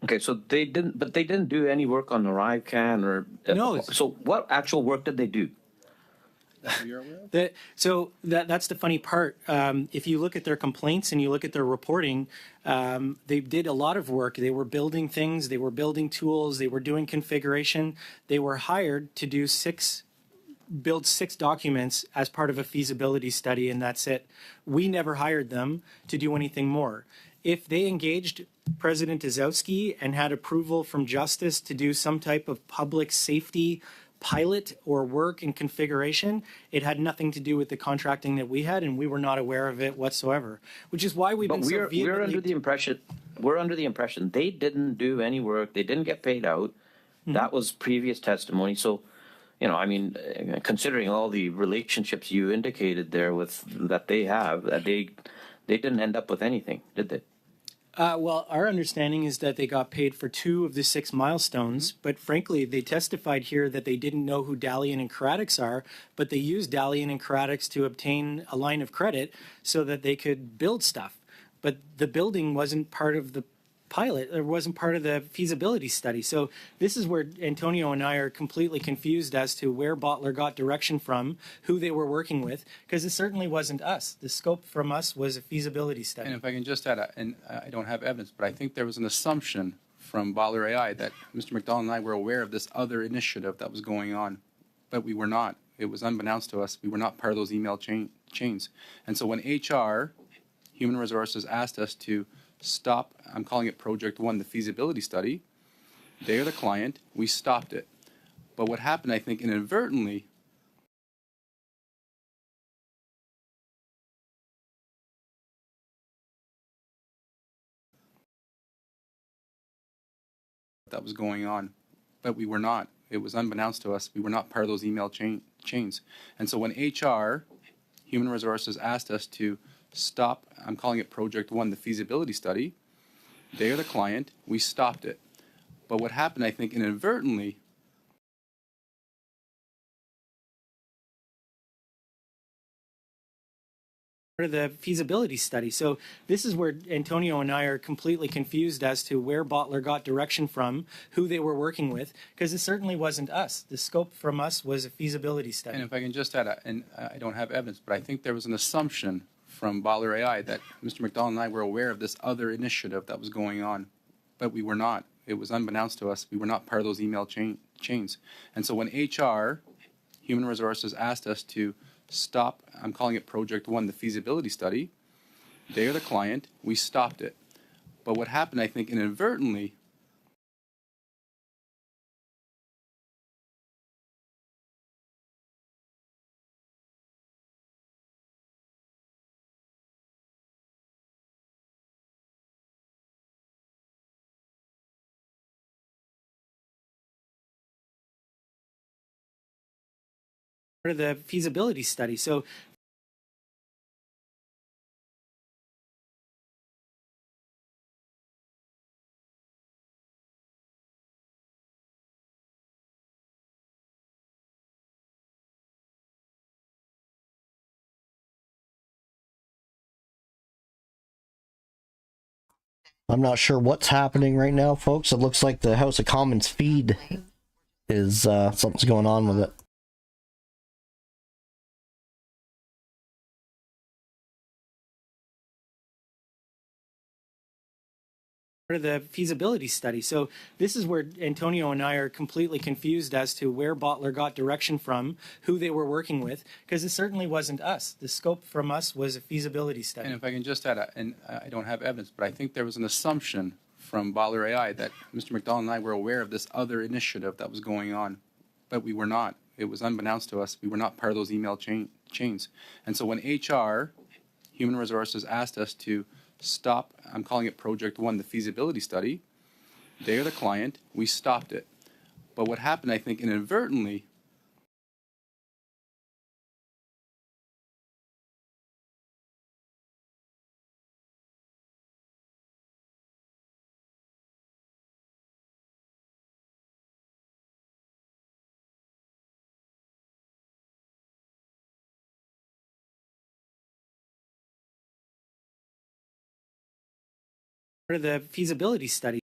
Okay, so they didn't do any work on ArriveCan or... No. So what actual work did they do? That's the funny part. If you look at their complaints and you look at their reporting, they did a lot of work. They were building things, they were building tools, they were doing configuration. They were hired to build 6 documents as part of a feasibility study, and that's it. We never hired them to do anything more. If they engaged President Izowski and had approval from Justice to do some type of public safety pilot or work and configuration, it had nothing to do with the contracting that we had, and we were not aware of it whatsoever. Which is why we're under the impression they didn't do any work, they didn't get paid out. Mm-hmm. That was previous testimony. So, considering all the relationships you indicated there that they have, that they didn't end up with anything, did they? Well, our understanding is that they got paid for 2 of the 6 milestones, but frankly, they testified here that they didn't know who Dalian and Craddox are, but they used Dalian and Craddox to obtain a line of credit so that they could build stuff. But the building wasn't part of the pilot, it wasn't part of the feasibility study. So this is where Antonio and I are completely confused as to where Bottler got direction from, who they were working with, because it certainly wasn't us. The scope from us was a feasibility study. And if I can just add, and I don't have evidence, but I think there was an assumption from Bottler AI that Mr. McDonald and I were aware of this other initiative that was going on, but we were not. It was unbeknownst to us. We were not part of those email chains. And so when HR, Human Resources, asked us to stop, I'm calling it Project 1, the feasibility study. They are the client. We stopped it. But what happened, I think, inadvertently, that was going on, but we were not. It was unbeknownst to us. We were not part of those email chains. And so when HR, Human Resources, asked us to stop, I'm calling it Project 1, the feasibility study. They are the client. We stopped it. But what happened, I think, inadvertently, Part of the feasibility study. So this is where Antonio and I are completely confused as to where Bottler got direction from, who they were working with, because it certainly wasn't us. The scope from us was a feasibility study. and if I can just add, and I don't have evidence, but I think there was an assumption from Bottler AI that Mr. McDonald and I were aware of this other initiative that was going on, but we were not. It was unbeknownst to us. We were not part of those email chains. And so when HR, Human Resources, asked us to stop, I'm calling it Project 1, the feasibility study, they are the client. We stopped it. But what happened, I think, inadvertently, Part of the feasibility study. So I'm not sure what's happening right now, folks. It looks like the House of Commons feed is something's going on with it. part of the feasibility study. So this is where Antonio and I are completely confused as to where Bottler got direction from, who they were working with, because it certainly wasn't us. The scope from us was a feasibility study. and if I can just add, and I don't have evidence, but I think there was an assumption from Baller AI that Mr. McDonald and I were aware of this other initiative that was going on, but we were not. It was unbeknownst to us. We were not part of those email chains. And so when HR, Human Resources, asked us to stop, I'm calling it Project One, the feasibility study, they are the client, we stopped it. But what happened, I think, inadvertently, For the feasibility study.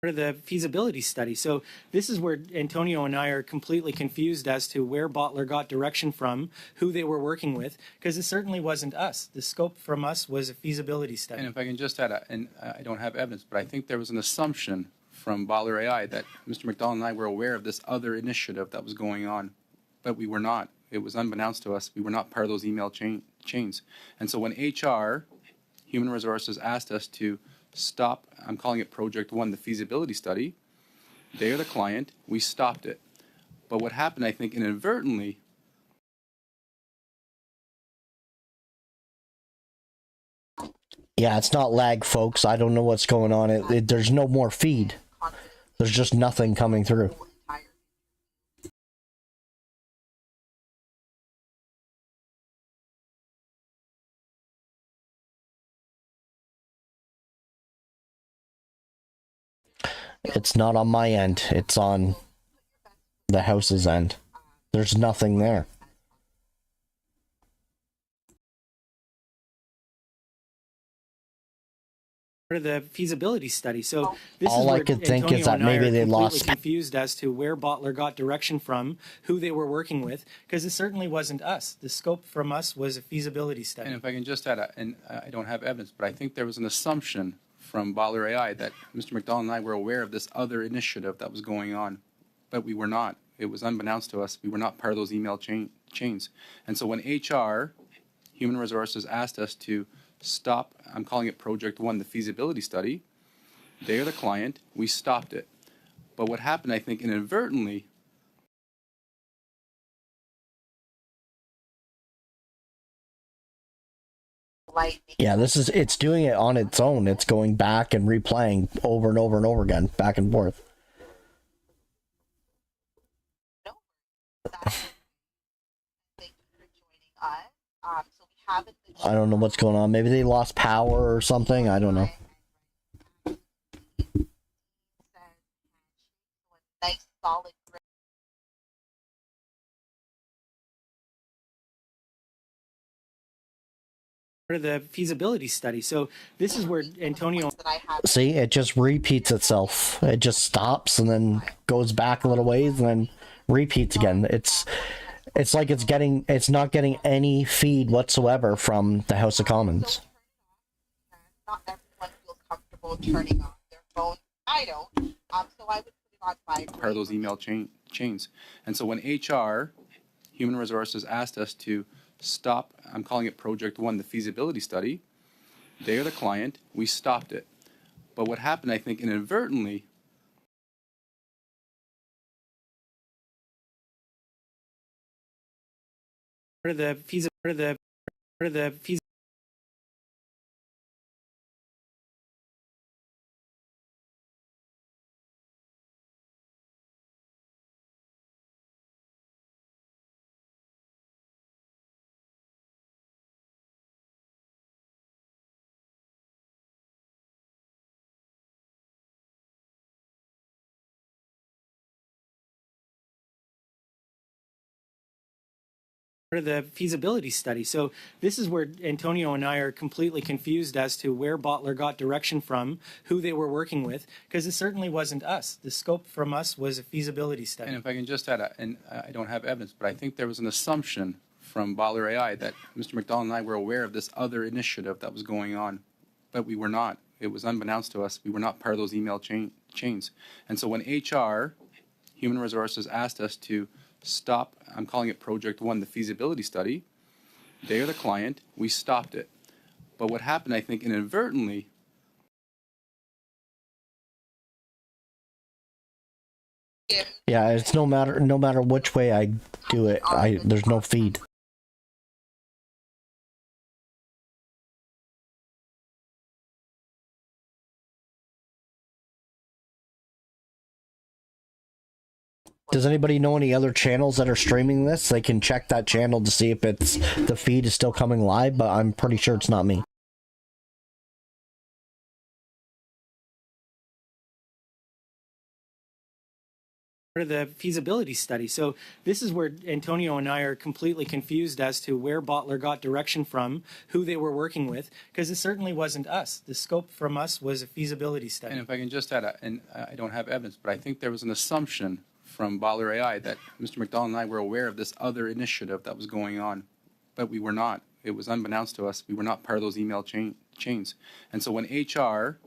The feasibility study. So this is where Antonio and I are completely confused as to where Bottler got direction from, who they were working with, because it certainly wasn't us. The scope from us was a feasibility study. and if I can just add, and I don't have evidence, but I think there was an assumption from Baller AI that Mr. McDonald and I were aware of this other initiative that was going on, but we were not. It was unbeknownst to us. We were not part of those email chains. And so when HR, Human Resources, asked us to stop, I'm calling it Project One, the feasibility study, they are the client, we stopped it. But what happened, I think, inadvertently, Yeah, it's not lag, folks. I don't know what's going on. There's no more feed. There's just nothing coming through. It's not on my end. It's on the house's end. There's nothing there. For the feasibility study. So this All is I where could think Antonio is that and I maybe are they completely lost. confused as to where Bottler got direction from, who they were working with, because it certainly wasn't us. The scope from us was a feasibility study. and if I can just add, and I don't have evidence, but I think there was an assumption from Baller AI that Mr. McDonald and I were aware of this other initiative that was going on, but we were not. It was unbeknownst to us. We were not part of those email chains. And so when HR, Human Resources, asked us to stop, I'm calling it Project One, the feasibility study, they are the client, we stopped it. But what happened, I think, inadvertently, Yeah, it's doing it on its own. It's going back and replaying over and over and over again, back and forth. I don't know what's going on. Maybe they lost power or something. I don't know. Nice solid grid. For the feasibility study. So this is where Antonio. See, it just repeats itself. It just stops and then goes back a little ways and then repeats again. It's like it's not getting any feed whatsoever from the House of Commons. Not everyone feels comfortable turning on their phone. I don't. So I would put it on vibrate. part of those email chains. And so when HR, Human Resources, asked us to stop, I'm calling it Project One, the feasibility study, they are the client, we stopped it. But what happened, I think, inadvertently, For the feasibility. The feasibility study. So this is where Antonio and I are completely confused as to where Bottler got direction from, who they were working with, because it certainly wasn't us. The scope from us was a feasibility study. and if I can just add, and I don't have evidence, but I think there was an assumption from Baller AI that Mr. McDonald and I were aware of this other initiative that was going on, but we were not. It was unbeknownst to us. We were not part of those email chains. And so when HR, Human Resources asked us to stop, I'm calling it Project 1, the feasibility study. They are the client. We stopped it. But what happened, I think, inadvertently, Yeah, it's no matter which way I do it, there's no feed. Does anybody know any other channels that are streaming this? They can check that channel to see if the feed is still coming live, but I'm pretty sure it's not me. Of the feasibility study. So this is where Antonio and I are completely confused as to where Bottler got direction from, who they were working with, because it certainly wasn't us. The scope from us was a feasibility study. and if I can just add, and I don't have evidence, but I think there was an assumption from Bottler AI that Mr. McDonald and I were aware of this other initiative that was going on, but we were not. It was unbeknownst to us. We were not part of those email chains. And so when HR,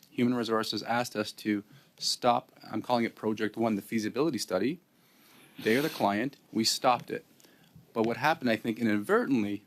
Human Resources, asked us to stop, I'm calling it Project 1, the feasibility study, they are the client. We stopped it. But what happened, I think, inadvertently,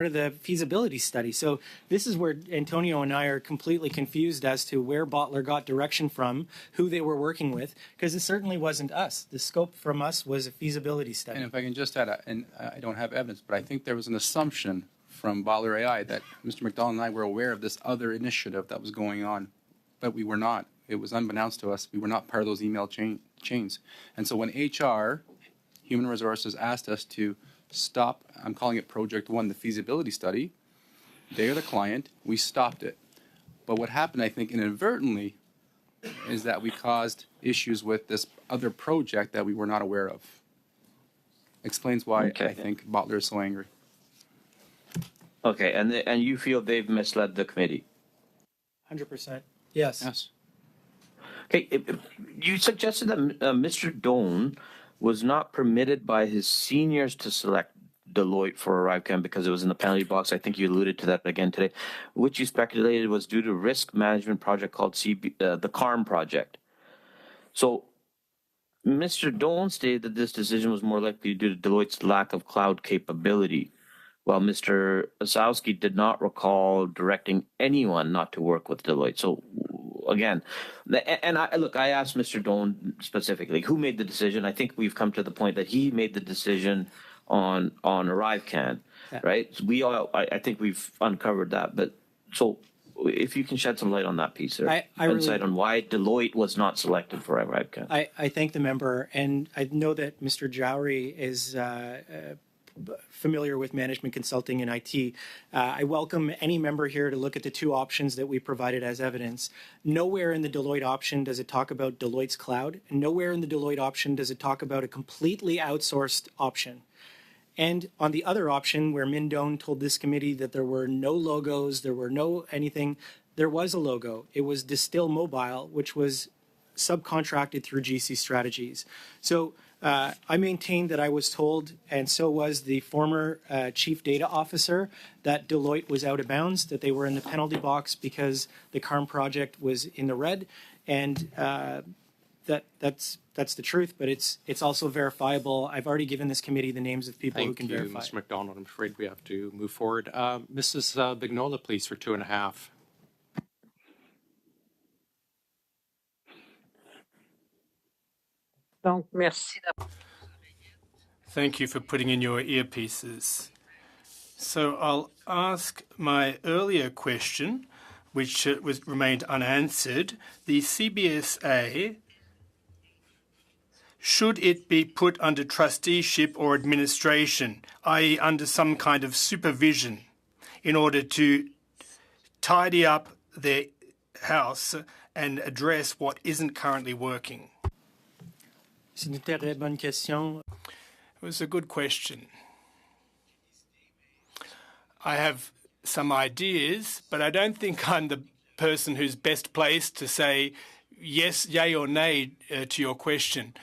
Of the feasibility study. So this is where Antonio and I are completely confused as to where Bottler got direction from, who they were working with, because it certainly wasn't us. The scope from us was a feasibility study. and if I can just add, and I don't have evidence, but I think there was an assumption from Bottler AI that Mr. McDonald and I were aware of this other initiative that was going on, but we were not. It was unbeknownst to us. We were not part of those email chains. And so when HR, Human Resources, asked us to stop, I'm calling it Project 1, the feasibility study, they are the client. We stopped it. But what happened, I think, inadvertently, is that we caused issues with this other project that we were not aware of. Explains why I think Bottler is so angry. Okay, and you feel they've misled the committee? 100%. Yes. Yes. Okay, you suggested that Mr. Doan was not permitted by his seniors to select Deloitte for ArriveCan because it was in the penalty box. I think you alluded to that again today, which you speculated was due to risk management project called the CARM project. So Mr. Doan stated that this decision was more likely due to Deloitte's lack of cloud capability, while Mr. Osowski did not recall directing anyone not to work with Deloitte. So again, and I asked Mr. Doan specifically, who made the decision? I think we've come to the point that he made the decision on ArriveCan, right? So I think we've uncovered that. But so if you can shed some light on that piece there, insight on why Deloitte was not selected for ArriveCan. I thank the member, and I know that Mr. Jowry is familiar with management consulting and IT. I welcome any member here to look at the two options that we provided as evidence. Nowhere in the Deloitte option does it talk about Deloitte's cloud, and nowhere in the Deloitte option does it talk about a completely outsourced option. And on the other option, where Min Doan told this committee that there were no logos, there were no anything, there was a logo. It was Distill Mobile, which was subcontracted through GC Strategies. So I maintain that I was told, and so was the former chief data officer, that Deloitte was out of bounds, that they were in the penalty box because the CARM project was in the red, and that's the truth. But it's also verifiable. I've already given this committee the names of people who can verify. Thank you, Mr. McDonald. I'm afraid we have to move forward. Mrs. Vignola, please, for 2.5. Donc, merci. Thank you for putting in your earpieces. So I'll ask my earlier question, which remained unanswered. The CBSA, should it be put under trusteeship or administration, i.e. under some kind of supervision, in order to tidy up their house and address what isn't currently working? C'est une très bonne question. It was a good question. I have some ideas, but I don't think I'm the person who's best placed to say yes, yay or nay to your question.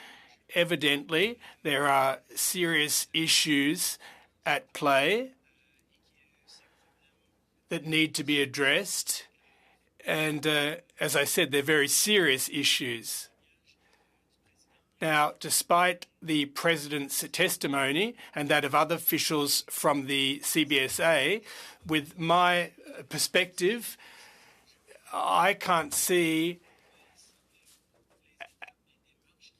Evidently, there are serious issues at play that need to be addressed. And as I said, they're very serious issues. Now, despite the President's testimony and that of other officials from the CBSA, with my perspective, I can't see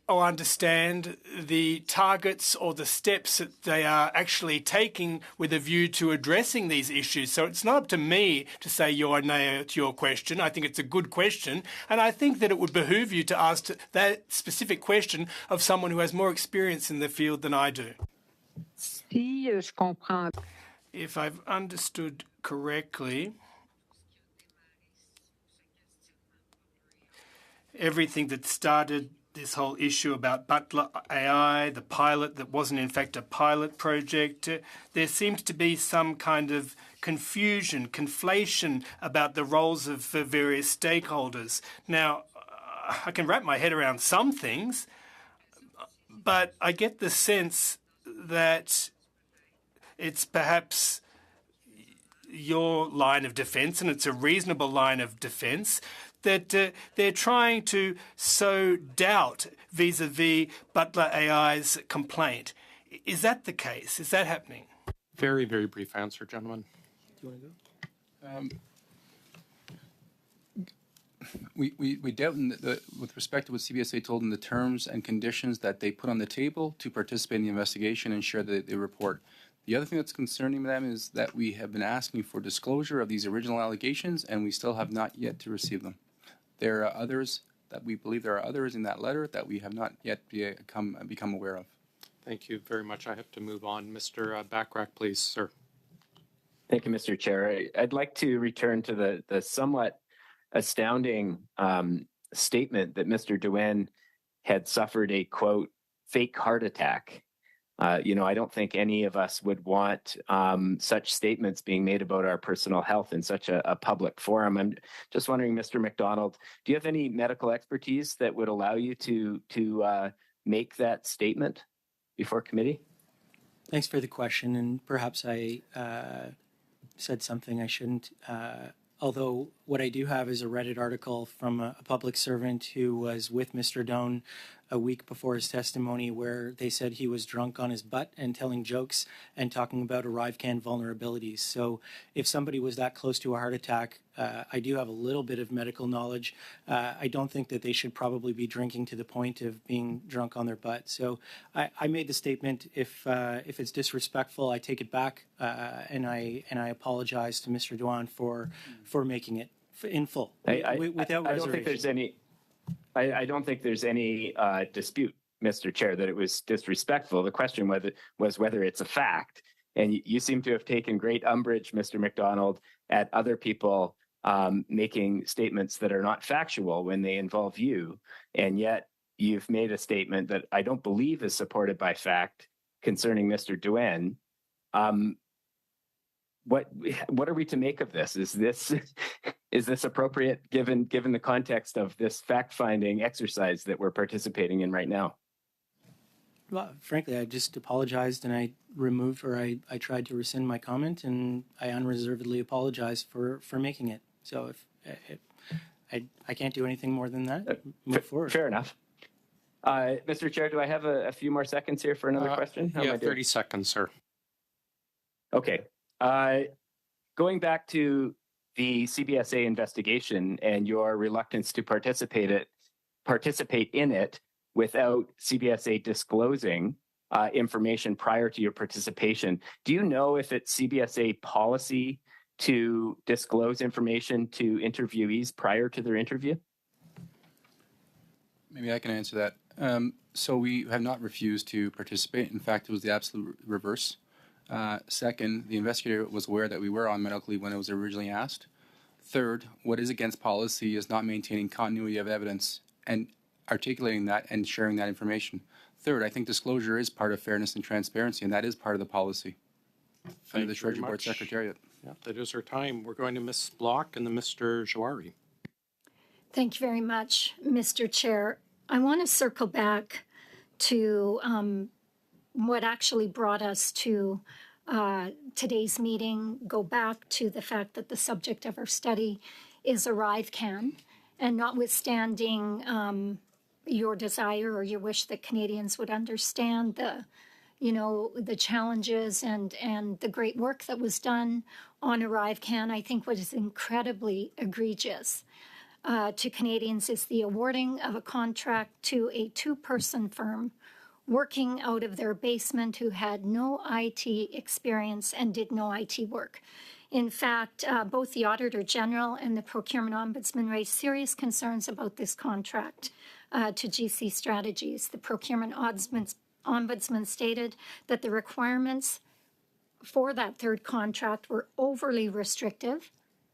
or understand the targets or the steps that they are actually taking with a view to addressing these issues. So it's not up to me to say yeah or nay to your question. I think it's a good question. And I think that it would behoove you to ask that specific question of someone who has more experience in the field than I do. Si je comprends. If I've understood correctly, everything that started this whole issue about Butler AI, the pilot that wasn't in fact a pilot project, there seems to be some kind of confusion, conflation about the roles of various stakeholders. Now, I can wrap my head around some things, but I get the sense that it's perhaps your line of defence, and it's a reasonable line of defence, that they're trying to sow doubt vis-a-vis Butler AI's complaint. Is that the case? Is that happening? Very, very brief answer, gentlemen. Do you want to go? We doubt with respect to what CBSA told in the terms and conditions that they put on the table to participate in the investigation and share the report. The other thing that's concerning them is that we have been asking for disclosure of these original allegations, and we still have not yet to receive them. There are others that we believe there are others in that letter that we have not yet become aware of. Thank you very much. I have to move on. Mr. Backrack, please, sir. Thank you, Mr. Chair. I'd like to return to the somewhat astounding statement that Mr. Duen had suffered a, quote, fake heart attack. I don't think any of us would want such statements being made about our personal health in such a public forum. I'm just wondering, Mr. McDonald, do you have any medical expertise that would allow you to make that statement before committee? Thanks for the question, and perhaps I said something I shouldn't. Although what I do have is a Reddit article from a public servant who was with Mr. Doan a week before his testimony, where they said he was drunk on his butt and telling jokes and talking about ArriveCan vulnerabilities. So if somebody was that close to a heart attack, I do have a little bit of medical knowledge. I don't think that they should probably be drinking to the point of being drunk on their butt. So I made the statement. If it's disrespectful, I take it back, and I apologize to Mr. Dwan for making it in full, without reservation. I don't think there's any. I don't think there's any dispute, Mr. Chair, that it was disrespectful. The question was whether it's a fact. And you seem to have taken great umbrage, Mr. McDonald, at other people making statements that are not factual when they involve you. And yet you've made a statement that I don't believe is supported by fact concerning Mr. Duen. What are we to make of this? Is this appropriate given the context of this fact-finding exercise that we're participating in right now? Well, frankly, I just apologized, and I removed, or I tried to rescind my comment, and I unreservedly apologize for making it. So if I can't do anything more than that, move forward. Fair enough. Mr. Chair, do I have a few more seconds here for another question? Yeah, 30 seconds, sir. Okay. Going back to the CBSA investigation and your reluctance to participate in it without CBSA disclosing information prior to your participation, do you know if it's CBSA policy to disclose information to interviewees prior to their interview? Maybe I can answer that. So we have not refused to participate. In fact, it was the absolute reverse. Second, the investigator was aware that we were on medical leave when it was originally asked. Third, what is against policy is not maintaining continuity of evidence and articulating that and sharing that information. Third, I think disclosure is part of fairness and transparency, and that is part of the policy under the Treasury Board Secretariat. Yeah, that is our time. We're going to Ms. Block and then Mr. Jawari. Thank you very much, Mr. Chair. I want to circle back to what actually brought us to today's meeting, go back to the fact that the subject of our study is ArriveCan, and notwithstanding your desire or your wish that Canadians would understand the challenges and the great work that was done on ArriveCan, I think what is incredibly egregious to Canadians is the awarding of a contract to a two-person firm working out of their basement who had no IT experience and did no IT work. In fact, both the Auditor General and the Procurement Ombudsman raised serious concerns about this contract to GC Strategies. The Procurement Ombudsman stated that the requirements for that third contract were overly restrictive,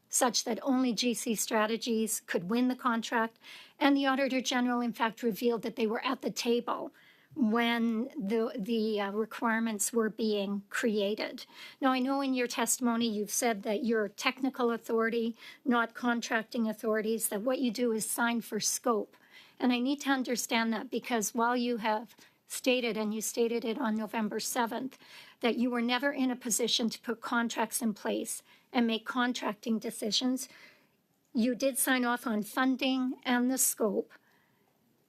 such that only GC Strategies could win the contract, and the Auditor General, in fact, revealed that they were at the table when the requirements were being created. Now, I know in your testimony you've said that you're technical authority, not contracting authorities, that what you do is sign for scope. And I need to understand that because while you have stated, and you stated it on November 7th, that you were never in a position to put contracts in place and make contracting decisions, you did sign off on funding and the scope.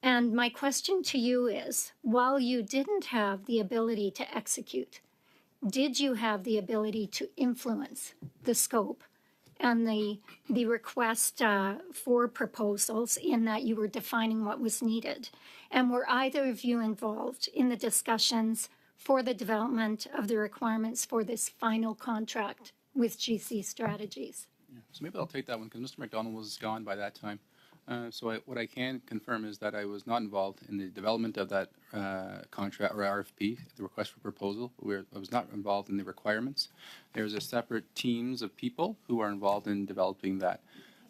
And my question to you is, while you didn't have the ability to execute, did you have the ability to influence the scope and the request for proposals in that you were defining what was needed? And were either of you involved in the discussions for the development of the requirements for this final contract with GC Strategies? Yeah. So maybe I'll take that one because Mr. McDonald was gone by that time. What I can confirm is that I was not involved in the development of that contract or RFP, the request for proposal. I was not involved in the requirements. There's a separate teams of people who are involved in developing that.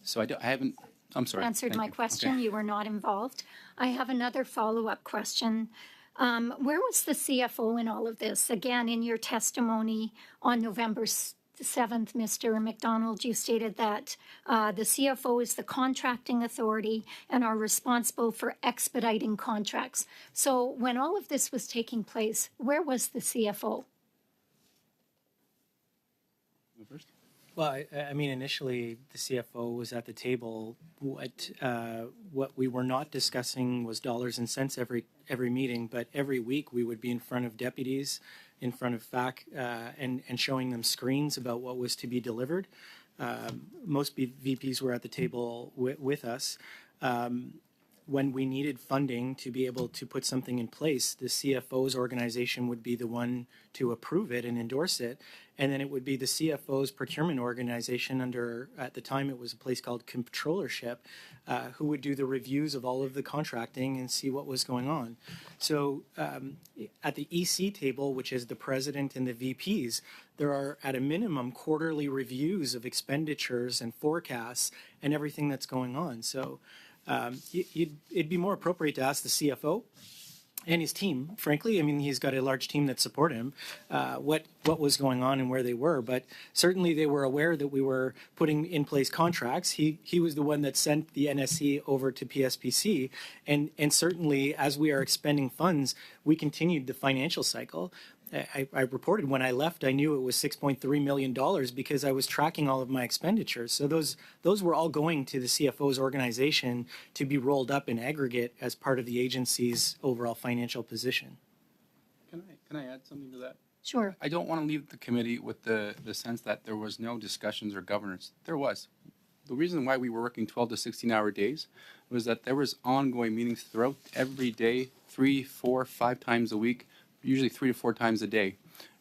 So I haven't. I'm sorry. Answered my question. Okay. You were not involved. I have another follow-up question. Where was the CFO in all of this? Again, in your testimony on November 7th, Mr. McDonald, you stated that the CFO is the contracting authority and are responsible for expediting contracts. So when all of this was taking place, where was the CFO? Well, I mean, initially the CFO was at the table. What we were not discussing was dollars and cents every meeting, but every week we would be in front of deputies, in front of FAC, and showing them screens about what was to be delivered. Most VPs were at the table with us. When we needed funding to be able to put something in place, the CFO's organization would be the one to approve it and endorse it. And then it would be the CFO's procurement organization under, at the time it was a place called controllership, who would do the reviews of all of the contracting and see what was going on. So at the EC table, which is the president and the VPs, there are at a minimum quarterly reviews of expenditures and forecasts and everything that's going on. So it'd be more appropriate to ask the CFO and his team, frankly. I mean, he's got a large team that support him, what was going on and where they were. But certainly they were aware that we were putting in place contracts. He was the one that sent the NSC over to PSPC. And certainly as we are expending funds, we continued the financial cycle. I reported when I left, I knew it was $6.3 million because I was tracking all of my expenditures. So those were all going to the CFO's organization to be rolled up in aggregate as part of the agency's overall financial position. Can I add something to that? Sure. I don't want to leave the committee with the sense that there was no discussions or governance. There was. The reason why we were working 12 to 16-hour days was that there was ongoing meetings throughout every day, 3, 4, 5 times a week, usually 3 to 4 times a day.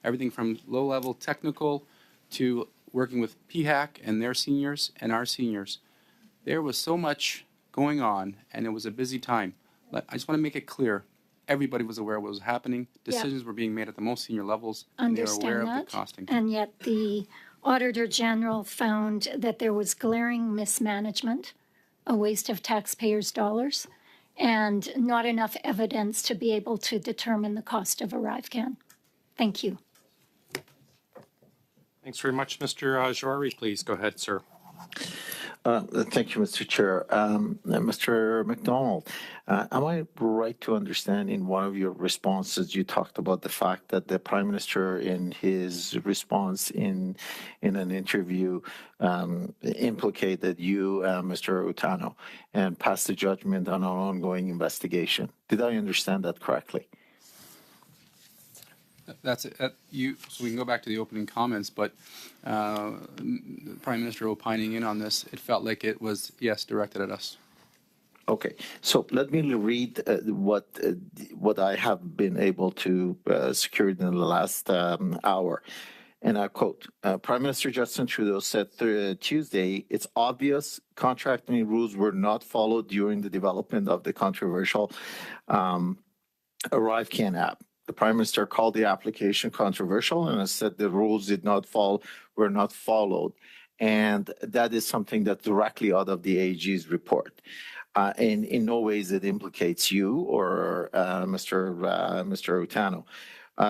Everything from low-level technical to working with PHAC and their seniors and our seniors. There was so much going on, and it was a busy time. I just want to make it clear, everybody was aware of what was happening. Decisions were being made at the most senior levels, and they were aware of the costing. And yet the Auditor General found that there was glaring mismanagement, a waste of taxpayers' dollars, and not enough evidence to be able to determine the cost of ArriveCan. Thank you. Thanks very much, Mr. Jory. Please go ahead, sir. Thank you, Mr. Chair. Mr. McDonald, am I right to understand in one of your responses you talked about the fact that the Prime Minister in his response in an interview implicated you, Mr. Utano, and passed a judgment on an ongoing investigation? Did I understand that correctly? That's it. So we can go back to the opening comments, but Prime Minister opining in on this, it felt like it was, yes, directed at us. Okay, so let me read what I have been able to secure in the last hour. And I quote, Prime Minister Justin Trudeau said Tuesday, it's obvious contracting rules were not followed during the development of the controversial ArriveCan app. The Prime Minister called the application controversial and has said the rules were not followed. And that is something that's directly out of the AG's report. And in no ways it implicates you or Mr. Utano.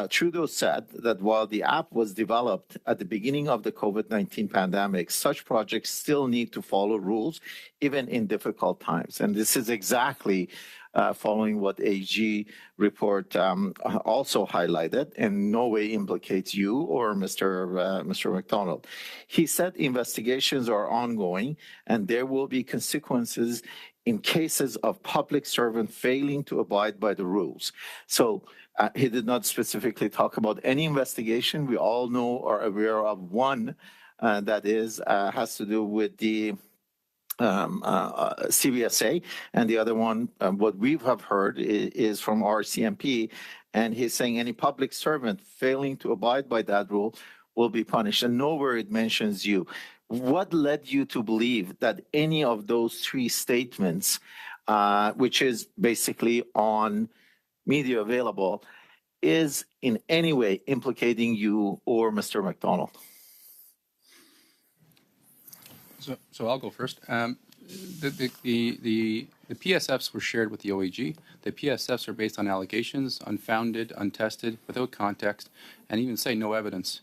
Trudeau said that while the app was developed at the beginning of the COVID-19 pandemic, such projects still need to follow rules, even in difficult times. And this is exactly following what AG report also highlighted, and no way implicates you or Mr. McDonald. He said investigations are ongoing, and there will be consequences in cases of public servant failing to abide by the rules. So he did not specifically talk about any investigation. We all know or are aware of one that has to do with the CBSA, and the other one, what we have heard is from RCMP, and he's saying any public servant failing to abide by that rule will be punished, and nowhere it mentions you. What led you to believe that any of those three statements, which is basically on media available, is in any way implicating you or Mr. McDonald? So I'll go first. The PSFs were shared with the OEG. The PSFs are based on allegations, unfounded, untested, without context, and even say no evidence.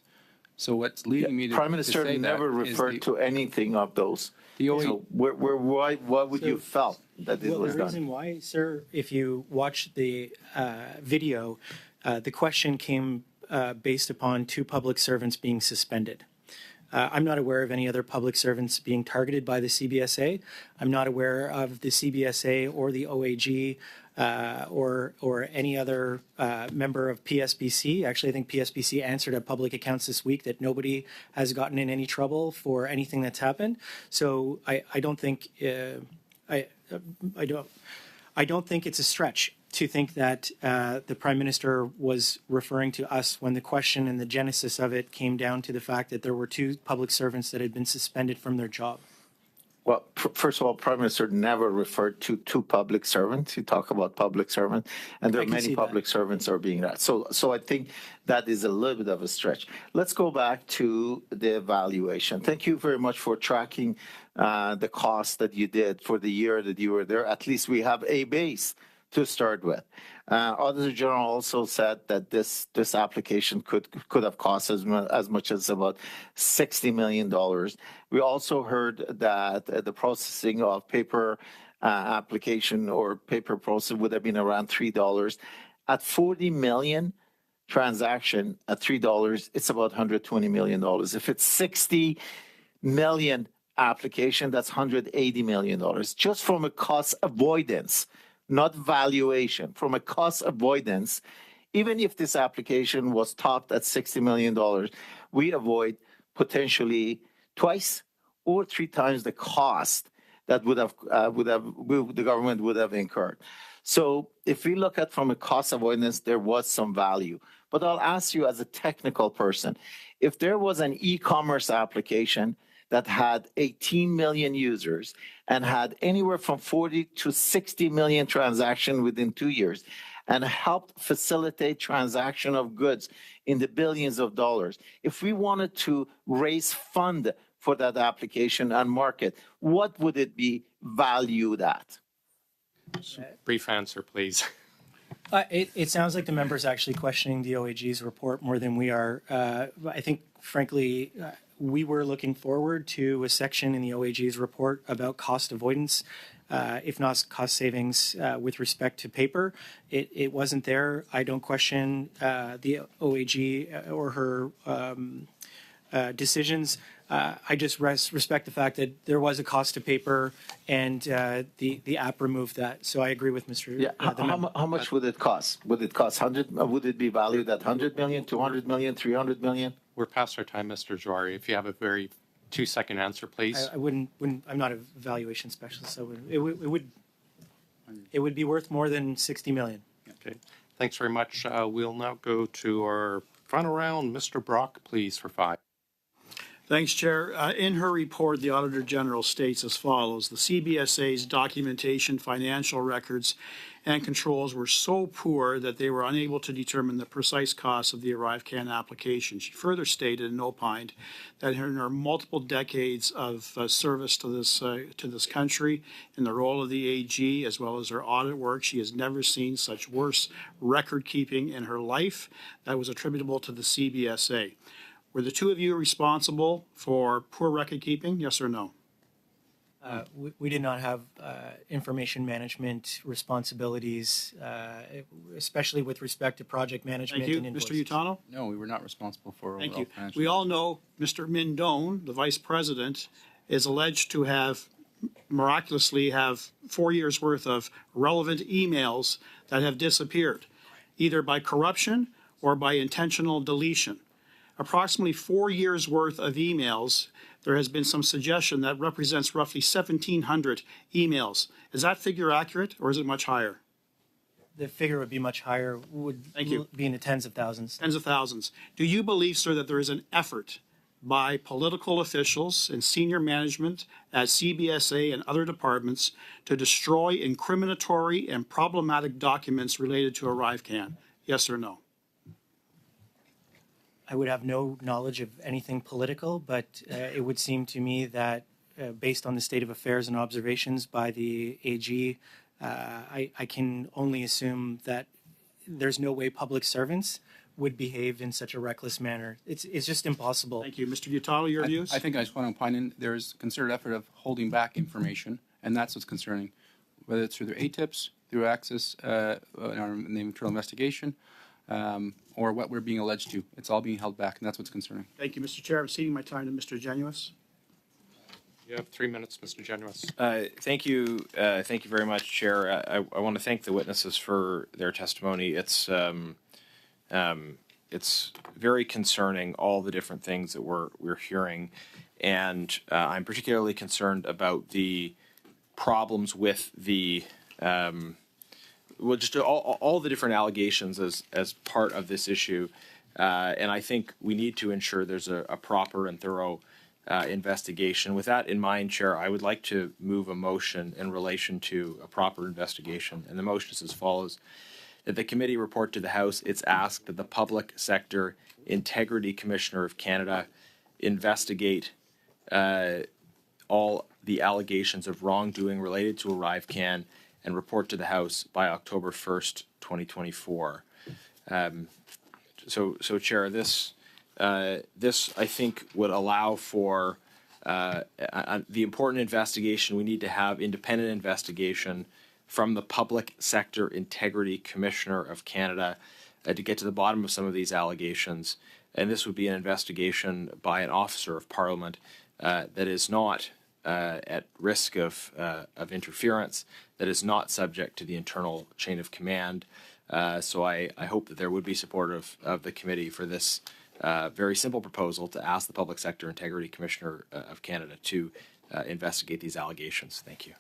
So what's leading me to Prime Minister say never referred to anything of those. So why would you felt that it was the done? reason why, sir, if you watch the video, the question came based upon two public servants being suspended. I'm not aware of any other public servants being targeted by the CBSA. I'm not aware of the CBSA or the OAG or any other member of PSBC. Actually, I think PSBC answered at public accounts this week that nobody has gotten in any trouble for anything that's happened. So I don't think I don't think it's a stretch to think that the Prime Minister was referring to us when the question and the genesis of it came down to the fact that there were two public servants that had been suspended from their job. Well, first of all, Prime Minister never referred to two public servants. He talked about public servants, and there are many public servants are being that. So I think that is a little bit of a stretch. Let's go back to the evaluation. Thank you very much for tracking the cost that you did for the year that you were there. At least we have a base to start with. Auditor General also said that this application could have cost as much as about $60 million. We also heard that the processing of paper application or paper process would have been around $3. At 40 million transaction at $3, it's about $120 million. If it's 60 million application, that's $180 million. Just from a cost avoidance, not valuation, from a cost avoidance, even if this application was topped at $60 million, we avoid potentially twice or three times the cost that the government would have incurred. So if we look at from a cost avoidance, there was some value. But I'll ask you as a technical person, if there was an e-commerce application that had 18 million users and had anywhere from 40 to 60 million transactions within 2 years and helped facilitate transaction of goods in the billions of dollars, if we wanted to raise fund for that application and market, what would it be valued at? Brief answer, please. It sounds like the members actually questioning the OAG's report more than we are. I think, frankly, we were looking forward to a section in the OAG's report about cost avoidance, if not cost savings, with respect to paper. It wasn't there. I don't question the OAG or her decisions. I just respect the fact that there was a cost to paper, and the app removed that. So I agree with Mr. Yeah. How much would it cost? Would it cost 100? Would it be valued at 100 million, 200 million, 300 million? We're past our time, Mr. Jawari. If you have a very 2-second answer, please. I wouldn't. I'm not a valuation specialist, so it would be worth more than 60 million. Okay. Thanks very much. We'll now go to our final round. Mr. Brock, please, for 5. Thanks, Chair. In her report, the Auditor General states as follows: the CBSA's documentation, financial records, and controls were so poor that they were unable to determine the precise cost of the ArriveCan application. She further stated and opined that in her multiple decades of service to this country, in the role of the AG, as well as her audit work, she has never seen such worse record keeping in her life. That was attributable to the CBSA. Were the two of you responsible for poor record keeping, yes or no? We did not have information management responsibilities, especially with respect to project management. Thank you. And Mr. Utano? No, we were not responsible for Thank overall you. financial. We all know Mr. Mindone, the Vice President, is alleged to have miraculously have 4 years worth of relevant emails that have disappeared, either by corruption or by intentional deletion. Approximately 4 years worth of emails. There has been some suggestion that represents roughly 1,700 emails. Is that figure accurate, or is it much higher? The figure would be much higher, be in the tens of thousands. Tens of thousands. Do you believe, sir, that there is an effort by political officials and senior management at CBSA and other departments to destroy incriminatory and problematic documents related to ArriveCan? Yes or no? I would have no knowledge of anything political, but it would seem to me that based on the state of affairs and observations by the AG, I can only assume that there's no way public servants would behave in such a reckless manner. It's just impossible. Thank you. Mr. Utalo, your views? I think I just want to opine in. There's a concerted effort of holding back information, and that's what's concerning. Whether it's through their ATIPs, through access in the internal investigation, or what we're being alleged to. It's all being held back, and that's what's concerning. Thank you, Mr. Chair. I'm ceding my time to Mr. Genuis. You have 3 minutes, Mr. Genuis. Thank you. Thank you very much, Chair. I want to thank the witnesses for their testimony. It's very concerning, all the different things that we're hearing, and I'm particularly concerned about the problems with the just all the different allegations as part of this issue, and I think we need to ensure there's a proper and thorough investigation. With that in mind, Chair, I would like to move a motion in relation to a proper investigation, and the motion is as follows: that the committee report to the House it's asked that the Public Sector Integrity Commissioner of Canada investigate all the allegations of wrongdoing related to ArriveCan and report to the House by October 1st, 2024. So Chair, this I think would allow for the important investigation. We need to have independent investigation from the Public Sector Integrity Commissioner of Canada to get to the bottom of some of these allegations. And this would be an investigation by an officer of Parliament that is not at risk of interference, that is not subject to the internal chain of command. So I hope that there would be support of the committee for this very simple proposal to ask the Public Sector Integrity Commissioner of Canada to investigate these allegations. Thank you.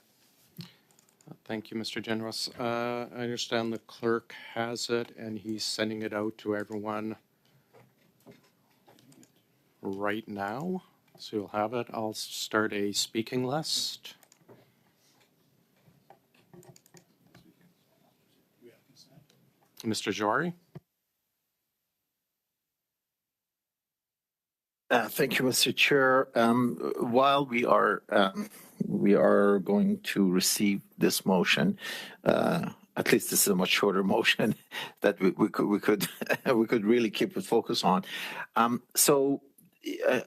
Thank you, Mr. Genuis. I understand the clerk has it, and he's sending it out to everyone right now. So you'll have it. I'll start a speaking list. Mr. Jawari? Thank you, Mr. Chair. While we are going to receive this motion, at least this is a much shorter motion that we could we could really keep a focus on. Am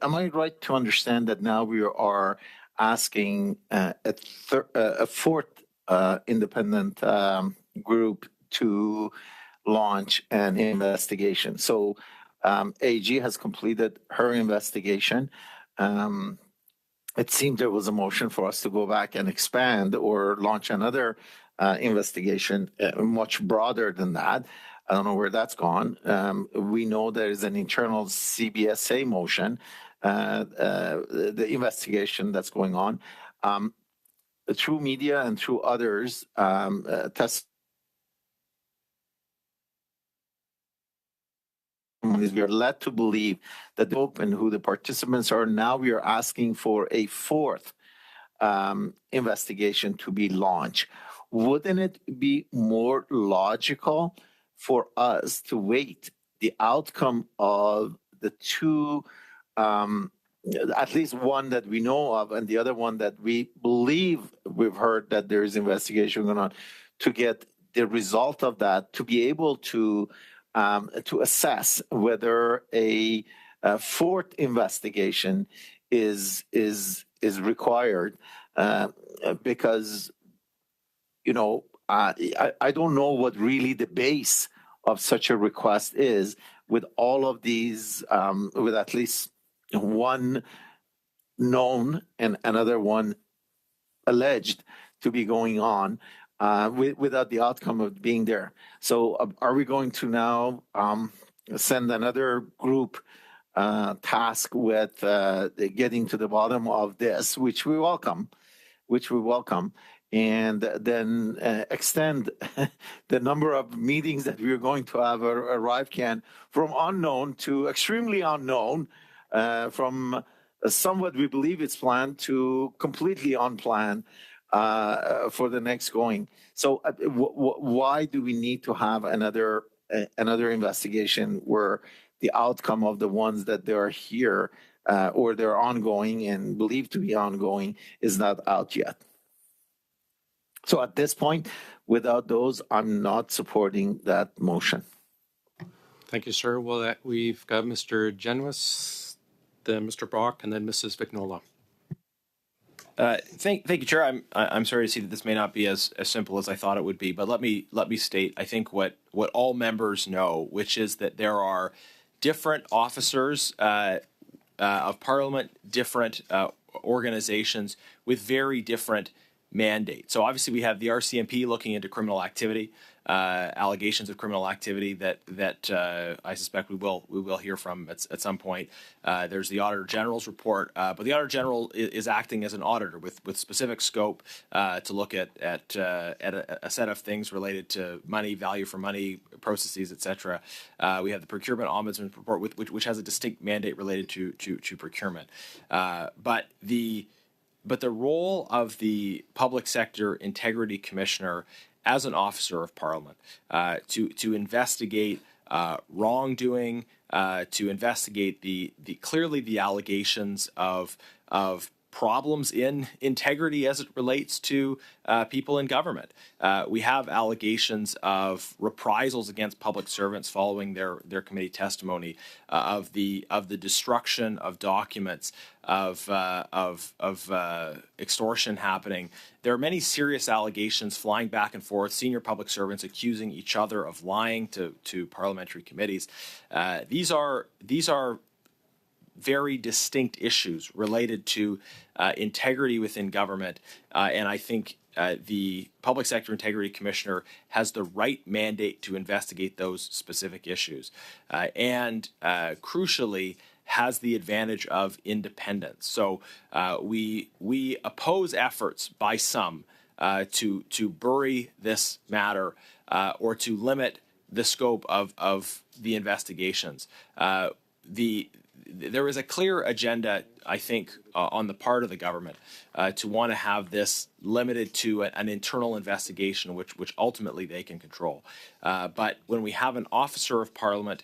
I right to understand that now we are asking a fourth independent group to launch an investigation? So AG has completed her investigation. It seemed there was a motion for us to go back and expand or launch another investigation much broader than that. I don't know where that's gone. We know there is an internal CBSA motion, the investigation that's going on. Through media and through others, we are led to believe that the open who the participants are now, we are asking for a fourth investigation to be launched. Wouldn't it be more logical for us to wait the outcome of the two, at least one that we know of and the other one that we believe we've heard that there is investigation going on, to get the result of that, to be able to assess whether a fourth investigation is required, because I don't know what really the base of such a request is, with all of these, with at least one known and another one alleged to be going on, without the outcome of being there. So are we going to now send another group task with getting to the bottom of this, which we welcome, and then extend the number of meetings that we're going to have at ArriveCan from unknown to extremely unknown, from somewhat we believe it's planned to completely unplanned, for the next going. So why do we need to have another investigation where the outcome of the ones that they are here or they're ongoing and believed to be ongoing is not out yet? So at this point, without those, I'm not supporting that motion. Thank you, sir. Well, we've got Mr. Genuis, then Mr. Brock, and then Mrs. Vignola. Thank you, Chair. I'm sorry to see that this may not be as simple as I thought it would be, but let me state, I think what all members know, which is that there are different officers of Parliament, different organizations with very different mandates. So obviously we have the RCMP looking into criminal activity, allegations of criminal activity that I suspect we will hear from at some point. There's the Auditor General's report, but the Auditor General is acting as an auditor with specific scope to look at a set of things related to money, value for money, processes, etc. We have the Procurement Ombudsman report, which has a distinct mandate related to procurement, but the role of the Public Sector Integrity Commissioner as an officer of Parliament to investigate wrongdoing, to investigate clearly the allegations of problems in integrity as it relates to people in government. We have allegations of reprisals against public servants following their committee testimony, of the destruction of documents, of extortion happening. There are many serious allegations flying back and forth, senior public servants accusing each other of lying to parliamentary committees. These are very distinct issues related to integrity within government, and I think the Public Sector Integrity Commissioner has the right mandate to investigate those specific issues, and crucially has the advantage of independence. So we oppose efforts by some to bury this matter or to limit the scope of the investigations. there is a clear agenda, I think, on the part of the government to want to have this limited to an internal investigation, which ultimately they can control. But when we have an officer of Parliament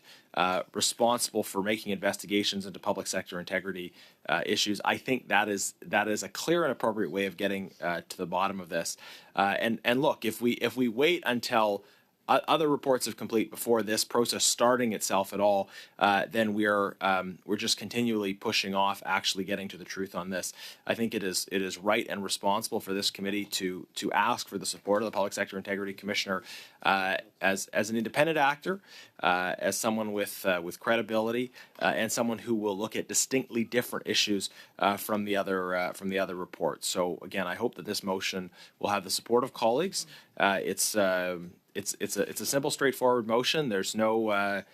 responsible for making investigations into public sector integrity issues, I think that is a clear and appropriate way of getting to the bottom of this. And look, if we wait until other reports have complete before this process starting itself at all, then we're just continually pushing off actually getting to the truth on this. I think it is right and responsible for this committee to ask for the support of the Public Sector Integrity Commissioner as an independent actor, as someone with credibility, and someone who will look at distinctly different issues from the other reports. So again, I hope that this motion will have the support of colleagues. It's a simple, straightforward motion. There's no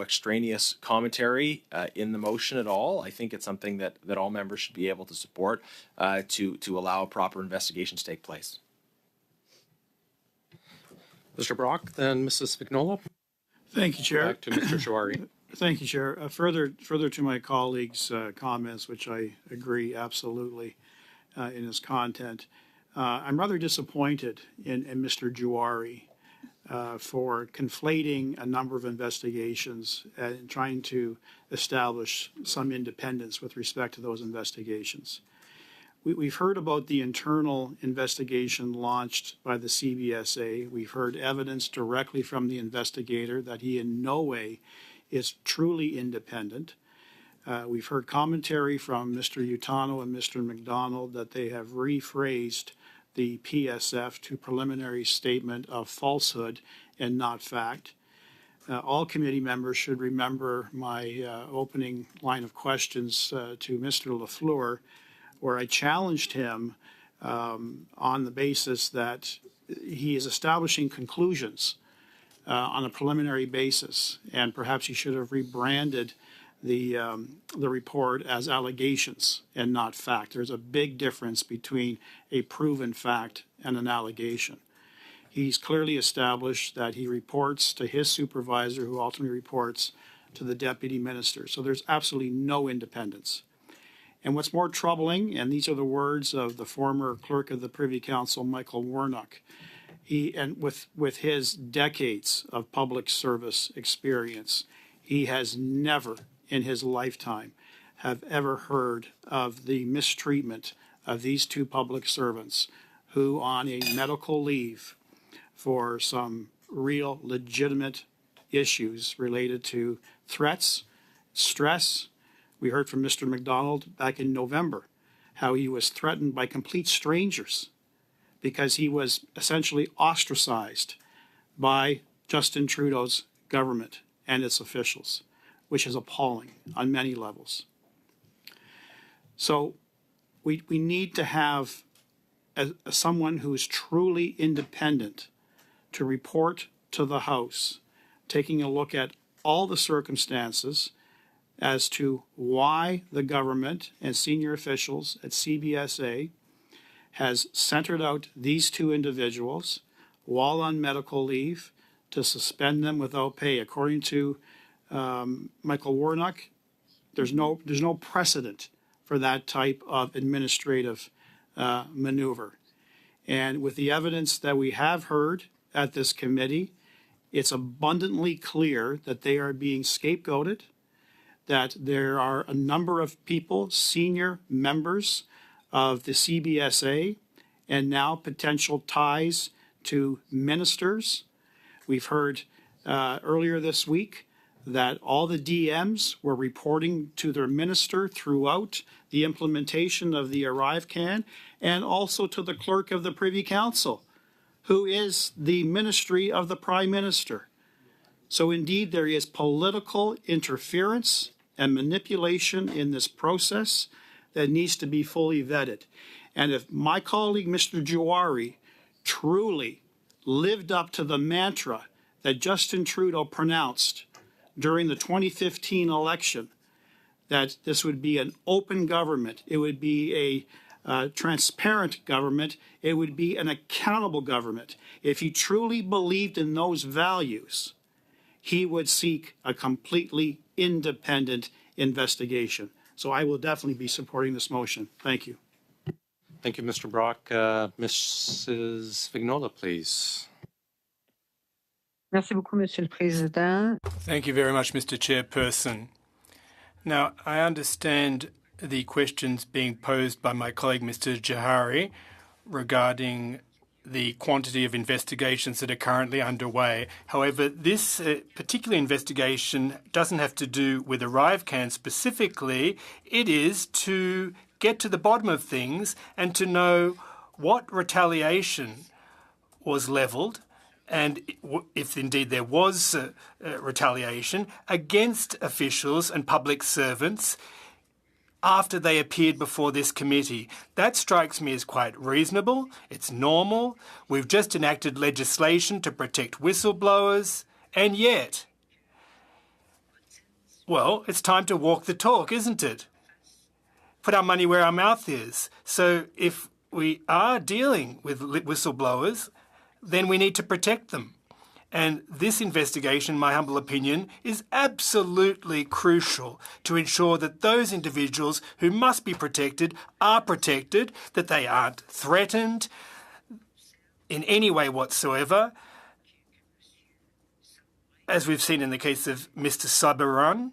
extraneous commentary in the motion at all. I think it's something that all members should be able to support to allow proper investigations to take place. Mr. Brock, then Mrs. Spignola. Thank you, Chair. Back to Mr. Shawari. Thank you, Chair. Further to my colleague's comments, which I agree absolutely in his content. I'm rather disappointed in Mr. Juari for conflating a number of investigations and trying to establish some independence with respect to those investigations. We've heard about the internal investigation launched by the CBSA. We've heard evidence directly from the investigator that he in no way is truly independent. We've heard commentary from Mr. Utano and Mr. McDonald that they have rephrased the PSF to preliminary statement of falsehood and not fact. All committee members should remember my opening line of questions to Mr. Lafleur, where I challenged him on the basis that he is establishing conclusions on a preliminary basis, and perhaps he should have rebranded the report as allegations and not fact. There's a big difference between a proven fact and an allegation. He's clearly established that he reports to his supervisor, who ultimately reports to the deputy minister. So there's absolutely no independence. And what's more troubling, and these are the words of the former clerk of the Privy Council, Michael Warnock, with his decades of public service experience, he has never in his lifetime have ever heard of the mistreatment of these two public servants who, on a medical leave for some real legitimate issues related to threats, stress. We heard from Mr. McDonald back in November how he was threatened by complete strangers because he was essentially ostracized by Justin Trudeau's government and its officials, which is appalling on many levels. So we need to have someone who is truly independent to report to the House, taking a look at all the circumstances as to why the government and senior officials at CBSA has centered out these two individuals while on medical leave to suspend them without pay. According to Michael Warnock, there's no precedent for that type of administrative maneuver. And with the evidence that we have heard at this committee, it's abundantly clear that they are being scapegoated, that there are a number of people, senior members of the CBSA, and now potential ties to ministers. We've heard earlier this week that all the DMs were reporting to their minister throughout the implementation of the ArriveCan, and also to the clerk of the Privy Council, who is the ministry of the Prime Minister. So indeed, there is political interference and manipulation in this process that needs to be fully vetted. And if my colleague, Mr. Juari, truly lived up to the mantra that Justin Trudeau pronounced during the 2015 election, that this would be an open government, it would be a transparent government, it would be an accountable government. If he truly believed in those values, he would seek a completely independent investigation. So I will definitely be supporting this motion. Thank you. Thank you, Mr. Brock. Mrs. Vignola, please. Merci beaucoup, Monsieur le Président. Thank you very much, Mr. Chairperson. Now, I understand the questions being posed by my colleague, Mr. Jahari, regarding the quantity of investigations that are currently underway. However, this particular investigation doesn't have to do with ArriveCan specifically. It is to get to the bottom of things and to know what retaliation was levelled, and if indeed there was retaliation against officials and public servants after they appeared before this committee. That strikes me as quite reasonable. It's normal. We've just enacted legislation to protect whistleblowers, and yet, well, it's time to walk the talk, isn't it? Put our money where our mouth is. So if we are dealing with whistleblowers, then we need to protect them. And this investigation, in my humble opinion, is absolutely crucial to ensure that those individuals who must be protected are protected, that they aren't threatened in any way whatsoever. As we've seen in the case of Mr. Sabaran,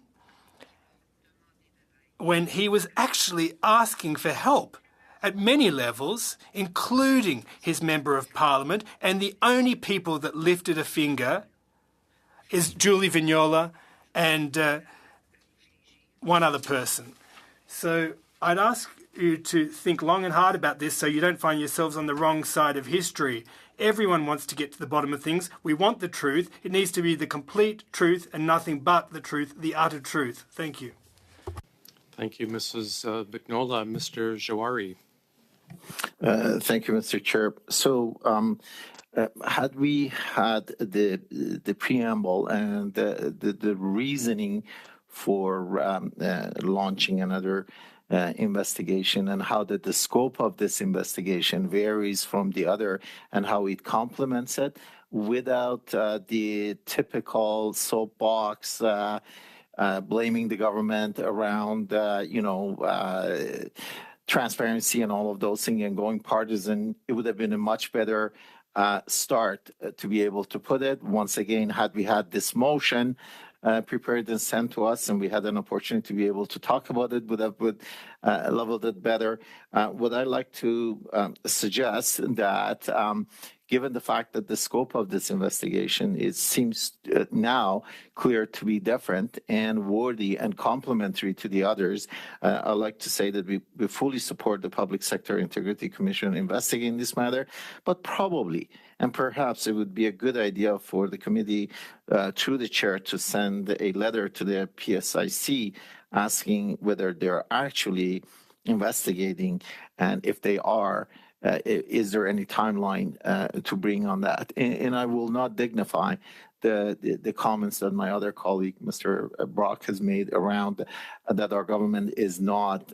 when he was actually asking for help at many levels, including his Member of Parliament, and the only people that lifted a finger is Julie Vignola and one other person. So I'd ask you to think long and hard about this so you don't find yourselves on the wrong side of history. Everyone wants to get to the bottom of things. We want the truth. It needs to be the complete truth and nothing but the truth, the utter truth. Thank you. Thank you, Mrs. Vignola. Mr. Jawari. Thank you, Mr. Chair. So, had we had the preamble and the reasoning for launching another investigation, and how the scope of this investigation varies from the other, and how it complements it, without the typical soapbox blaming the government around, transparency and all of those things, and going partisan, it would have been a much better start to be able to put it. Once again, had we had this motion prepared and sent to us, and we had an opportunity to be able to talk about it, would have leveled it better. What I'd like to suggest that, given the fact that the scope of this investigation seems now clear to be different and worthy and complementary to the others, I'd like to say that we fully support the Public Sector Integrity Commission investigating this matter, but probably and perhaps it would be a good idea for the committee, through the chair, to send a letter to the PSIC asking whether they're actually investigating, and if they are, is there any timeline to bring on that? And I will not dignify the comments that my other colleague, Mr. Brock, has made around that our government is not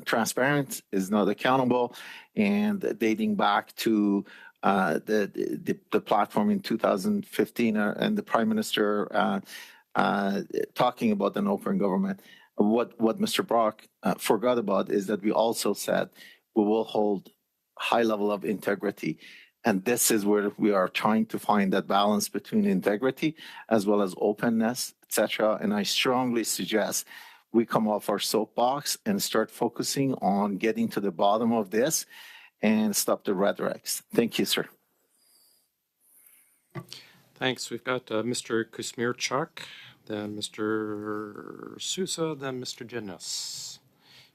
transparent, is not accountable, and dating back to the platform in 2015 and the Prime Minister talking about an open government. What Mr. Brock forgot about is that we also said we will hold high level of integrity. And this is where we are trying to find that balance between integrity as well as openness, etc. And I strongly suggest we come off our soapbox and start focusing on getting to the bottom of this and stop the rhetorics. Thank you, sir. Thanks. We've got Mr. Kusmirchuk, then Mr. Sousa, then Mr. Jennis.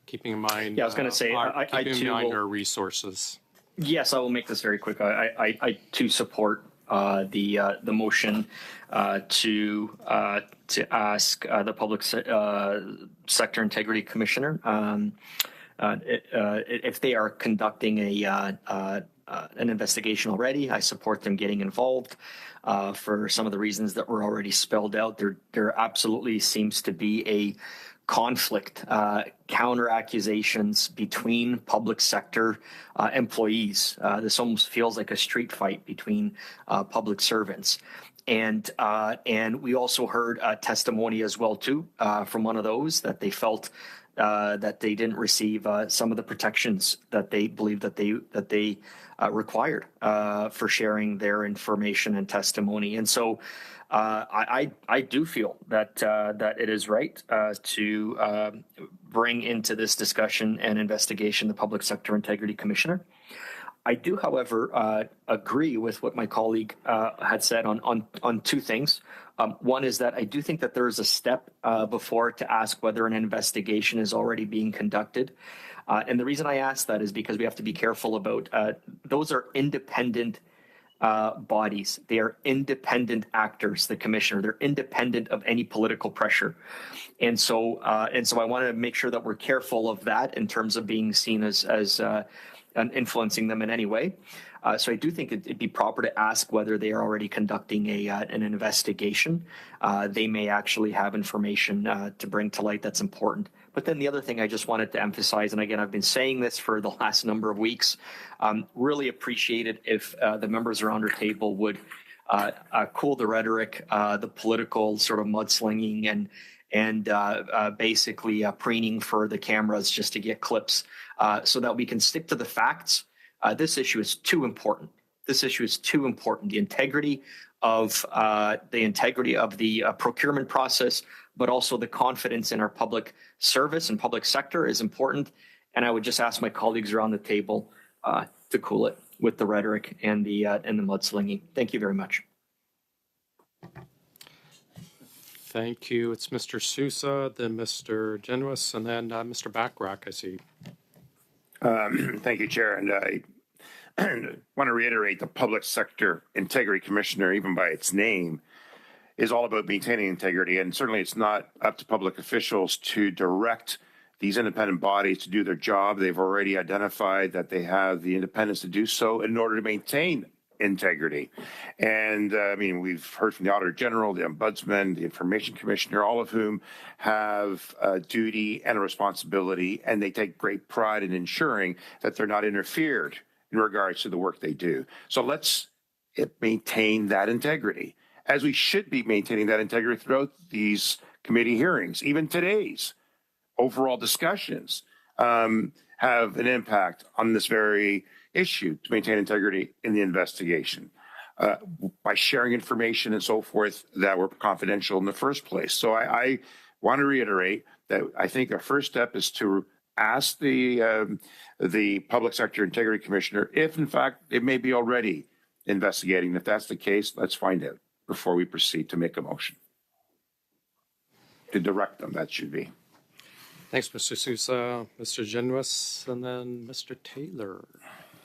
Keeping in mind, I was going to say, keeping in mind our resources. Yes, I will make this very quick. I too support the motion to ask the Public Sector Integrity Commissioner if they are conducting an investigation already. I support them getting involved for some of the reasons that were already spelled out. There absolutely seems to be a conflict, counter accusations between public sector employees. This almost feels like a street fight between public servants. And we also heard testimony as well too from one of those that they felt that they didn't receive some of the protections that they believe that they required for sharing their information and testimony. And so I do feel that that it is right to bring into this discussion and investigation the Public Sector Integrity Commissioner. I do, however, agree with what my colleague had said on two things. One is that I do think that there is a step before to ask whether an investigation is already being conducted. And the reason I ask that is because we have to be careful about those are independent bodies. They are independent actors, the commissioner. They're independent of any political pressure. And so I want to make sure that we're careful of that in terms of being seen as influencing them in any way. So I do think it'd be proper to ask whether they are already conducting an investigation. They may actually have information to bring to light that's important. But then the other thing I just wanted to emphasize, and again, I've been saying this for the last number of weeks, really appreciate it if the members around our table would cool the rhetoric, the political sort of mudslinging and basically preening for the cameras just to get clips so that we can stick to the facts. This issue is too important. This issue is too important. The integrity of the procurement process, but also the confidence in our public service and public sector is important. And I would just ask my colleagues around the table to cool it with the rhetoric and the mudslinging. Thank you very much. Thank you. It's Mr. Sousa, then Mr. Genuis, and then Mr. Backrack, I see. Thank you, Chair. And I want to reiterate the Public Sector Integrity Commissioner, even by its name, is all about maintaining integrity. And certainly it's not up to public officials to direct these independent bodies to do their job. They've already identified that they have the independence to do so in order to maintain integrity. And I mean, we've heard from the Auditor General, the Ombudsman, the Information Commissioner, all of whom have a duty and a responsibility, and they take great pride in ensuring that they're not interfered in regards to the work they do. So let's maintain that integrity, as we should be maintaining that integrity throughout these committee hearings. Even today's overall discussions have an impact on this very issue to maintain integrity in the investigation by sharing information and so forth that were confidential in the first place. So I want to reiterate that I think our first step is to ask the Public Sector Integrity Commissioner if, in fact, it may be already investigating. If that's the case, let's find out before we proceed to make a motion. To direct them, that should be. Thanks, Mr. Sousa. Mr. Genuis, and then Mr. Taylor.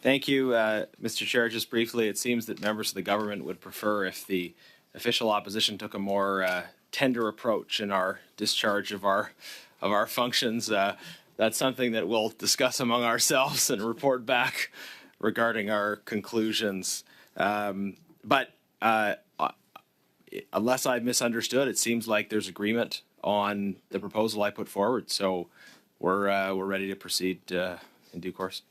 Thank you, Mr. Chair. Just briefly, it seems that members of the government would prefer if the official opposition took a more tender approach in our discharge of our functions. That's something that we'll discuss among ourselves and report back regarding our conclusions. But unless I've misunderstood, it seems like there's agreement on the proposal I put forward. So we're ready to proceed in due course.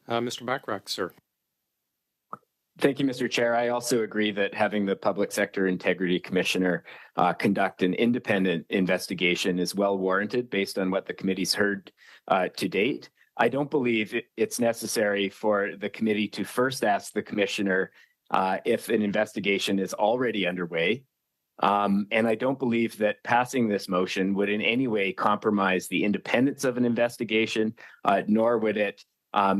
Mr. Backrack, sir. Thank you, Mr. Chair. I also agree that having the Public Sector Integrity Commissioner conduct an independent investigation is well warranted based on what the committee's heard to date. I don't believe it's necessary for the committee to first ask the Commissioner if an investigation is already underway. And I don't believe that passing this motion would in any way compromise the independence of an investigation, nor would it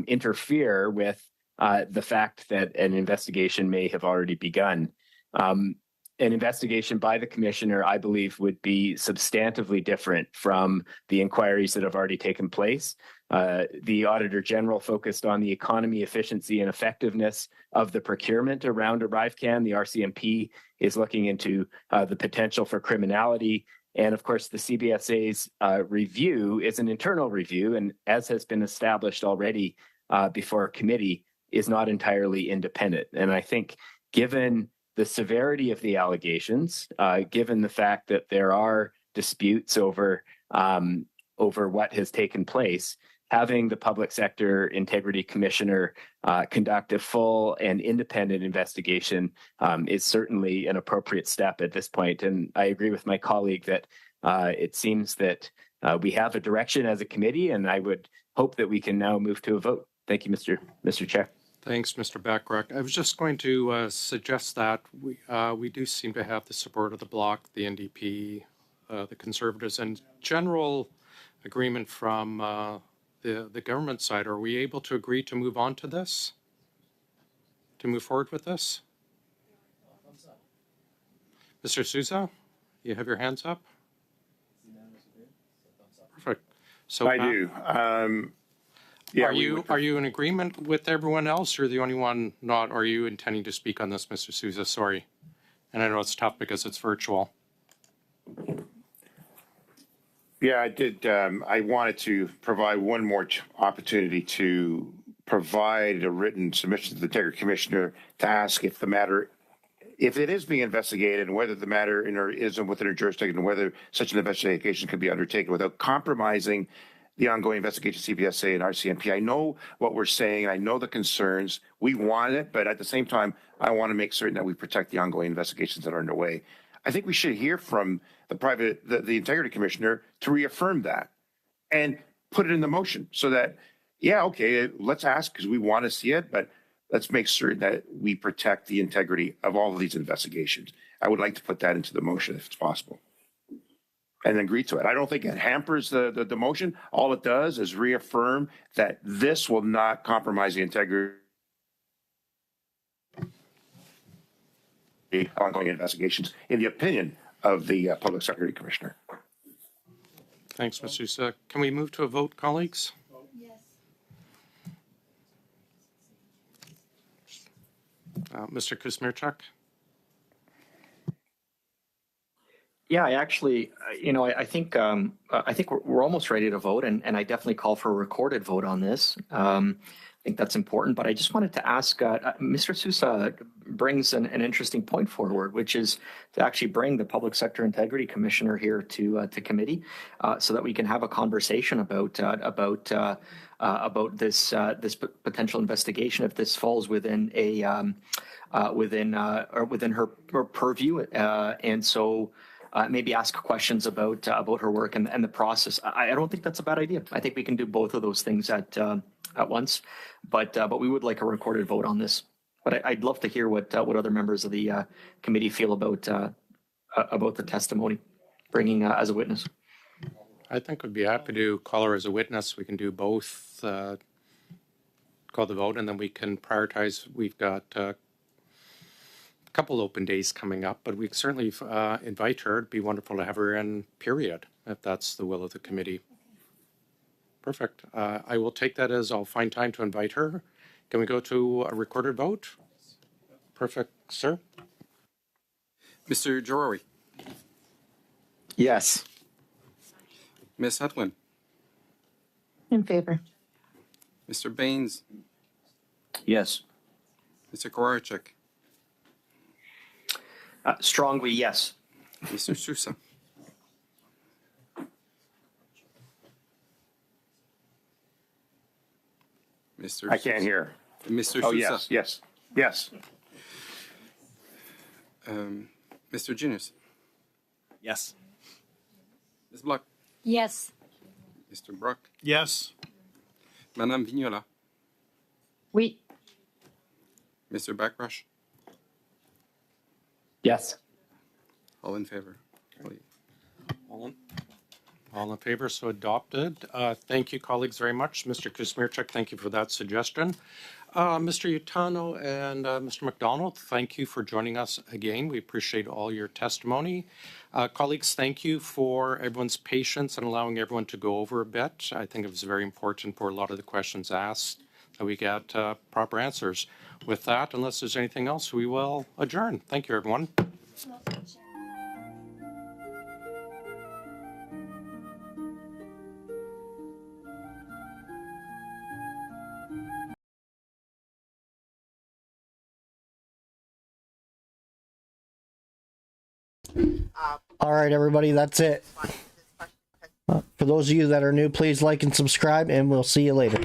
interfere with the fact that an investigation may have already begun. An investigation by the Commissioner, I believe, would be substantively different from the inquiries that have already taken place. The Auditor General focused on the economy, efficiency, and effectiveness of the procurement around ArriveCan. The RCMP is looking into the potential for criminality. And of course, the CBSA's review is an internal review, and as has been established already before a committee, is not entirely independent. And I think given the severity of the allegations, given the fact that there are disputes over what has taken place, having the Public Sector Integrity Commissioner conduct a full and independent investigation is certainly an appropriate step at this point. And I agree with my colleague that it seems that we have a direction as a committee, and I would hope that we can now move to a vote. Thank you, Mr. Chair. Thanks, Mr. Backrack. I was just going to suggest that we do seem to have the support of the Bloc, the NDP, the Conservatives, and general agreement from the government side. Are we able to agree to move on to this? To move forward with this? Mr. Sousa, you have your hands up? Perfect. So I do. Yeah, are you in agreement with everyone else? You're the only one not. Are you intending to speak on this, Mr. Sousa? Sorry. And I know it's tough because it's virtual. Yeah, I did. I wanted to provide one more opportunity to provide a written submission to the Integrity Commissioner to ask if the matter, if it is being investigated, and whether the matter is within her jurisdiction, and whether such an investigation can be undertaken without compromising the ongoing investigation of CBSA and RCMP. I know what we're saying. I know the concerns. We want it, but at the same time, I want to make certain that we protect the ongoing investigations that are underway. I think we should hear from the Integrity Commissioner to reaffirm that and put it in the motion so that, yeah, okay, let's ask because we want to see it, but let's make certain that we protect the integrity of all of these investigations. I would like to put that into the motion if it's possible and agree to it. I don't think it hampers the motion. All it does is reaffirm that this will not compromise the integrity of ongoing investigations, in the opinion of the Public Security Commissioner. Thanks, Mr. Sousa. Can we move to a vote, colleagues? Yes. Mr. Kuzmierczak? Yeah, I actually, I think we're almost ready to vote, and I definitely call for a recorded vote on this. I think that's important, but I just wanted to ask, Mr. Sousa brings an interesting point forward, which is to actually bring the Public Sector Integrity Commissioner here to committee, so that we can have a conversation about this potential investigation if this falls within her purview, and so. Maybe ask questions about her work and the process. I don't think that's a bad idea. I think we can do both of those things at once, but we would like a recorded vote on this. But I'd love to hear what other members of the committee feel about the testimony, bringing as a witness. I think we'd be happy to call her as a witness. We can do both, call the vote, and then we can prioritize. We've got couple open days coming up, but we certainly invite her. It'd be wonderful to have her in, period, if that's the will of the committee. Perfect. I will take that as I'll find time to invite her. Can we go to a recorded vote? Perfect, sir. Mr. Jarori. Yes. Ms. Hutwin. In favor. Mr. Baines. Yes. Mr. Kowarczyk. Strongly, yes. Mr. Sousa. Mr. I can't hear. Mr. Oh, Sousa. yes. Mr. Junius. Yes. Ms. Block. Yes. Mr. Brock. Yes. Madame Vignola. Oui. Mr. Backrush. Yes. All in favor. All in favor, so adopted. Thank you, colleagues, very much. Mr. Kuzmierczak, thank you for that suggestion. Mr. Utano and Mr. McDonald, thank you for joining us again. We appreciate all your testimony. Colleagues, thank you for everyone's patience and allowing everyone to go over a bit. I think it was very important for a lot of the questions asked that we get proper answers. With that, unless there's anything else, we will adjourn. Thank you, everyone. All right, everybody, that's it. For those of you that are new, please like and subscribe, and we'll see you later.